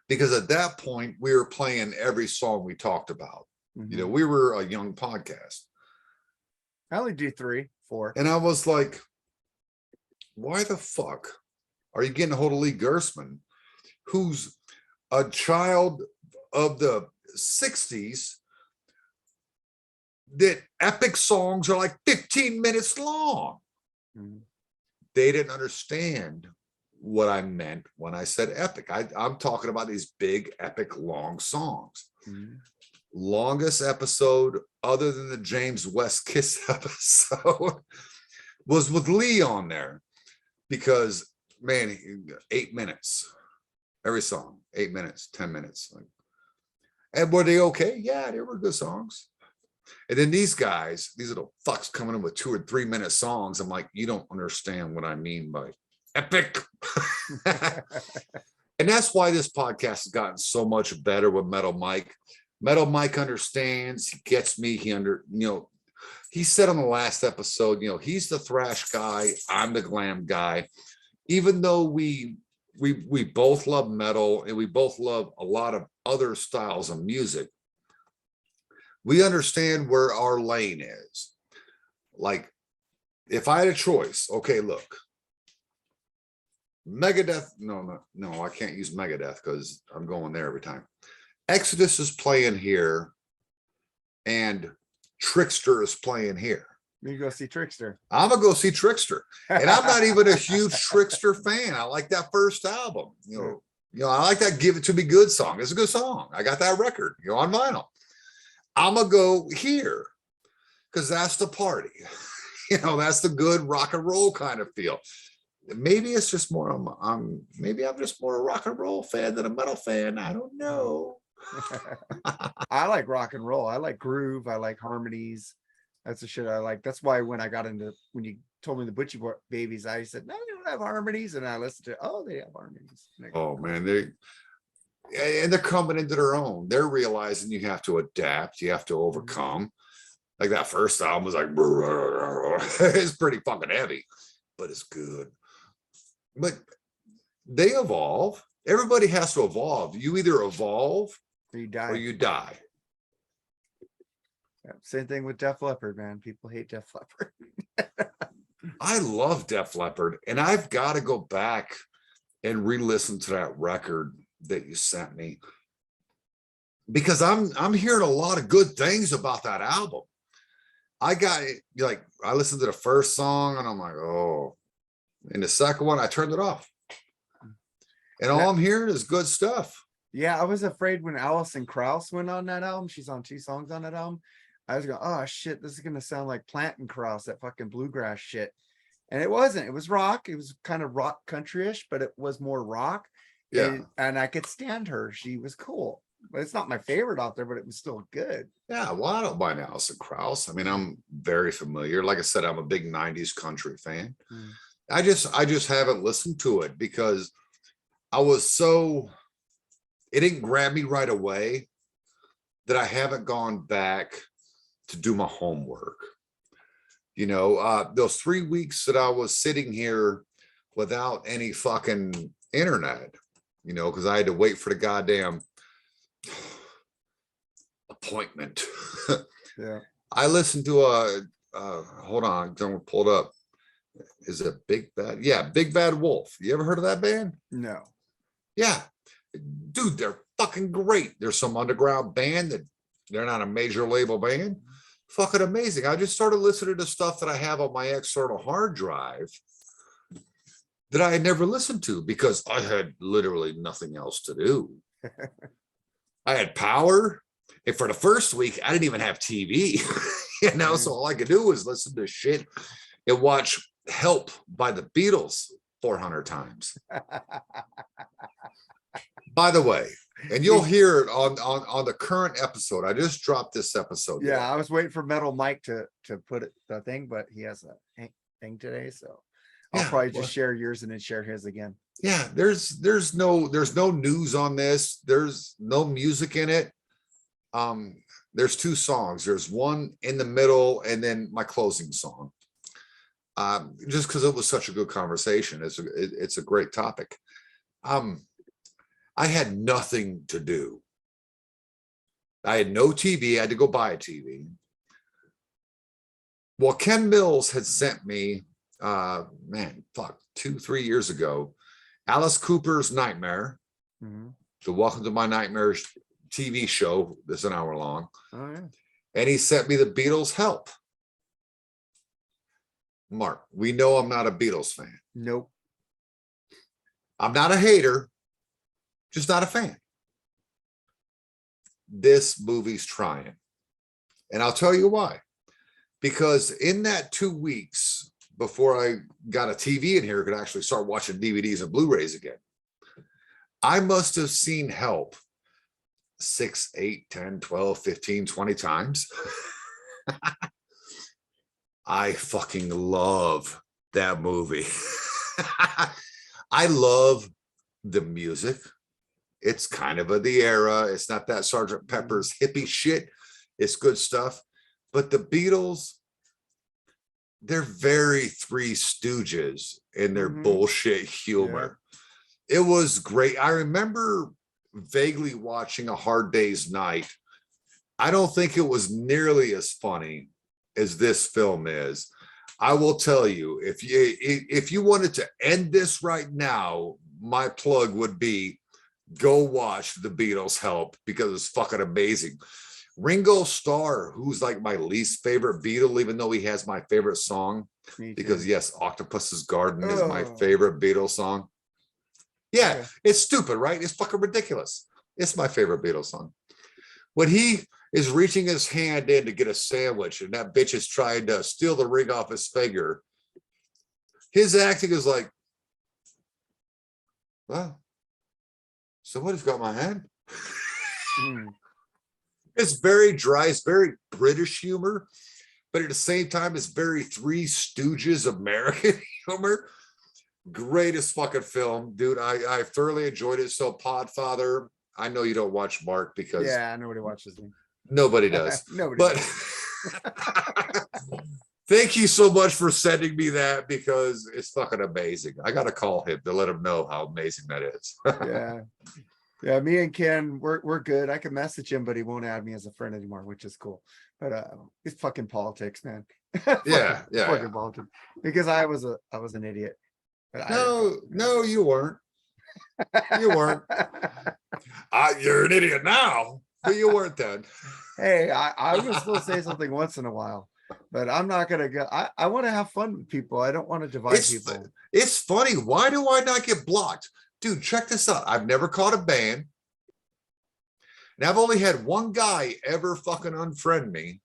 Because at that point, we were playing every song we talked about. Mm-hmm. We were a young podcast. I only do 3, 4. And I was like, why the fuck are you getting a hold of Lee Gersman, who's a child of the 60s, that epic songs are like 15 minutes long? Mm-hmm. They didn't understand what I meant when I said epic. I'm talking about these big, epic, long songs. Mm-hmm. Longest episode, other than the James West Kiss episode, was with Lee on there, because man, 8 minutes every song, 8 minutes, 10 minutes. And were they okay? Yeah, they were good songs. And then these guys, these little fucks coming in with 2 or 3 minute songs. I'm like, you don't understand what I mean by epic. And that's why this podcast has gotten so much better with Metal Mike. Metal Mike understands, he gets me, he said on the last episode, he's the thrash guy, I'm the glam guy. Even though we both love metal and we both love a lot of other styles of music, we understand where our lane is. Like, if I had a choice, okay, look, Megadeth, no, I can't use Megadeth because I'm going there every time. Exodus is playing here and Trickster is playing here. You go see Trickster. I'm gonna go see Trickster. And I'm not even a huge Trickster fan. I like that first album. I like that Give It To Me Good song. It's a good song. I got that record, on vinyl. I'm gonna go here because that's the party. That's the good rock and roll kind of feel. Maybe it's just more, maybe I'm just more a rock and roll fan than a metal fan. I don't know. I like rock and roll. I like groove. I like harmonies. That's the shit I like. That's why when you told me the Butchie Babies, I said, no, they don't have harmonies. And I listened to, they have harmonies. Oh man, and they're coming into their own. They're realizing you have to adapt, you have to overcome. Like that first album was like, it's pretty fucking heavy, but it's good. But they evolve. Everybody has to evolve. You either evolve You die. or you die. Yeah, same thing with Def Leppard, man. People hate Def Leppard. I love Def Leppard, and I've got to go back and re-listen to that record that you sent me, because I'm hearing a lot of good things about that album. I listened to the first song and I'm like, oh, and the second one, I turned it off. And all I'm hearing is good stuff. Yeah, I was afraid when Alison Krauss went on that album. She's on 2 songs on that album. I was going, oh shit, this is gonna sound like Plant and Krauss, that fucking bluegrass shit. And it wasn't. It was rock. It was kind of rock countryish, but it was more rock. Yeah. And I could stand her. She was cool. But it's not my favorite out there, but it was still good. Yeah, well, I don't mind Alison Krauss. I mean, I'm very familiar. Like I said, I'm a big 90s country fan. I just haven't listened to it because it didn't grab me right away, that I haven't gone back to do my homework. You know, those 3 weeks that I was sitting here without any fucking internet, you know, because I had to wait for the goddamn appointment. Yeah. I listened to hold on, I'm gonna pull it up. Is it Big Bad? Yeah, Big Bad Wolf. You ever heard of that band? No. Yeah, dude, they're fucking great. There's some underground band that they're not a major label band. Fucking amazing. I just started listening to stuff that I have on my external hard drive that I had never listened to because I had literally nothing else to do. I had power, and for the first week, I didn't even have TV. You know, so all I could do was listen to shit and watch Help by the Beatles 400 times. By the way, and you'll hear it on the current episode. I just dropped this episode. Yeah, I was waiting for Metal Mike to put it the thing, but he has a thing today, so I'll probably just share yours and then share his again. Yeah, there's no news on this. There's no music in it. There's 2 songs. There's one in the middle and then my closing song. Just because it was such a good conversation. It's a great topic. I had nothing to do. I had no TV. I had to go buy a TV. Well, Ken Mills had sent me, 2-3 years ago, Alice Cooper's Nightmare, the Welcome to My Nightmares TV show that's an hour long. Oh, yeah. And he sent me the Beatles' Help. Mark, we know I'm not a Beatles fan. Nope. I'm not a hater, just not a fan. This movie's trying. And I'll tell you why. Because in that 2 weeks before I got a TV in here, could actually start watching DVDs and Blu-rays again, I must have seen Help 6, 8, 10, 12, 15, 20 times. I fucking love that movie. I love the music. It's kind of the era. It's not that Sgt. Pepper's hippie shit. It's good stuff. But the Beatles, they're very Three Stooges in their bullshit humor. Yeah. It was great. I remember vaguely watching A Hard Day's Night. I don't think it was nearly as funny as this film is. I will tell you, if you wanted to end this right now, my plug would be go watch the Beatles' Help, because it's fucking amazing. Ringo Starr, who's like my least favorite Beatle, even though he has my favorite song, because yes, Octopus's Garden is my favorite Beatles song. Yeah, okay. It's stupid, right? It's fucking ridiculous. It's my favorite Beatles song. When he is reaching his hand in to get a sandwich and that bitch is trying to steal the ring off his finger, his acting is like, well, somebody's got my hand. It's very dry. It's very British humor, but at the same time, it's very Three Stooges American humor. Greatest fucking film, dude. I thoroughly enjoyed it. So Podfather, I know you don't watch Mark because Yeah, nobody watches me. nobody does. Nobody But does. thank you so much for sending me that because it's fucking amazing. I got to call him to let him know how amazing that is. Yeah. Yeah, me and Ken, we're good. I can message him, but he won't add me as a friend anymore, which is cool. But it's fucking politics, man. Yeah, yeah. Fucking politics. Because I was an idiot. But No, you weren't. You weren't. You're an idiot now, but you weren't then. Hey, I was supposed to say something once in a while, but I'm not gonna go. I want to have fun with people. I don't want to divide people. It's funny. Why do I not get blocked? Dude, check this out. I've never caught a ban. And I've only had one guy ever fucking unfriend me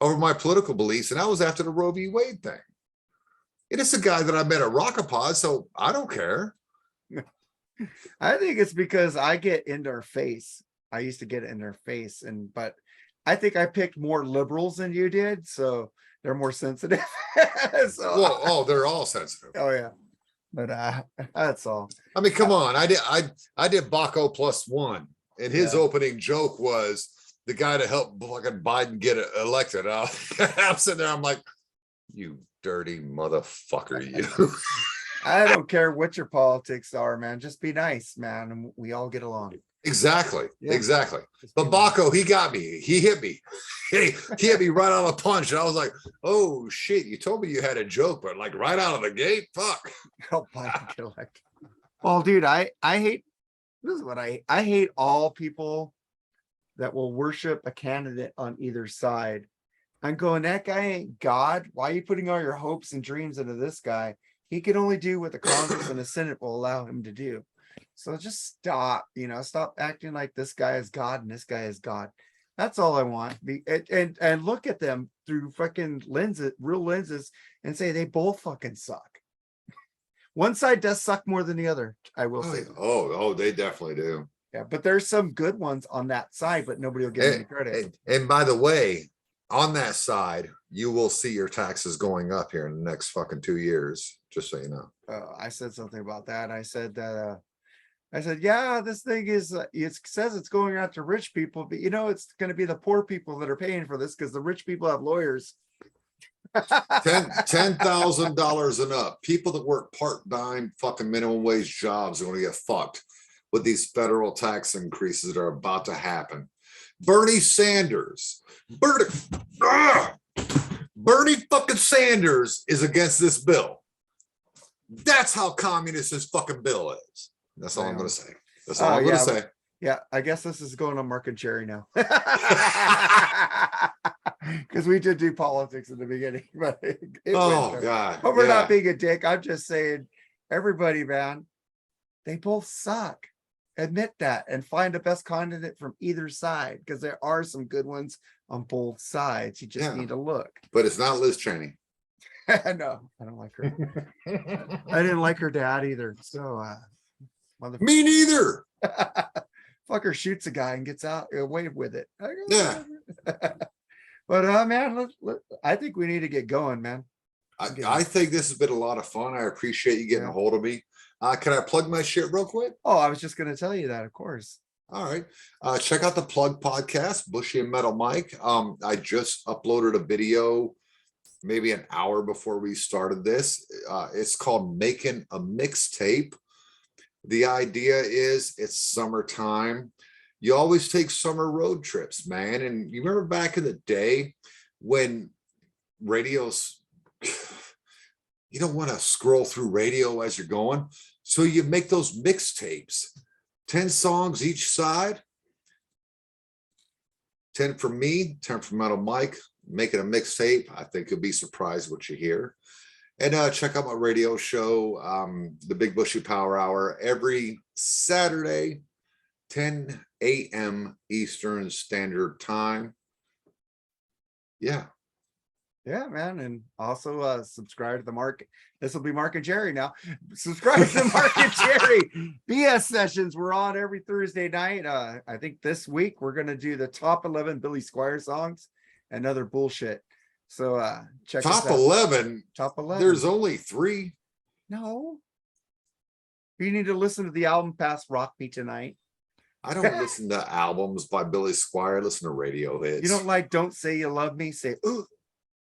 over my political beliefs, and that was after the Roe v. Wade thing. It is a guy that I met at Rockapod, so I don't care. I think it's because I get in their face. I used to get in their face, but I think I picked more liberals than you did, so they're more sensitive. Well, they're all sensitive. Oh yeah, but that's all. I mean, come on. I did Baco +1, and his opening joke was the guy to help fucking Biden get elected. I'm sitting there, I'm like, you dirty motherfucker, you. I don't care what your politics are, man. Just be nice, man, and we all get along. Exactly. Yeah. Exactly. Just But be nice. Baco, he got me. He hit me. He hit me right on the punch. And I was like, oh shit, you told me you had a joke, but like right out of the gate, fuck. Help Biden get elected. Well, dude, I hate this is what I hate all people that will worship a candidate on either side. I'm going, that guy ain't God. Why are you putting all your hopes and dreams into this guy? He can only do what the Congress and the Senate will allow him to do. So just stop, stop acting like this guy is God and this guy is God. That's all I want. And look at them through fucking lenses, real lenses, and say they both fucking suck. One side does suck more than the other, I will say. Oh, they definitely do. Yeah, but there's some good ones on that side, but nobody will give any credit. And by the way, on that side, you will see your taxes going up here in the next fucking 2 years, just so you know. I said something about that. I said, yeah, this thing is, it says it's going out to rich people, but it's going to be the poor people that are paying for this because the rich people have lawyers. $10,000 and up. People that work part-time fucking minimum wage jobs are going to get fucked with these federal tax increases that are about to happen. Bernie fucking Sanders is against this bill. That's how communist this fucking bill is. That's all I'm going to say. That's all I'm going to say. Yeah, I guess this is going on Marc and Jerry now. Because we did do politics in the beginning. But God. But we're not being a dick. I'm just saying, everybody, man, they both suck. Admit that and find the best candidate from either side, because there are some good ones on both sides. You just need to look. But it's not Liz Cheney. No, I don't like her. I didn't like her dad either. So me neither. Fucker shoots a guy and gets out away with it. Yeah. But man, I think we need to get going, man. I think this has been a lot of fun. I appreciate you getting a hold of me. Can I plug my shit real quick? Oh, I was just going to tell you that, of course. All right. Check out the Plug podcast, Bushy and Metal Mike. I just uploaded a video maybe an hour before we started this. It's called Making a Mixtape. The idea is it's summertime. You always take summer road trips, man. And you remember back in the day when radios, you don't want to scroll through radio as you're going. So you make those mixtapes, 10 songs each side. 10 from me, 10 from Metal Mike, making a mixtape. I think you'll be surprised what you hear. And check out my radio show, the Big Bushy Power Hour, every Saturday, 10 a.m. Eastern Standard Time. Yeah. Yeah, man. And also subscribe to the Marc. This will be Marc and Jerry now. Subscribe to Marc and Jerry BS sessions. We're on every Thursday night. I think this week we're going to do the top 11 Billy Squier songs and other bullshit. So check top 11. Top 11. There's only 3. No. You need to listen to the album Past Rock Me Tonight. I don't listen to albums by Billy Squier. I listen to radio hits. You don't like "Don't Say You Love Me"? Say "Ooh."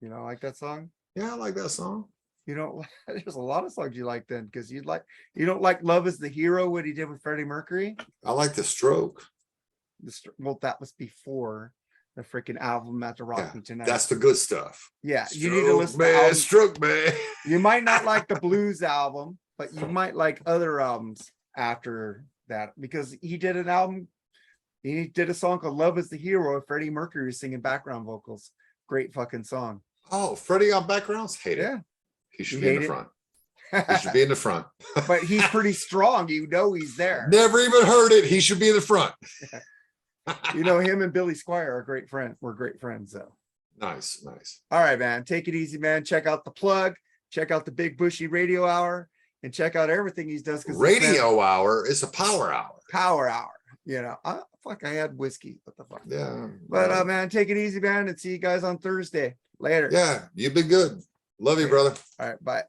You know, like that song. Yeah, I like that song. You don't. There's a lot of songs you like then, because you don't like "Love Is the Hero," what he did with Freddie Mercury. I like The Stroke. Well, that was before the freaking album "After Rock Yeah, Me Tonight." that's the good stuff. Yeah, you need to listen to man, albums. Stroke man. You might not like the blues album, but you might like other albums after that, because he did an album. He did a song called "Love Is the Hero" with Freddie Mercury singing background vocals. Great fucking song. Oh, Freddie on backgrounds? Hate it. Yeah. He should You be in hate the it? front. He should be in the front. But he's pretty strong. You know he's there. Never even heard it. He should be in the front. You know, him and Billy Squier are great friends. We're great friends, though. Nice, nice. All right, man. Take it easy, man. Check out the plug. Check out the Big Bushy Radio Hour, and check out everything he does. Radio hour is a power hour. Power Hour. You know, fuck, I had whiskey. What the fuck? Yeah. But man, take it easy, man, and see you guys on Thursday. Later. Yeah, you've been good. Love you, brother. All right, bye.